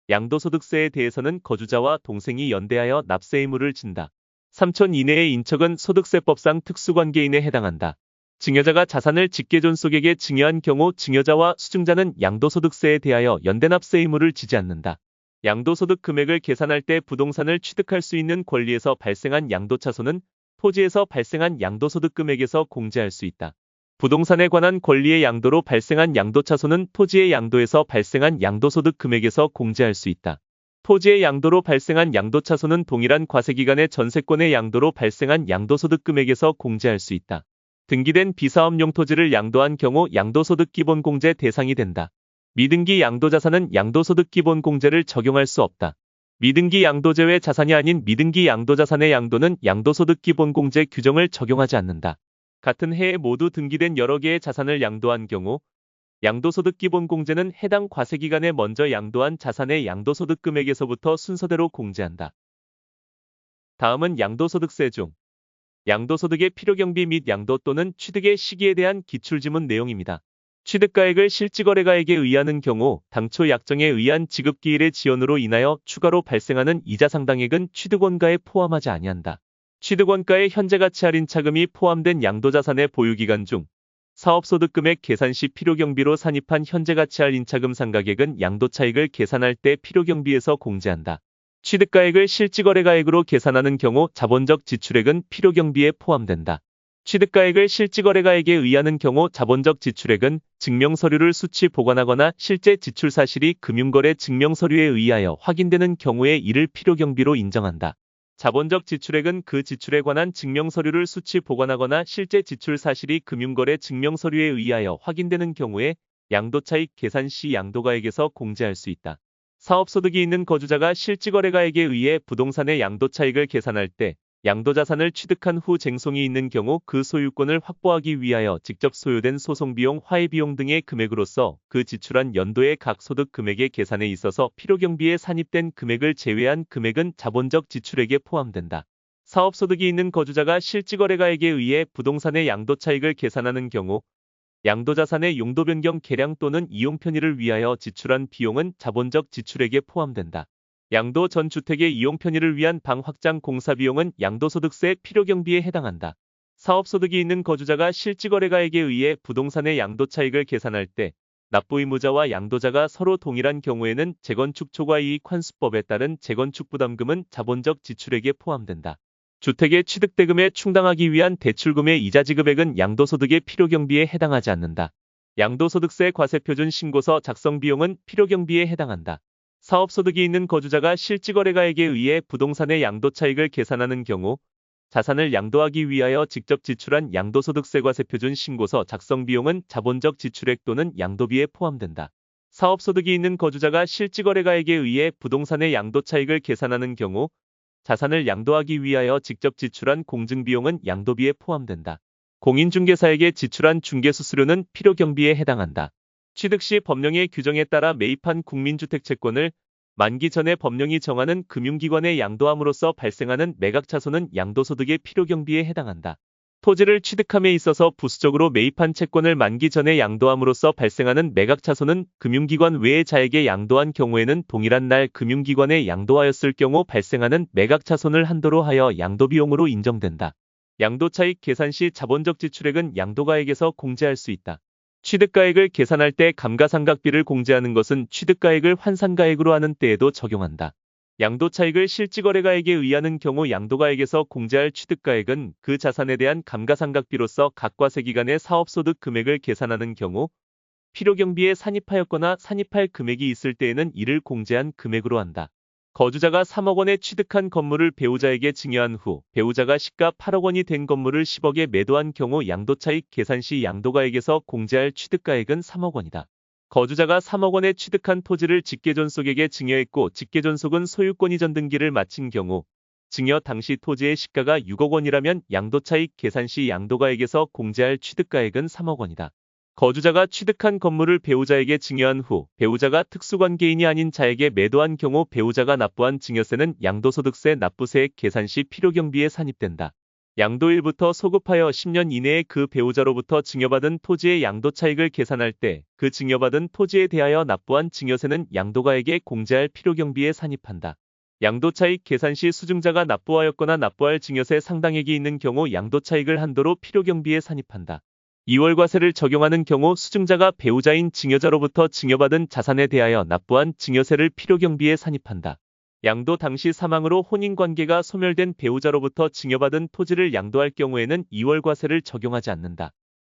양도소득세에 대해서는 거주자와 동생이 연대하여 납세 의무를 진다. 3촌 이내의 인척은 소득세법상 특수관계인에 해당한다. 증여자가 자산을 직계존속에게 증여한 경우 증여자와 수증자는 양도소득세에 대하여 연대납세 의무를 지지 않는다. 양도소득 금액을 계산할 때 부동산을 취득할 수 있는 권리에서 발생한 양도차손은 토지에서 발생한 양도소득 금액에서 공제할 수 있다. 부동산에 관한 권리의 양도로 발생한 양도차손은 토지의 양도에서 발생한 양도소득 금액에서 공제할 수 있다. 토지의 양도로 발생한 양도차손은 동일한 과세기간의 전세권의 양도로 발생한 양도소득 금액에서 공제할 수 있다. 등기된 비사업용 토지를 양도한 경우 양도소득 기본공제 대상이 된다. 미등기 양도자산은 양도소득 기본공제를 적용할 수 없다. 미등기 양도제외 자산이 아닌 미등기 양도자산의 양도는 양도소득 기본공제 규정을 적용하지 않는다. 같은 해에 모두 등기된 여러 개의 자산을 양도한 경우 양도소득 기본공제는 해당 과세기간에 먼저 양도한 자산의 양도소득 금액에서부터 순서대로 공제한다. 다음은 양도소득세 중 양도소득의 필요경비 및 양도 또는 취득의 시기에 대한 기출지문 내용입니다. 취득가액을 실지거래가액에 의하는 경우 당초 약정에 의한 지급기일의 지연으로 인하여 추가로 발생하는 이자 상당액은 취득원가에 포함하지 아니한다. 취득원가의 현재가치 할인 차금이 포함된 양도자산의 보유기간 중 사업소득금액 계산 시 필요경비로 산입한 현재가치 할인 차금 상각액은 양도차익을 계산할 때 필요경비에서 공제한다. 취득가액을 실지거래가액으로 계산하는 경우 자본적 지출액은 필요경비에 포함된다. 취득가액을 실지거래가액에 의하는 경우 자본적 지출액은 증명서류를 수치 보관하거나 실제 지출 사실이 금융거래 증명서류에 의하여 확인되는 경우에 이를 필요경비로 인정한다. 자본적 지출액은 그 지출에 관한 증명서류를 수치 보관하거나 실제 지출 사실이 금융거래 증명서류에 의하여 확인되는 경우에 양도차익 계산 시 양도가액에서 공제할 수 있다. 사업소득이 있는 거주자가 실지거래가액에 의해 부동산의 양도차익을 계산할 때 양도자산을 취득한 후 쟁송이 있는 경우 그 소유권을 확보하기 위하여 직접 소요된 소송비용, 화해비용 등의 금액으로서 그 지출한 연도의 각 소득 금액의 계산에 있어서 필요경비에 산입된 금액을 제외한 금액은 자본적 지출액에 포함된다. 사업소득이 있는 거주자가 실지거래가액에 의해 부동산의 양도차익을 계산하는 경우 양도자산의 용도변경 개량 또는 이용 편의를 위하여 지출한 비용은 자본적 지출액에 포함된다. 양도 전 주택의 이용 편의를 위한 방 확장 공사 비용은 양도소득세 필요경비에 해당한다. 사업소득이 있는 거주자가 실지거래가액에 의해 부동산의 양도차익을 계산할 때 납부 의무자와 양도자가 서로 동일한 경우에는 재건축 초과이익 환수법에 따른 재건축 부담금은 자본적 지출액에 포함된다. 주택의 취득대금에 충당하기 위한 대출금의 이자 지급액은 양도소득의 필요경비에 해당하지 않는다. 양도소득세 과세표준 신고서 작성 비용은 필요경비에 해당한다. 사업소득이 있는 거주자가 실지거래가액에 의해 부동산의 양도차익을 계산하는 경우 자산을 양도하기 위하여 직접 지출한 양도소득세과세표준 신고서 작성 비용은 자본적 지출액 또는 양도비에 포함된다. 사업소득이 있는 거주자가 실지거래가액에 의해 부동산의 양도차익을 계산하는 경우 자산을 양도하기 위하여 직접 지출한 공증비용은 양도비에 포함된다. 공인중개사에게 지출한 중개수수료는 필요경비에 해당한다. 취득 시 법령의 규정에 따라 매입한 국민주택채권을 만기 전에 법령이 정하는 금융기관에 양도함으로써 발생하는 매각차손은 양도소득의 필요경비에 해당한다. 토지를 취득함에 있어서 부수적으로 매입한 채권을 만기 전에 양도함으로써 발생하는 매각차손은 금융기관 외의 자에게 양도한 경우에는 동일한 날 금융기관에 양도하였을 경우 발생하는 매각차손을 한도로 하여 양도비용으로 인정된다. 양도차익 계산 시 자본적 지출액은 양도가액에서 공제할 수 있다. 취득가액을 계산할 때 감가상각비를 공제하는 것은 취득가액을 환산가액으로 하는 때에도 적용한다. 양도차익을 실지거래가액에 의하는 경우 양도가액에서 공제할 취득가액은 그 자산에 대한 감가상각비로서 각과세 기간의 사업소득 금액을 계산하는 경우 필요경비에 산입하였거나 산입할 금액이 있을 때에는 이를 공제한 금액으로 한다. 거주자가 3억 원에 취득한 건물을 배우자에게 증여한 후 배우자가 시가 8억 원이 된 건물을 10억에 매도한 경우 양도차익 계산 시 양도가액에서 공제할 취득가액은 3억 원이다. 거주자가 3억 원에 취득한 토지를 직계존속에게 증여했고 직계존속은 소유권 이전 등기를 마친 경우 증여 당시 토지의 시가가 6억 원이라면 양도차익 계산 시 양도가액에서 공제할 취득가액은 3억 원이다. 거주자가 취득한 건물을 배우자에게 증여한 후 배우자가 특수관계인이 아닌 자에게 매도한 경우 배우자가 납부한 증여세는 양도소득세 납부세액 계산 시 필요경비에 산입된다. 양도일부터 소급하여 10년 이내에 그 배우자로부터 증여받은 토지의 양도차익을 계산할 때 그 증여받은 토지에 대하여 납부한 증여세는 양도가액에 공제할 필요경비에 산입한다. 양도차익 계산 시 수증자가 납부하였거나 납부할 증여세 상당액이 있는 경우 양도차익을 한도로 필요경비에 산입한다. 이월과세를 적용하는 경우 수증자가 배우자인 증여자로부터 증여받은 자산에 대하여 납부한 증여세를 필요경비에 산입한다. 양도 당시 사망으로 혼인관계가 소멸된 배우자로부터 증여받은 토지를 양도할 경우에는 이월과세를 적용하지 않는다.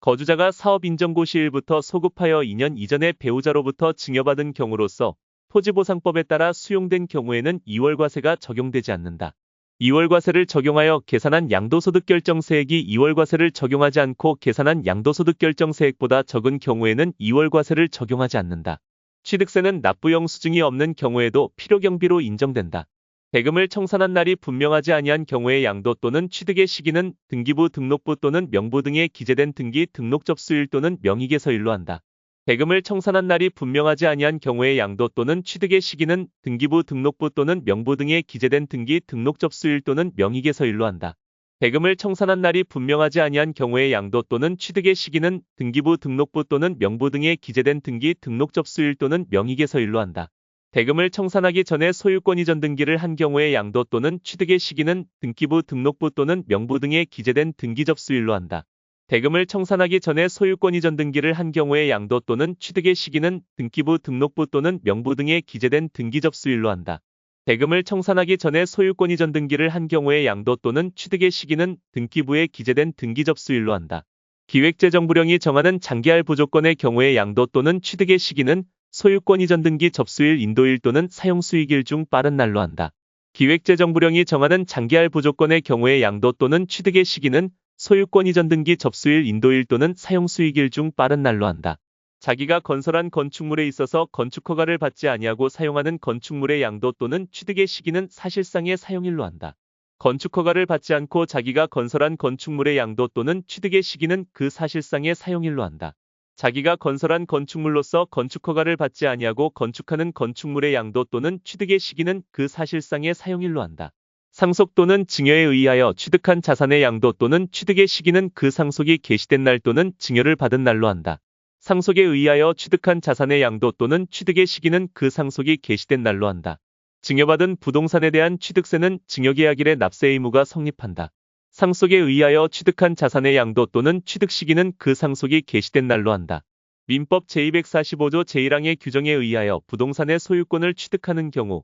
거주자가 사업인정고 시일부터 소급하여 2년 이전에 배우자로부터 증여받은 경우로서 토지보상법에 따라 수용된 경우에는 이월과세가 적용되지 않는다. 이월과세를 적용하여 계산한 양도소득결정세액이 이월과세를 적용하지 않고 계산한 양도소득결정세액보다 적은 경우에는 이월과세를 적용하지 않는다. 취득세는 납부용 수증이 없는 경우에도 필요경비로 인정된다. 대금을 청산한 날이 분명하지 아니한 경우의 양도 또는 취득의 시기는 등기부 등록부 또는 명부 등에 기재된 등기 등록 접수일 또는 명의개서일로 한다. 대금을 청산한 날이 분명하지 아니한 경우의 양도 또는 취득의 시기는 등기부 등록부 또는 명부 등에 기재된 등기 등록 접수일 또는 명의개서일로 한다. 대금을 청산한 날이 분명하지 아니한 경우의 양도 또는 취득의 시기는 등기부 등록부 또는 명부 등에 기재된 등기 등록 접수일 또는 명의개서일로 한다. 대금을 청산하기 전에 소유권 이전 등기를 한 경우의 양도 또는 취득의 시기는 등기부 등록부 또는 명부 등에 기재된 등기 접수일로 한다. 대금을 청산하기 전에 소유권 이전 등기를 한 경우의 양도 또는 취득의 시기는 등기부 등록부 또는 명부 등에 기재된 등기 접수일로 한다. 대금을 청산하기 전에 소유권 이전 등기를 한 경우의 양도 또는 취득의 시기는 등기부에 기재된 등기 접수일로 한다. 기획재정부령이 정하는 장기할 부조건의 경우의 양도 또는 취득의 시기는 소유권 이전 등기 접수일 인도일 또는 사용수익일 중 빠른 날로 한다. 기획재정부령이 정하는 장기할 부조건의 경우의 양도 또는 취득의 시기는 소유권 이전 등기 접수일 인도일 또는 사용수익일 중 빠른 날로 한다. 자기가 건설한 건축물에 있어서 건축허가를 받지 아니하고 사용하는 건축물의 양도 또는 취득의 시기는 사실상의 사용일로 한다. 건축허가를 받지 않고 자기가 건설한 건축물의 양도 또는 취득의 시기는 그 사실상의 사용일로 한다. 자기가 건설한 건축물로서 건축허가를 받지 아니하고 건축하는 건축물의 양도 또는 취득의 시기는 그 사실상의 사용일로 한다. 상속 또는 증여에 의하여 취득한 자산의 양도 또는 취득의 시기는 그 상속이 개시된 날 또는 증여를 받은 날로 한다. 상속에 의하여 취득한 자산의 양도 또는 취득의 시기는 그 상속이 개시된 날로 한다. 증여받은 부동산에 대한 취득세는 증여계약일에 납세 의무가 성립한다. 상속에 의하여 취득한 자산의 양도 또는 취득 시기는 그 상속이 개시된 날로 한다. 민법 제245조 제1항의 규정에 의하여 부동산의 소유권을 취득하는 경우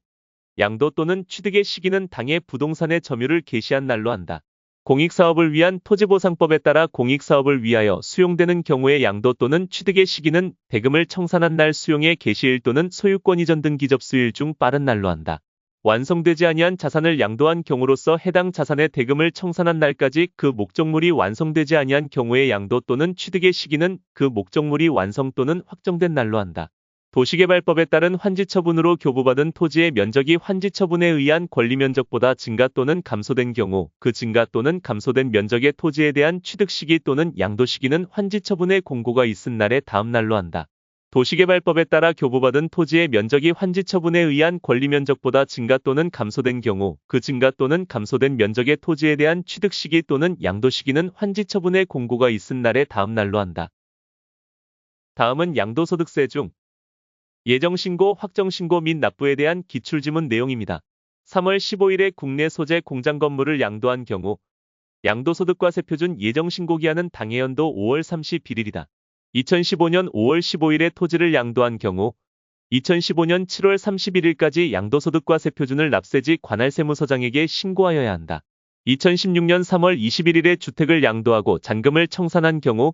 양도 또는 취득의 시기는 당해 부동산의 점유를 개시한 날로 한다. 공익사업을 위한 토지보상법에 따라 공익사업을 위하여 수용되는 경우의 양도 또는 취득의 시기는 대금을 청산한 날 수용의 개시일 또는 소유권 이전 등기 접수일 중 빠른 날로 한다. 완성되지 아니한 자산을 양도한 경우로서 해당 자산의 대금을 청산한 날까지 그 목적물이 완성되지 아니한 경우의 양도 또는 취득의 시기는 그 목적물이 완성 또는 확정된 날로 한다. 도시개발법에 따른 환지처분으로 교부받은 토지의 면적이 환지처분에 의한 권리면적보다 증가 또는 감소된 경우 그 증가 또는 감소된 면적의 토지에 대한 취득 시기 또는 양도 시기는 환지처분의 공고가 있은 날의 다음 날로 한다. 도시개발법에 따라 교부받은 토지의 면적이 환지처분에 의한 권리면적보다 증가 또는 감소된 경우 그 증가 또는 감소된 면적의 토지에 대한 취득 시기 또는 양도 시기는 환지처분의 공고가 있은 날의 다음 날로 한다. 다음은 양도소득세 중 예정신고, 확정신고 및 납부에 대한 기출지문 내용입니다. 3월 15일에 국내 소재 공장 건물을 양도한 경우 양도소득과 세표준 예정신고기한은 당해연도 5월 31일이다. 2015년 5월 15일에 토지를 양도한 경우 2015년 7월 31일까지 양도소득과 세표준을 납세지 관할세무서장에게 신고하여야 한다. 2016년 3월 21일에 주택을 양도하고 잔금을 청산한 경우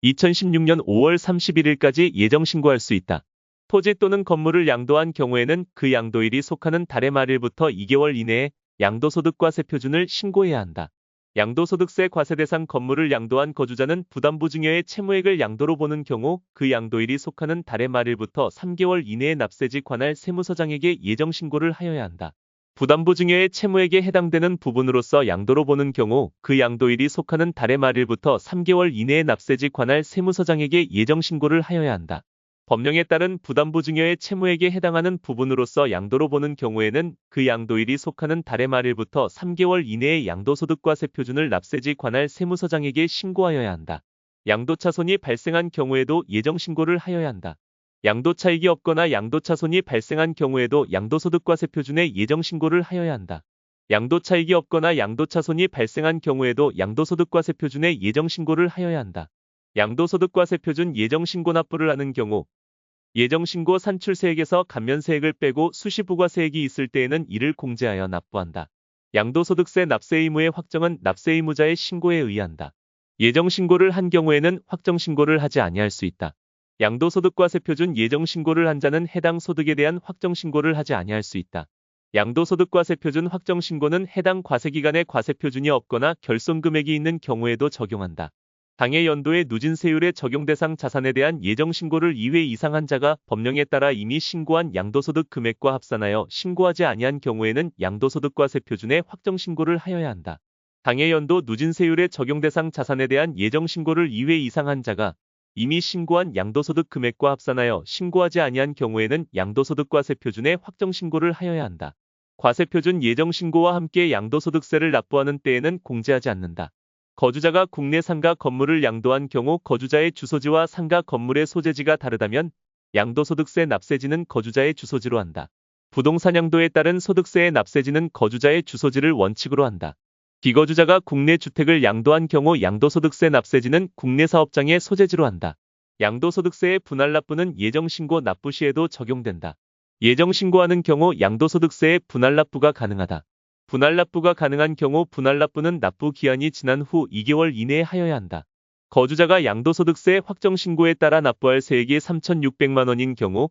2016년 5월 31일까지 예정신고할 수 있다. 토지 또는 건물을 양도한 경우에는 그 양도일이 속하는 달의 말일부터 2개월 이내에 양도소득과 세표준을 신고해야 한다. 양도소득세 과세 대상 건물을 양도한 거주자는 부담부 증여의 채무액을 양도로 보는 경우 그 양도일이 속하는 달의 말일부터 3개월 이내에 납세지 관할 세무서장에게 예정신고를 하여야 한다. 부담부 증여의 채무액에 해당되는 부분으로서 양도로 보는 경우 그 양도일이 속하는 달의 말일부터 3개월 이내에 납세지 관할 세무서장에게 예정신고를 하여야 한다. 법령에 따른 부담부 증여의 채무액에 해당하는 부분으로서 양도로 보는 경우에는 그 양도일이 속하는 달의 말일부터 3개월 이내에 양도소득과 세표준을 납세지 관할 세무서장에게 신고하여야 한다. 양도차손이 발생한 경우에도 예정신고를 하여야 한다. 양도차익이 없거나 양도차손이 발생한 경우에도 양도소득과 세표준에 예정신고를 하여야 한다. 양도차익이 없거나 양도차손이 발생한 경우에도 양도소득과 세표준에 예정신고를 하여야 한다. 양도소득과 세표준 예정신고 납부를 하는 경우 예정신고 산출세액에서 감면세액을 빼고 수시부가세액이 있을 때에는 이를 공제하여 납부한다. 양도소득세 납세 의무의 확정은 납세 의무자의 신고에 의한다. 예정신고를 한 경우에는 확정신고를 하지 아니할 수 있다. 양도소득과 세표준 예정신고를 한 자는 해당 소득에 대한 확정신고를 하지 아니할 수 있다. 양도소득과 세표준 확정신고는 해당 과세기간에 과세표준이 없거나 결손금액이 있는 경우에도 적용한다. 당해 연도의 누진세율의 적용 대상 자산에 대한 예정신고를 2회 이상 한 자가 법령에 따라 이미 신고한 양도소득 금액과 합산하여 신고하지 아니한 경우에는 양도소득과 세표준에 확정신고를 하여야 한다. 당해 연도 누진세율의 적용 대상 자산에 대한 예정신고를 2회 이상 한 자가 이미 신고한 양도소득 금액과 합산하여 신고하지 아니한 경우에는 양도소득과 세표준에 확정신고를 하여야 한다. 과세표준 예정신고와 함께 양도소득세를 납부하는 때에는 공제하지 않는다. 거주자가 국내 상가 건물을 양도한 경우 거주자의 주소지와 상가 건물의 소재지가 다르다면 양도소득세 납세지는 거주자의 주소지로 한다. 부동산 양도에 따른 소득세의 납세지는 거주자의 주소지를 원칙으로 한다. 비거주자가 국내 주택을 양도한 경우 양도소득세 납세지는 국내 사업장의 소재지로 한다. 양도소득세의 분할 납부는 예정신고 납부 시에도 적용된다. 예정신고하는 경우 양도소득세의 분할 납부가 가능하다. 분할 납부가 가능한 경우 분할 납부는 납부 기한이 지난 후 2개월 이내에 하여야 한다. 거주자가 양도소득세 확정신고에 따라 납부할 세액이 3,600만 원인 경우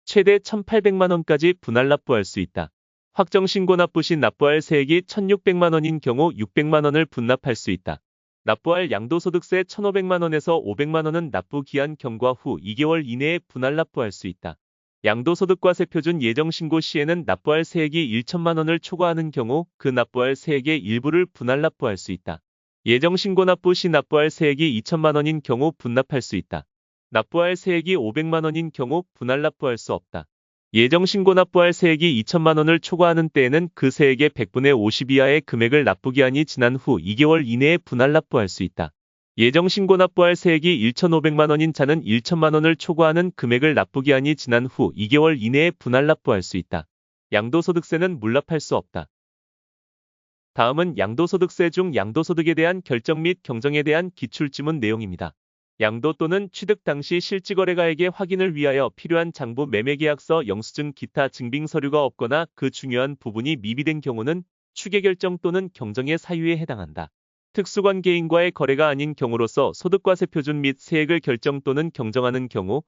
최대 1,800만 원까지 분할 납부할 수 있다. 확정신고 납부 시 납부할 세액이 1,600만 원인 경우 600만 원을 분납할 수 있다. 납부할 양도소득세 1,500만 원에서 500만 원은 납부 기한 경과 후 2개월 이내에 분할 납부할 수 있다. 양도소득과 세표준 예정신고 시에는 납부할 세액이 1천만 원을 초과하는 경우 그 납부할 세액의 일부를 분할 납부할 수 있다. 예정신고 납부 시 납부할 세액이 2천만 원인 경우 분납할 수 있다. 납부할 세액이 500만 원인 경우 분할 납부할 수 없다. 예정신고 납부할 세액이 2천만 원을 초과하는 때에는 그 세액의 100분의 50 이하의 금액을 납부기한이 지난 후 2개월 이내에 분할 납부할 수 있다. 예정신고 납부할 세액이 1,500만 원인 자는 1천만 원을 초과하는 금액을 납부기한이 지난 후 2개월 이내에 분할 납부할 수 있다. 양도소득세는 물납할 수 없다. 다음은 양도소득세 중 양도소득에 대한 결정 및 경정에 대한 기출지문 내용입니다. 양도 또는 취득 당시 실지거래가액의 확인을 위하여 필요한 장부 매매계약서, 영수증, 기타 증빙 서류가 없거나 그 중요한 부분이 미비된 경우는 추계결정 또는 경정의 사유에 해당한다. 특수관계인과의 거래가 아닌 경우로서 소득과세 표준 및 세액을 결정 또는 경정하는 경우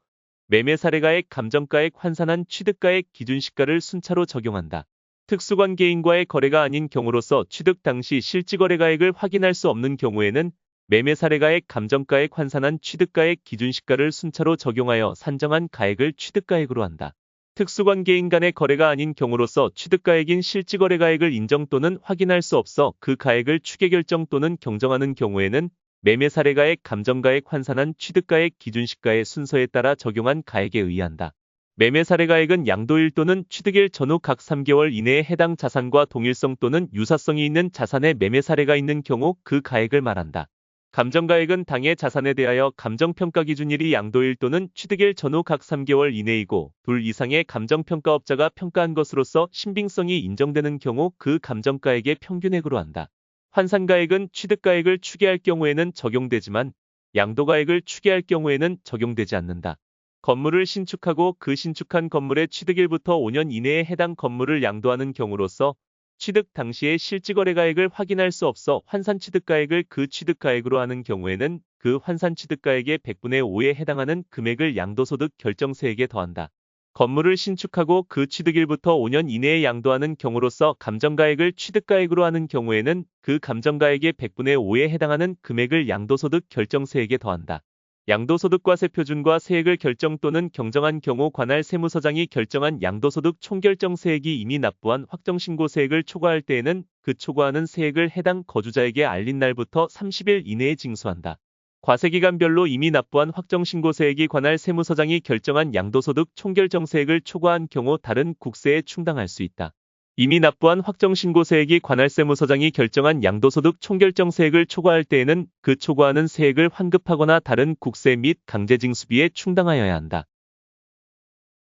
매매 사례가액, 감정가액, 환산한 취득가액, 기준시가를 순차로 적용한다. 특수관계인과의 거래가 아닌 경우로서 취득 당시 실질거래가액을 확인할 수 없는 경우에는 매매 사례가액, 감정가액, 환산한 취득가액, 기준시가를 순차로 적용하여 산정한 가액을 취득가액으로 한다. 특수관계인 간의 거래가 아닌 경우로서 취득가액인 실질거래가액을 인정 또는 확인할 수 없어 그 가액을 추계결정 또는 경정하는 경우에는 매매 사례가액, 감정가액, 환산한 취득가액, 기준시가의 순서에 따라 적용한 가액에 의한다. 매매 사례가액은 양도일 또는 취득일 전후 각 3개월 이내에 해당 자산과 동일성 또는 유사성이 있는 자산의 매매 사례가 있는 경우 그 가액을 말한다. 감정가액은 당해 자산에 대하여 감정평가 기준일이 양도일 또는 취득일 전후 각 3개월 이내이고 둘 이상의 감정평가업자가 평가한 것으로서 신빙성이 인정되는 경우 그 감정가액의 평균액으로 한다. 환산가액은 취득가액을 추계할 경우에는 적용되지만 양도가액을 추계할 경우에는 적용되지 않는다. 건물을 신축하고 그 신축한 건물의 취득일부터 5년 이내에 해당 건물을 양도하는 경우로서 취득 당시의 실질거래가액을 확인할 수 없어 환산취득가액을 그 취득가액으로 하는 경우에는 그 환산취득가액의 100분의 5에 해당하는 금액을 양도소득 결정세액에 더한다. 건물을 신축하고 그 취득일부터 5년 이내에 양도하는 경우로서 감정가액을 취득가액으로 하는 경우에는 그 감정가액의 100분의 5에 해당하는 금액을 양도소득 결정세액에 더한다. 양도소득과세 표준과 세액을 결정 또는 경정한 경우 관할 세무서장이 결정한 양도소득 총결정세액이 이미 납부한 확정신고세액을 초과할 때에는 그 초과하는 세액을 해당 거주자에게 알린 날부터 30일 이내에 징수한다. 과세기간별로 이미 납부한 확정신고세액이 관할 세무서장이 결정한 양도소득 총결정세액을 초과한 경우 다른 국세에 충당할 수 있다. 이미 납부한 확정신고세액이 관할 세무서장이 결정한 양도소득 총결정세액을 초과할 때에는 그 초과하는 세액을 환급하거나 다른 국세 및 강제징수비에 충당하여야 한다.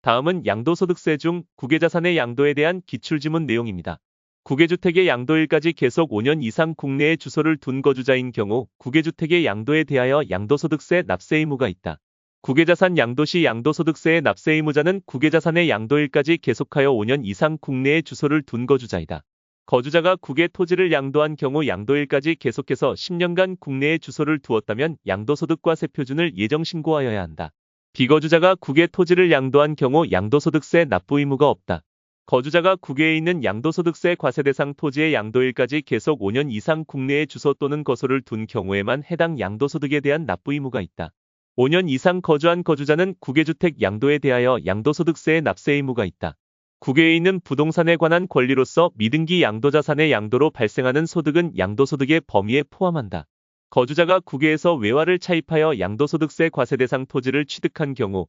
다음은 양도소득세 중 국외자산의 양도에 대한 기출지문 내용입니다. 국외주택의 양도일까지 계속 5년 이상 국내에 주소를 둔 거주자인 경우 국외주택의 양도에 대하여 양도소득세 납세 의무가 있다. 국외자산 양도 시 양도소득세의 납세 의무자는 국외자산의 양도일까지 계속하여 5년 이상 국내에 주소를 둔 거주자이다. 거주자가 국외 토지를 양도한 경우 양도일까지 계속해서 10년간 국내에 주소를 두었다면 양도소득과세 표준을 예정신고하여야 한다. 비거주자가 국외 토지를 양도한 경우 양도소득세 납부 의무가 없다. 거주자가 국외에 있는 양도소득세 과세 대상 토지의 양도일까지 계속 5년 이상 국내에 주소 또는 거소를 둔 경우에만 해당 양도소득에 대한 납부 의무가 있다. 5년 이상 거주한 거주자는 국외주택 양도에 대하여 양도소득세의 납세 의무가 있다. 국외에 있는 부동산에 관한 권리로서 미등기 양도자산의 양도로 발생하는 소득은 양도소득의 범위에 포함한다. 거주자가 국외에서 외화를 차입하여 양도소득세 과세 대상 토지를 취득한 경우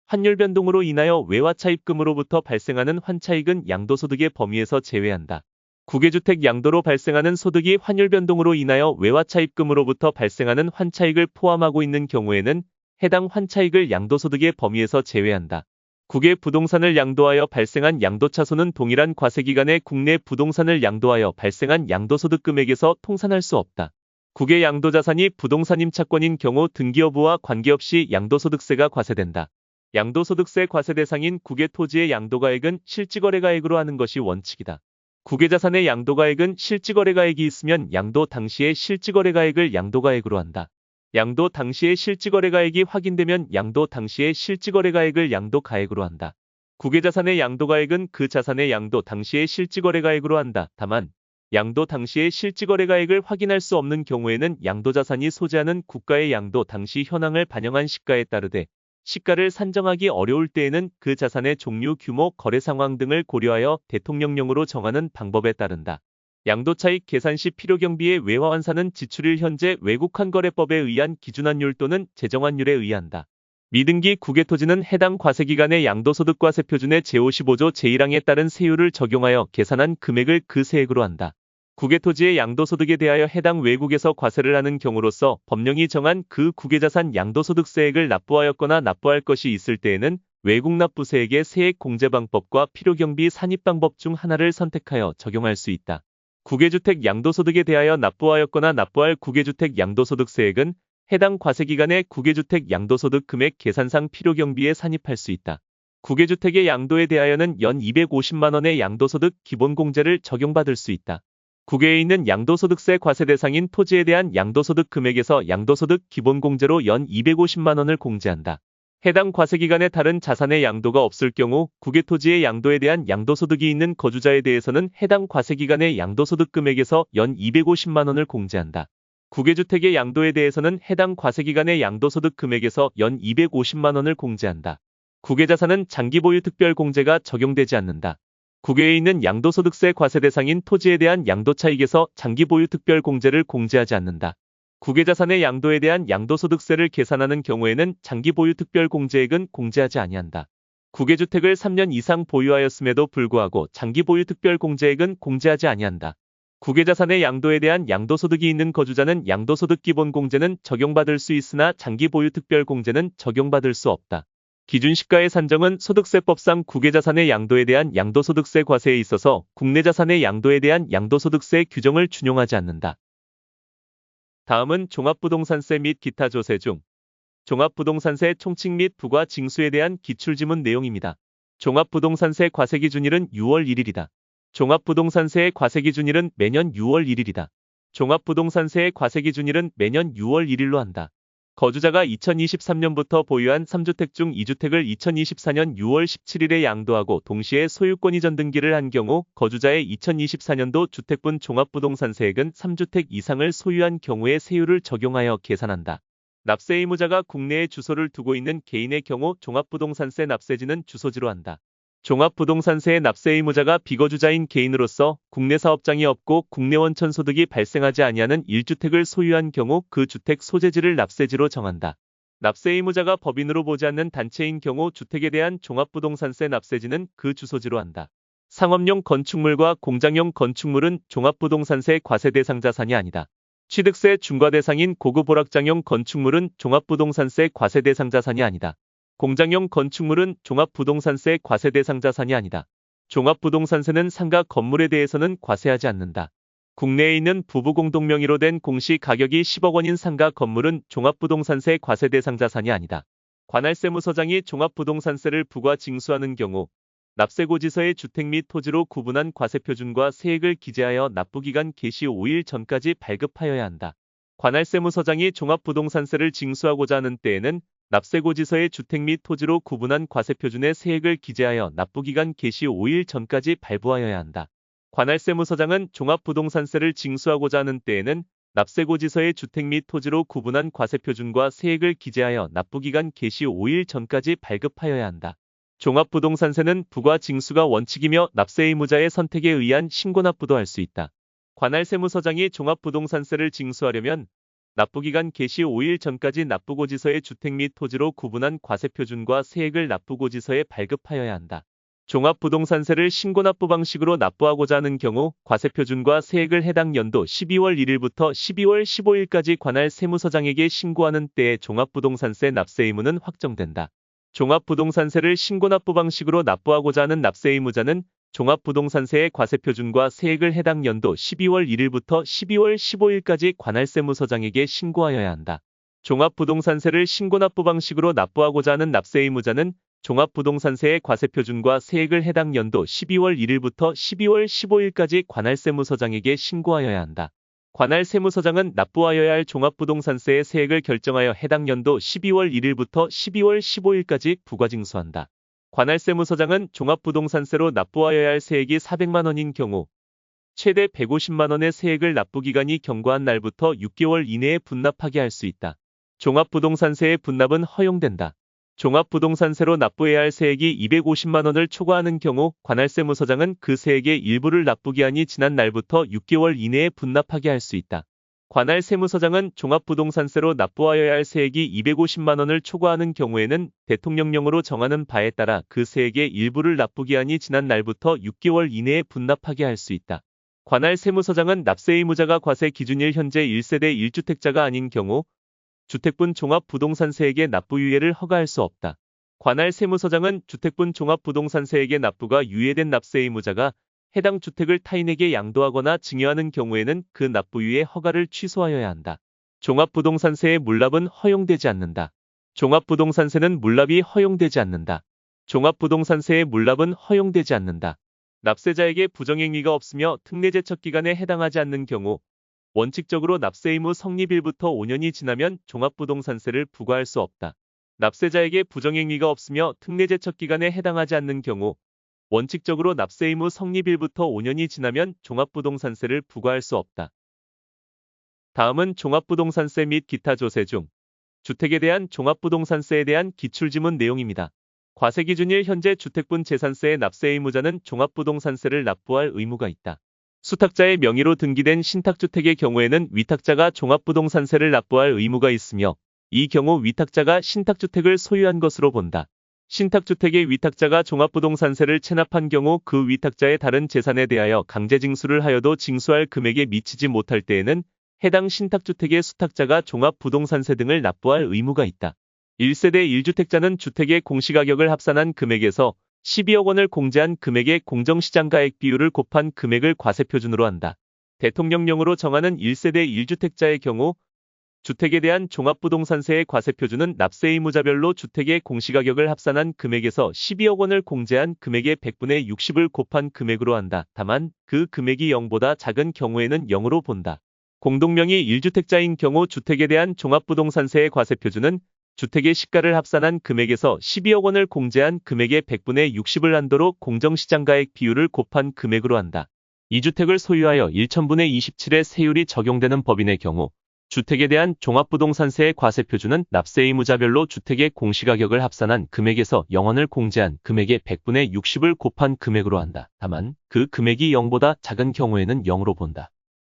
환율 변동으로 인하여 외화 차입금으로부터 발생하는 환차익은 양도소득의 범위에서 제외한다. 국외주택 양도로 발생하는 소득이 환율 변동으로 인하여 외화 차입금으로부터 발생하는 환차익을 포함하고 있는 경우에는 해당 환차익을 양도소득의 범위에서 제외한다. 국외 부동산을 양도하여 발생한 양도차손은 동일한 과세기간에 국내 부동산을 양도하여 발생한 양도소득 금액에서 통산할 수 없다. 국외 양도자산이 부동산 임차권인 경우 등기 여부와 관계없이 양도소득세가 과세된다. 양도소득세 과세 대상인 국외 토지의 양도가액은 실질거래가액으로 하는 것이 원칙이다. 국외자산의 양도가액은 실질거래가액이 있으면 양도 당시의 실질거래가액을 양도가액으로 한다. 양도 당시의 실질거래가액이 확인되면 양도 당시의 실질거래가액을 양도가액으로 한다. 국외자산의 양도가액은 그 자산의 양도 당시의 실질거래가액으로 한다. 다만 양도 당시의 실질거래가액을 확인할 수 없는 경우에는 양도자산이 소재하는 국가의 양도 당시 현황을 반영한 시가에 따르되 시가를 산정하기 어려울 때에는 그 자산의 종류, 규모, 거래 상황 등을 고려하여 대통령령으로 정하는 방법에 따른다. 양도차익 계산 시 필요경비의 외화 환산은 지출일 현재 외국환거래법에 의한 기준환율 또는 제정환율에 의한다. 미등기 국외토지는 해당 과세기간의 양도소득과세 표준의 제55조 제1항에 따른 세율을 적용하여 계산한 금액을 그 세액으로 한다. 국외토지의 양도소득에 대하여 해당 외국에서 과세를 하는 경우로서 법령이 정한 그 국외자산 양도소득세액을 납부하였거나 납부할 것이 있을 때에는 외국납부세액의 세액공제방법과 필요경비 산입방법 중 하나를 선택하여 적용할 수 있다. 국외주택 양도소득에 대하여 납부하였거나 납부할 국외주택 양도소득세액은 해당 과세기간의 국외주택 양도소득 금액 계산상 필요경비에 산입할 수 있다. 국외주택의 양도에 대하여는 연 250만 원의 양도소득 기본공제를 적용받을 수 있다. 국외에 있는 양도소득세 과세 대상인 토지에 대한 양도소득 금액에서 양도소득 기본공제로 연 250만 원을 공제한다. 해당 과세기간에 다른 자산의 양도가 없을 경우 국외 토지의 양도에 대한 양도소득이 있는 거주자에 대해서는 해당 과세기간의 양도소득 금액에서 연 250만 원을 공제한다. 국외주택의 양도에 대해서는 해당 과세기간의 양도소득 금액에서 연 250만 원을 공제한다. 국외자산은 장기보유 특별공제가 적용되지 않는다. 국외에 있는 양도소득세 과세 대상인 토지에 대한 양도차익에서 장기보유 특별공제를 공제하지 않는다. 국외자산의 양도에 대한 양도소득세를 계산하는 경우에는 장기보유 특별공제액은 공제하지 아니한다. 국외주택을 3년 이상 보유하였음에도 불구하고 장기보유 특별공제액은 공제하지 아니한다. 국외자산의 양도에 대한 양도소득이 있는 거주자는 양도소득 기본공제는 적용받을 수 있으나 장기보유 특별공제는 적용받을 수 없다. 기준시가의 산정은 소득세법상 국외자산의 양도에 대한 양도소득세 과세에 있어서 국내 자산의 양도에 대한 양도소득세 규정을 준용하지 않는다. 다음은 종합부동산세 및 기타 조세 중 종합부동산세 총칙 및 부과 징수에 대한 기출지문 내용입니다. 종합부동산세 과세기준일은 6월 1일이다. 종합부동산세의 과세기준일은 매년 6월 1일이다. 종합부동산세의 과세기준일은 매년 6월 1일로 한다. 거주자가 2023년부터 보유한 3주택 중 2주택을 2024년 6월 17일에 양도하고 동시에 소유권 이전 등기를 한 경우 거주자의 2024년도 주택분 종합부동산세액은 3주택 이상을 소유한 경우에 세율을 적용하여 계산한다. 납세 의무자가 국내에 주소를 두고 있는 개인의 경우 종합부동산세 납세지는 주소지로 한다. 종합부동산세의 납세 의무자가 비거주자인 개인으로서 국내 사업장이 없고 국내 원천 소득이 발생하지 아니하는 1주택을 소유한 경우 그 주택 소재지를 납세지로 정한다. 납세 의무자가 법인으로 보지 않는 단체인 경우 주택에 대한 종합부동산세 납세지는 그 주소지로 한다. 상업용 건축물과 공장용 건축물은 종합부동산세 과세 대상 자산이 아니다. 취득세 중과 대상인 고급 오락장용 건축물은 종합부동산세 과세 대상 자산이 아니다. 공장용 건축물은 종합부동산세 과세 대상 자산이 아니다. 종합부동산세는 상가 건물에 대해서는 과세하지 않는다. 국내에 있는 부부 공동명의로 된 공시 가격이 10억 원인 상가 건물은 종합부동산세 과세 대상 자산이 아니다. 관할세무서장이 종합부동산세를 부과 징수하는 경우 납세고지서의 주택 및 토지로 구분한 과세표준과 세액을 기재하여 납부기간 개시 5일 전까지 발급하여야 한다. 관할세무서장이 종합부동산세를 징수하고자 하는 때에는 납세고지서의 주택 및 토지로 구분한 과세표준의 세액을 기재하여 납부기간 개시 5일 전까지 발부하여야 한다. 관할세무서장은 종합부동산세를 징수하고자 하는 때에는 납세고지서의 주택 및 토지로 구분한 과세표준과 세액을 기재하여 납부기간 개시 5일 전까지 발급하여야 한다. 종합부동산세는 부과 징수가 원칙이며 납세 의무자의 선택에 의한 신고납부도 할 수 있다. 관할세무서장이 종합부동산세를 징수하려면 납부기간 개시 5일 전까지 납부고지서의 주택 및 토지로 구분한 과세표준과 세액을 납부고지서에 발급하여야 한다. 종합부동산세를 신고납부 방식으로 납부하고자 하는 경우 과세표준과 세액을 해당 연도 12월 1일부터 12월 15일까지 관할세무서장에게 신고하는 때에 종합부동산세 납세 의무는 확정된다. 종합부동산세를 신고납부 방식으로 납부하고자 하는 납세 의무자는 종합부동산세의 과세표준과 세액을 해당 연도 12월 1일부터 12월 15일까지 관할세무서장에게 신고하여야 한다. 종합부동산세를 신고납부 방식으로 납부하고자 하는 납세 의무자는 종합부동산세의 과세표준과 세액을 해당 연도 12월 1일부터 12월 15일까지 관할세무서장에게 신고하여야 한다. 관할세무서장은 납부하여야 할 종합부동산세의 세액을 결정하여 해당 연도 12월 1일부터 12월 15일까지 부과징수한다. 관할세무서장은 종합부동산세로 납부하여야 할 세액이 400만 원인 경우 최대 150만 원의 세액을 납부기간이 경과한 날부터 6개월 이내에 분납하게 할 수 있다. 종합부동산세의 분납은 허용된다. 종합부동산세로 납부해야 할 세액이 250만 원을 초과하는 경우 관할세무서장은 그 세액의 일부를 납부기한이 지난 날부터 6개월 이내에 분납하게 할 수 있다. 관할세무서장은 종합부동산세로 납부하여야 할 세액이 250만 원을 초과하는 경우에는 대통령령으로 정하는 바에 따라 그 세액의 일부를 납부기한이 지난 날부터 6개월 이내에 분납하게 할 수 있다. 관할세무서장은 납세 의무자가 과세 기준일 현재 1세대 1주택자가 아닌 경우 주택분 종합부동산세액의 납부 유예를 허가할 수 없다. 관할세무서장은 주택분 종합부동산세액의 납부가 유예된 납세 의무자가 해당 주택을 타인에게 양도하거나 증여하는 경우에는 그 납부 유예 허가를 취소하여야 한다. 종합부동산세의 물납은 허용되지 않는다. 종합부동산세는 물납이 허용되지 않는다. 종합부동산세의 물납은 허용되지 않는다. 납세자에게 부정행위가 없으며 특례제척기간에 해당하지 않는 경우 원칙적으로 납세 의무 성립일부터 5년이 지나면 종합부동산세를 부과할 수 없다. 납세자에게 부정행위가 없으며 특례제척기간에 해당하지 않는 경우 원칙적으로 납세 의무 성립일부터 5년이 지나면 종합부동산세를 부과할 수 없다. 다음은 종합부동산세 및 기타 조세 중 주택에 대한 종합부동산세에 대한 기출지문 내용입니다. 과세기준일 현재 주택분 재산세의 납세 의무자는 종합부동산세를 납부할 의무가 있다. 수탁자의 명의로 등기된 신탁주택의 경우에는 위탁자가 종합부동산세를 납부할 의무가 있으며 이 경우 위탁자가 신탁주택을 소유한 것으로 본다. 신탁주택의 위탁자가 종합부동산세를 체납한 경우 그 위탁자의 다른 재산에 대하여 강제징수를 하여도 징수할 금액에 미치지 못할 때에는 해당 신탁주택의 수탁자가 종합부동산세 등을 납부할 의무가 있다. 1세대 1주택자는 주택의 공시가격을 합산한 금액에서 12억 원을 공제한 금액의 공정시장가액 비율을 곱한 금액을 과세표준으로 한다. 대통령령으로 정하는 1세대 1주택자의 경우 주택에 대한 종합부동산세의 과세표준은 납세 의무자별로 주택의 공시가격을 합산한 금액에서 12억 원을 공제한 금액의 100분의 60을 곱한 금액으로 한다. 다만 그 금액이 0보다 작은 경우에는 0으로 본다. 공동명의 1주택자인 경우 주택에 대한 종합부동산세의 과세표준은 주택의 시가를 합산한 금액에서 12억 원을 공제한 금액의 100분의 60을 한도로 공정시장가액 비율을 곱한 금액으로 한다. 2주택을 소유하여 1천분의 27의 세율이 적용되는 법인의 경우 주택에 대한 종합부동산세의 과세표준은 납세 의무자별로 주택의 공시가격을 합산한 금액에서 0원을 공제한 금액의 100분의 60을 곱한 금액으로 한다. 다만 그 금액이 0보다 작은 경우에는 0으로 본다.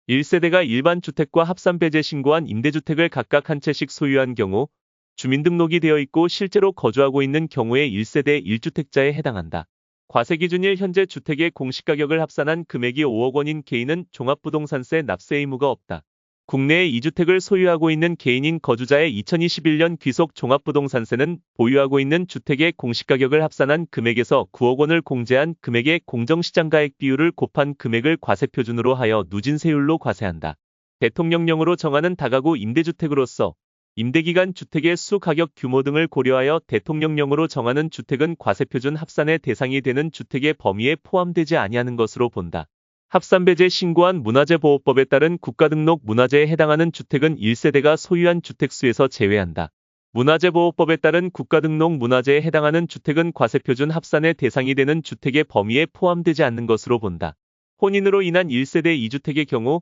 1세대가 일반 주택과 합산배제 신고한 임대주택을 각각 한 채씩 소유한 경우 주민등록이 되어 있고 실제로 거주하고 있는 경우에 1세대 1주택자에 해당한다. 과세기준일 현재 주택의 공시가격을 합산한 금액이 5억 원인 개인은 종합부동산세 납세 의무가 없다. 국내에 2주택을 소유하고 있는 개인인 거주자의 2021년 귀속 종합부동산세는 보유하고 있는 주택의 공시가격을 합산한 금액에서 9억 원을 공제한 금액의 공정시장가액 비율을 곱한 금액을 과세표준으로 하여 누진세율로 과세한다. 대통령령으로 정하는 다가구 임대주택으로서 임대기간 주택의 수 가격 규모 등을 고려하여 대통령령으로 정하는 주택은 과세표준 합산의 대상이 되는 주택의 범위에 포함되지 아니하는 것으로 본다. 합산배제 신고한 문화재보호법에 따른 국가등록 문화재에 해당하는 주택은 1세대가 소유한 주택수에서 제외한다. 문화재보호법에 따른 국가등록 문화재에 해당하는 주택은 과세표준 합산의 대상이 되는 주택의 범위에 포함되지 않는 것으로 본다. 혼인으로 인한 1세대 2주택의 경우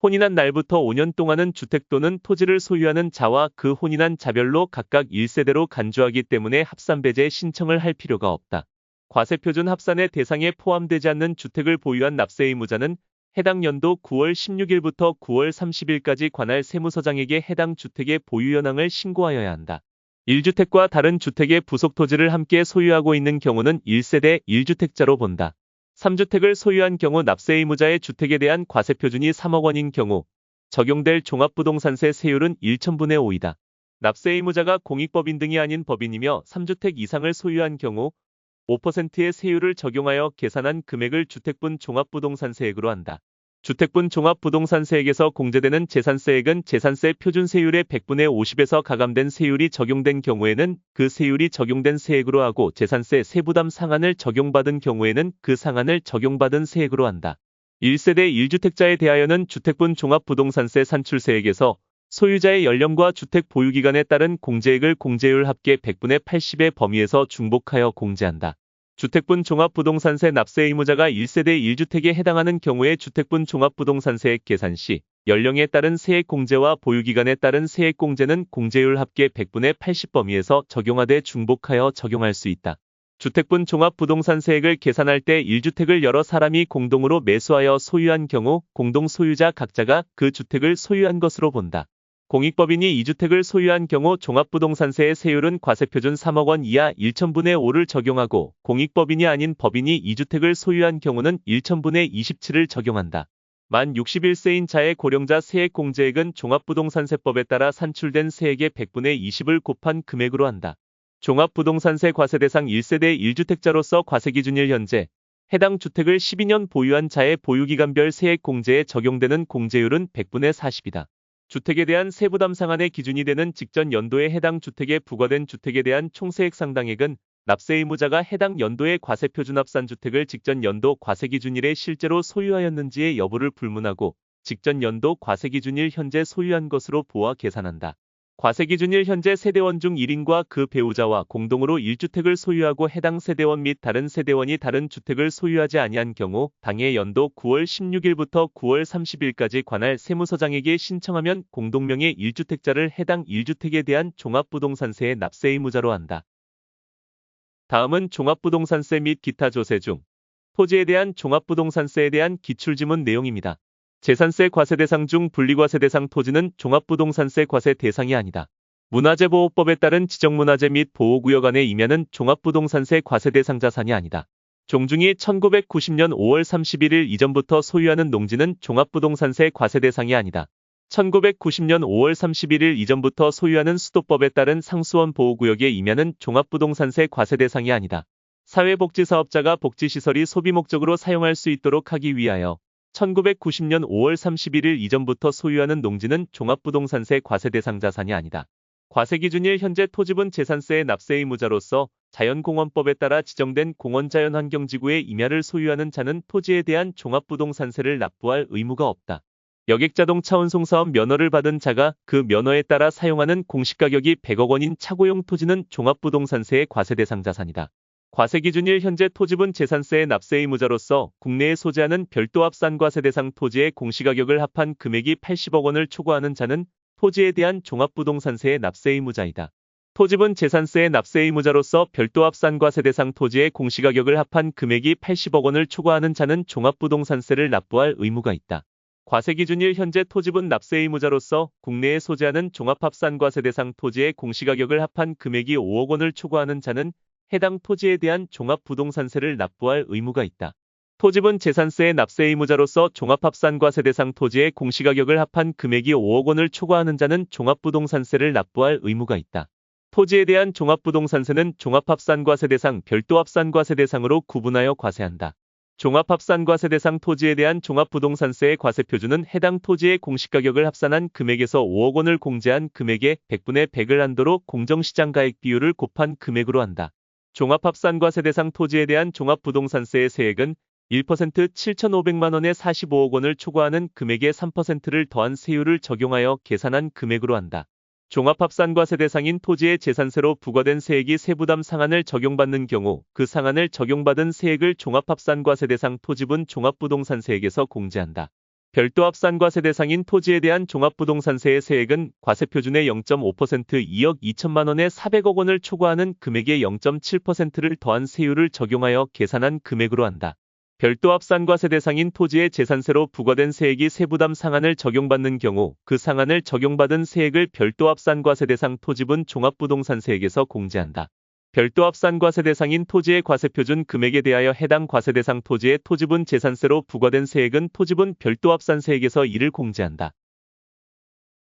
혼인한 날부터 5년 동안은 주택 또는 토지를 소유하는 자와 그 혼인한 자별로 각각 1세대로 간주하기 때문에 합산배제 신청을 할 필요가 없다. 과세표준 합산의 대상에 포함되지 않는 주택을 보유한 납세 의무자는 해당 연도 9월 16일부터 9월 30일까지 관할 세무서장에게 해당 주택의 보유 현황을 신고하여야 한다. 1주택과 다른 주택의 부속 토지를 함께 소유하고 있는 경우는 1세대 1주택자로 본다. 3주택을 소유한 경우 납세 의무자의 주택에 대한 과세표준이 3억 원인 경우 적용될 종합부동산세 세율은 1천분의 5이다. 납세 의무자가 공익법인 등이 아닌 법인이며 3주택 이상을 소유한 경우 5%의 세율을 적용하여 계산한 금액을 주택분 종합부동산세액으로 한다. 주택분 종합부동산세액에서 공제되는 재산세액은 재산세 표준세율의 100분의 50에서 가감된 세율이 적용된 경우에는 그 세율이 적용된 세액으로 하고 재산세 세부담 상한을 적용받은 경우에는 그 상한을 적용받은 세액으로 한다. 1세대 1주택자에 대하여는 주택분 종합부동산세 산출세액에서 소유자의 연령과 주택 보유기간에 따른 공제액을 공제율 합계 100분의 80의 범위에서 중복하여 공제한다. 주택분 종합부동산세 납세 의무자가 1세대 1주택에 해당하는 경우에 주택분 종합부동산세액 계산 시 연령에 따른 세액 공제와 보유기간에 따른 세액 공제는 공제율 합계 100분의 80 범위에서 적용하되 중복하여 적용할 수 있다. 주택분 종합부동산세액을 계산할 때 1주택을 여러 사람이 공동으로 매수하여 소유한 경우 공동 소유자 각자가 그 주택을 소유한 것으로 본다. 공익법인이 2주택을 소유한 경우 종합부동산세의 세율은 과세표준 3억 원 이하 1천분의 5를 적용하고 공익법인이 아닌 법인이 2주택을 소유한 경우는 1천분의 27을 적용한다. 만 61세인 자의 고령자 세액 공제액은 종합부동산세법에 따라 산출된 세액의 100분의 20을 곱한 금액으로 한다. 종합부동산세 과세대상 1세대 1주택자로서 과세기준일 현재 해당 주택을 12년 보유한 자의 보유기간별 세액 공제에 적용되는 공제율은 100분의 40이다. 주택에 대한 세부담 상한의 기준이 되는 직전 연도에 해당 주택에 부과된 주택에 대한 총세액 상당액은 납세 의무자가 해당 연도의 과세표준합산주택을 직전 연도 과세기준일에 실제로 소유하였는지의 여부를 불문하고 직전 연도 과세기준일 현재 소유한 것으로 보아 계산한다. 과세기준일 현재 세대원 중 1인과 그 배우자와 공동으로 1주택을 소유하고 해당 세대원 및 다른 세대원이 다른 주택을 소유하지 아니한 경우 당해 연도 9월 16일부터 9월 30일까지 관할 세무서장에게 신청하면 공동명의 1주택자를 해당 1주택에 대한 종합부동산세의 납세 의무자로 한다. 다음은 종합부동산세 및 기타 조세 중 토지에 대한 종합부동산세에 대한 기출지문 내용입니다. 재산세 과세 대상 중 분리과세 대상 토지는 종합부동산세 과세 대상이 아니다. 문화재보호법에 따른 지정문화재 및 보호구역 안에 임야는 종합부동산세 과세 대상 자산이 아니다. 종중이 1990년 5월 31일 이전부터 소유하는 농지는 종합부동산세 과세 대상이 아니다. 1990년 5월 31일 이전부터 소유하는 수도법에 따른 상수원 보호구역의 임야는 종합부동산세 과세 대상이 아니다. 사회복지사업자가 복지시설이 소비 목적으로 사용할 수 있도록 하기 위하여 1990년 5월 31일 이전부터 소유하는 농지는 종합부동산세 과세 대상 자산이 아니다. 과세기준일 현재 토지분 재산세의 납세 의무자로서 자연공원법에 따라 지정된 공원자연환경지구의 임야를 소유하는 자는 토지에 대한 종합부동산세를 납부할 의무가 없다. 여객자동차 운송사업 면허를 받은 자가 그 면허에 따라 사용하는 공시가격이 100억 원인 차고용 토지는 종합부동산세의 과세 대상 자산이다. 과세기준일 현재 토지분 재산세의 납세 의무자로서 국내에 소재하는 별도 합산과세 대상 토지의 공시가격을 합한 금액이 80억 원을 초과하는 자는 토지에 대한 종합부동산세의 납세 의무자이다. 토지분 재산세의 납세 의무자로서 별도 합산과세 대상 토지의 공시가격을 합한 금액이 80억 원을 초과하는 자는 종합부동산세를 납부할 의무가 있다. 과세기준일 현재 토지분 납세 의무자로서 국내에 소재하는 종합합산과세 대상 토지의 공시가격을 합한 금액이 5억 원을 초과하는 자는 해당 토지에 대한 종합부동산세를 납부할 의무가 있다. 토지분 재산세의 납세 의무자로서 종합합산과세 대상 토지의 공시가격을 합한 금액이 5억 원을 초과하는 자는 종합부동산세를 납부할 의무가 있다. 토지에 대한 종합부동산세는 종합합산과세 대상, 별도합산과세 대상으로 구분하여 과세한다. 종합합산과세 대상 토지에 대한 종합부동산세의 과세표준은 해당 토지의 공시가격을 합산한 금액에서 5억 원을 공제한 금액의 100분의 100을 한도로 공정시장가액 비율을 곱한 금액으로 한다. 종합합산과세 대상 토지에 대한 종합부동산세의 세액은 1% 7,500만 원에 45억 원을 초과하는 금액의 3%를 더한 세율을 적용하여 계산한 금액으로 한다. 종합합산과세 대상인 토지의 재산세로 부과된 세액이 세부담 상한을 적용받는 경우 그 상한을 적용받은 세액을 종합합산과세 대상 토지분 종합부동산세액에서 공제한다. 별도 합산과세 대상인 토지에 대한 종합부동산세의 세액은 과세표준의 0.5% 2억 2천만 원에 400억 원을 초과하는 금액의 0.7%를 더한 세율을 적용하여 계산한 금액으로 한다. 별도 합산과세 대상인 토지의 재산세로 부과된 세액이 세부담 상한을 적용받는 경우 그 상한을 적용받은 세액을 별도 합산과세 대상 토지분 종합부동산세액에서 공제한다. 별도 합산과세 대상인 토지의 과세표준 금액에 대하여 해당 과세 대상 토지의 토지분 재산세로 부과된 세액은 토지분 별도 합산세액에서 이를 공제한다.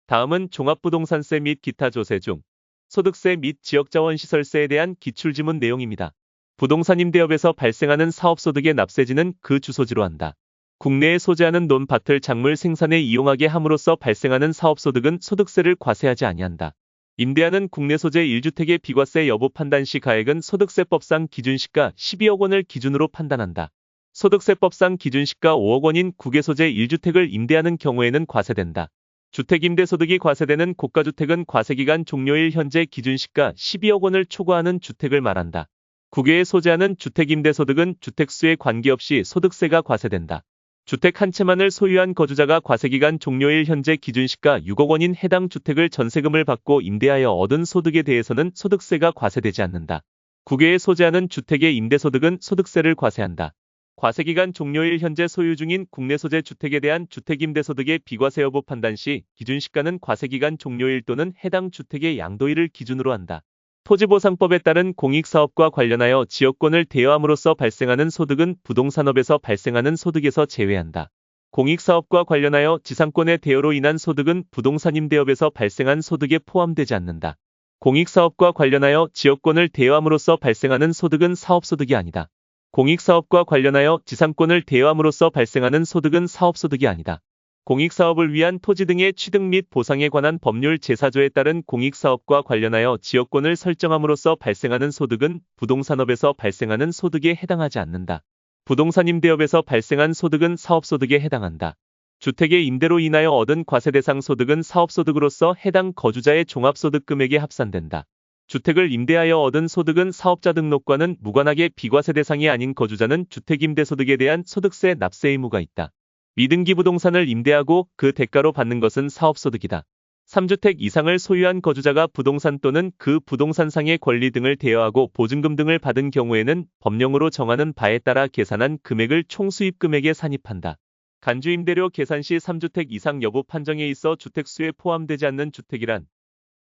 다음은 종합부동산세 및 기타 조세 중 소득세 및 지역자원시설세에 대한 기출지문 내용입니다. 부동산 임대업에서 발생하는 사업소득의 납세지는 그 주소지로 한다. 국내에 소재하는 논밭을 작물 생산에 이용하게 함으로써 발생하는 사업소득은 소득세를 과세하지 아니한다. 임대하는 국내 소재 1주택의 비과세 여부 판단 시 가액은 소득세법상 기준시가 12억 원을 기준으로 판단한다. 소득세법상 기준시가 5억 원인 국외 소재 1주택을 임대하는 경우에는 과세된다. 주택임대소득이 과세되는 고가주택은 과세기간 종료일 현재 기준시가 12억 원을 초과하는 주택을 말한다. 국외에 소재하는 주택임대소득은 주택수에 관계없이 소득세가 과세된다. 주택 한 채만을 소유한 거주자가 과세기간 종료일 현재 기준시가 6억 원인 해당 주택을 전세금을 받고 임대하여 얻은 소득에 대해서는 소득세가 과세되지 않는다. 국외에 소재하는 주택의 임대소득은 소득세를 과세한다. 과세기간 종료일 현재 소유 중인 국내 소재 주택에 대한 주택임대소득의 비과세 여부 판단 시 기준시가는 과세기간 종료일 또는 해당 주택의 양도일을 기준으로 한다. 토지보상법에 따른 공익사업과 관련하여 지역권을 대여함으로써 발생하는 소득은 부동산업에서 발생하는 소득에서 제외한다. 공익사업과 관련하여 지상권의 대여로 인한 소득은 부동산 임대업에서 발생한 소득에 포함되지 않는다. 공익사업과 관련하여 지역권을 대여함으로써 발생하는 소득은 사업소득이 아니다. 공익사업과 관련하여 지상권을 대여함으로써 발생하는 소득은 사업소득이 아니다. 공익사업을 위한 토지 등의 취득 및 보상에 관한 법률 제4조에 따른 공익사업과 관련하여 지역권을 설정함으로써 발생하는 소득은 부동산업에서 발생하는 소득에 해당하지 않는다. 부동산 임대업에서 발생한 소득은 사업소득에 해당한다. 주택의 임대로 인하여 얻은 과세 대상 소득은 사업소득으로서 해당 거주자의 종합소득 금액에 합산된다. 주택을 임대하여 얻은 소득은 사업자 등록과는 무관하게 비과세 대상이 아닌 거주자는 주택임대소득에 대한 소득세 납세 의무가 있다. 미등기 부동산을 임대하고 그 대가로 받는 것은 사업소득이다. 3주택 이상을 소유한 거주자가 부동산 또는 그 부동산상의 권리 등을 대여하고 보증금 등을 받은 경우에는 법령으로 정하는 바에 따라 계산한 금액을 총수입금액에 산입한다. 간주임대료 계산 시 3주택 이상 여부 판정에 있어 주택수에 포함되지 않는 주택이란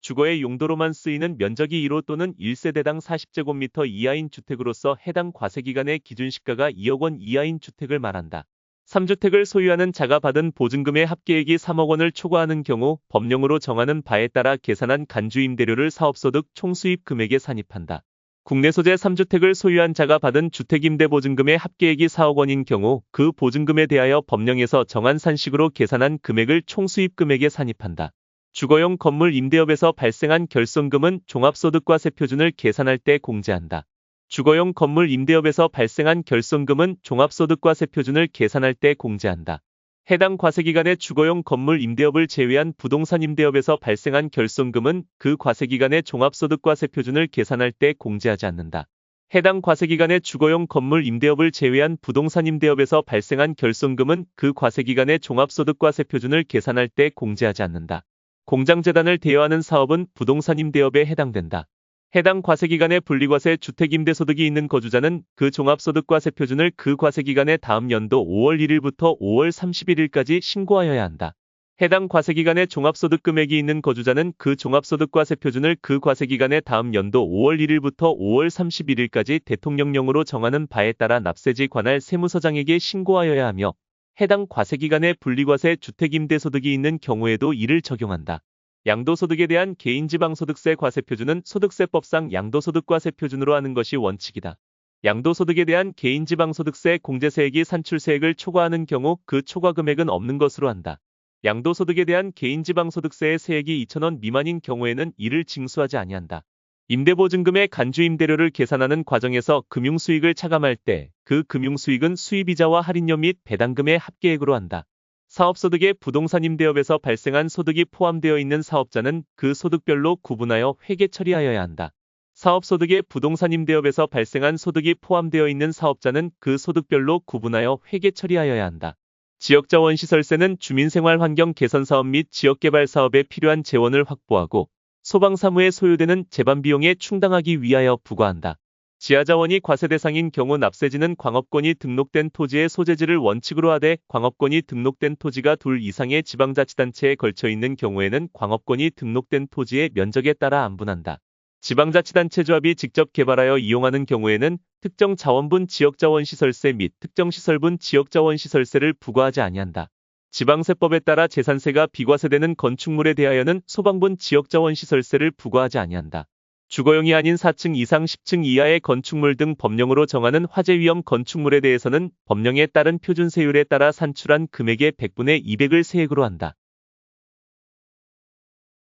주거의 용도로만 쓰이는 면적이 1호 또는 1세대당 40제곱미터 이하인 주택으로서 해당 과세기간의 기준시가가 2억 원 이하인 주택을 말한다. 3주택을 소유하는 자가 받은 보증금의 합계액이 3억 원을 초과하는 경우 법령으로 정하는 바에 따라 계산한 간주임대료를 사업소득 총수입 금액에 산입한다. 국내 소재 3주택을 소유한 자가 받은 주택임대보증금의 합계액이 4억 원인 경우 그 보증금에 대하여 법령에서 정한 산식으로 계산한 금액을 총수입 금액에 산입한다. 주거용 건물 임대업에서 발생한 결손금은 종합소득과세 표준을 계산할 때 공제한다. 주거용 건물 임대업에서 발생한 결손금은 종합소득과세 표준을 계산할 때 공제한다. 해당 과세기간에 주거용 건물 임대업을 제외한 부동산 임대업에서 발생한 결손금은 그 과세기간의 종합소득과세 표준을 계산할 때 공제하지 않는다. 해당 과세기간에 주거용 건물 임대업을 제외한 부동산 임대업에서 발생한 결손금은 그 과세기간의 종합소득과세 표준을 계산할 때 공제하지 않는다. 공장재단을 대여하는 사업은 부동산 임대업에 해당된다. 해당 과세기간에 분리과세 주택임대소득이 있는 거주자는 그 종합소득과세 표준을 그 과세기간의 다음 연도 5월 1일부터 5월 31일까지 신고하여야 한다. 해당 과세기간에 종합소득 금액이 있는 거주자는 그 종합소득과세 표준을 그 과세기간의 다음 연도 5월 1일부터 5월 31일까지 대통령령으로 정하는 바에 따라 납세지 관할 세무서장에게 신고하여야 하며 해당 과세기간에 분리과세 주택임대소득이 있는 경우에도 이를 적용한다. 양도소득에 대한 개인지방소득세 과세표준은 소득세법상 양도소득과세 표준으로 하는 것이 원칙이다. 양도소득에 대한 개인지방소득세 공제세액이 산출세액을 초과하는 경우 그 초과금액은 없는 것으로 한다. 양도소득에 대한 개인지방소득세의 세액이 2,000원 미만인 경우에는 이를 징수하지 아니한다. 임대보증금의 간주임대료를 계산하는 과정에서 금융수익을 차감할 때 그 금융수익은 수입이자와 할인료 및 배당금의 합계액으로 한다. 사업소득에 부동산 임대업에서 발생한 소득이 포함되어 있는 사업자는 그 소득별로 구분하여 회계 처리하여야 한다. 사업소득에 부동산 임대업에서 발생한 소득이 포함되어 있는 사업자는 그 소득별로 구분하여 회계 처리하여야 한다. 지역자원시설세는 주민생활환경 개선사업 및 지역개발사업에 필요한 재원을 확보하고 소방사무에 소요되는 제반비용에 충당하기 위하여 부과한다. 지하자원이 과세 대상인 경우 납세지는 광업권이 등록된 토지의 소재지를 원칙으로 하되 광업권이 등록된 토지가 둘 이상의 지방자치단체에 걸쳐 있는 경우에는 광업권이 등록된 토지의 면적에 따라 안분한다. 지방자치단체 조합이 직접 개발하여 이용하는 경우에는 특정 자원분 지역자원시설세 및 특정 시설분 지역자원시설세를 부과하지 아니한다. 지방세법에 따라 재산세가 비과세되는 건축물에 대하여는 소방분 지역자원시설세를 부과하지 아니한다. 주거용이 아닌 4층 이상 10층 이하의 건축물 등 법령으로 정하는 화재위험 건축물에 대해서는 법령에 따른 표준세율에 따라 산출한 금액의 100분의 200을 세액으로 한다.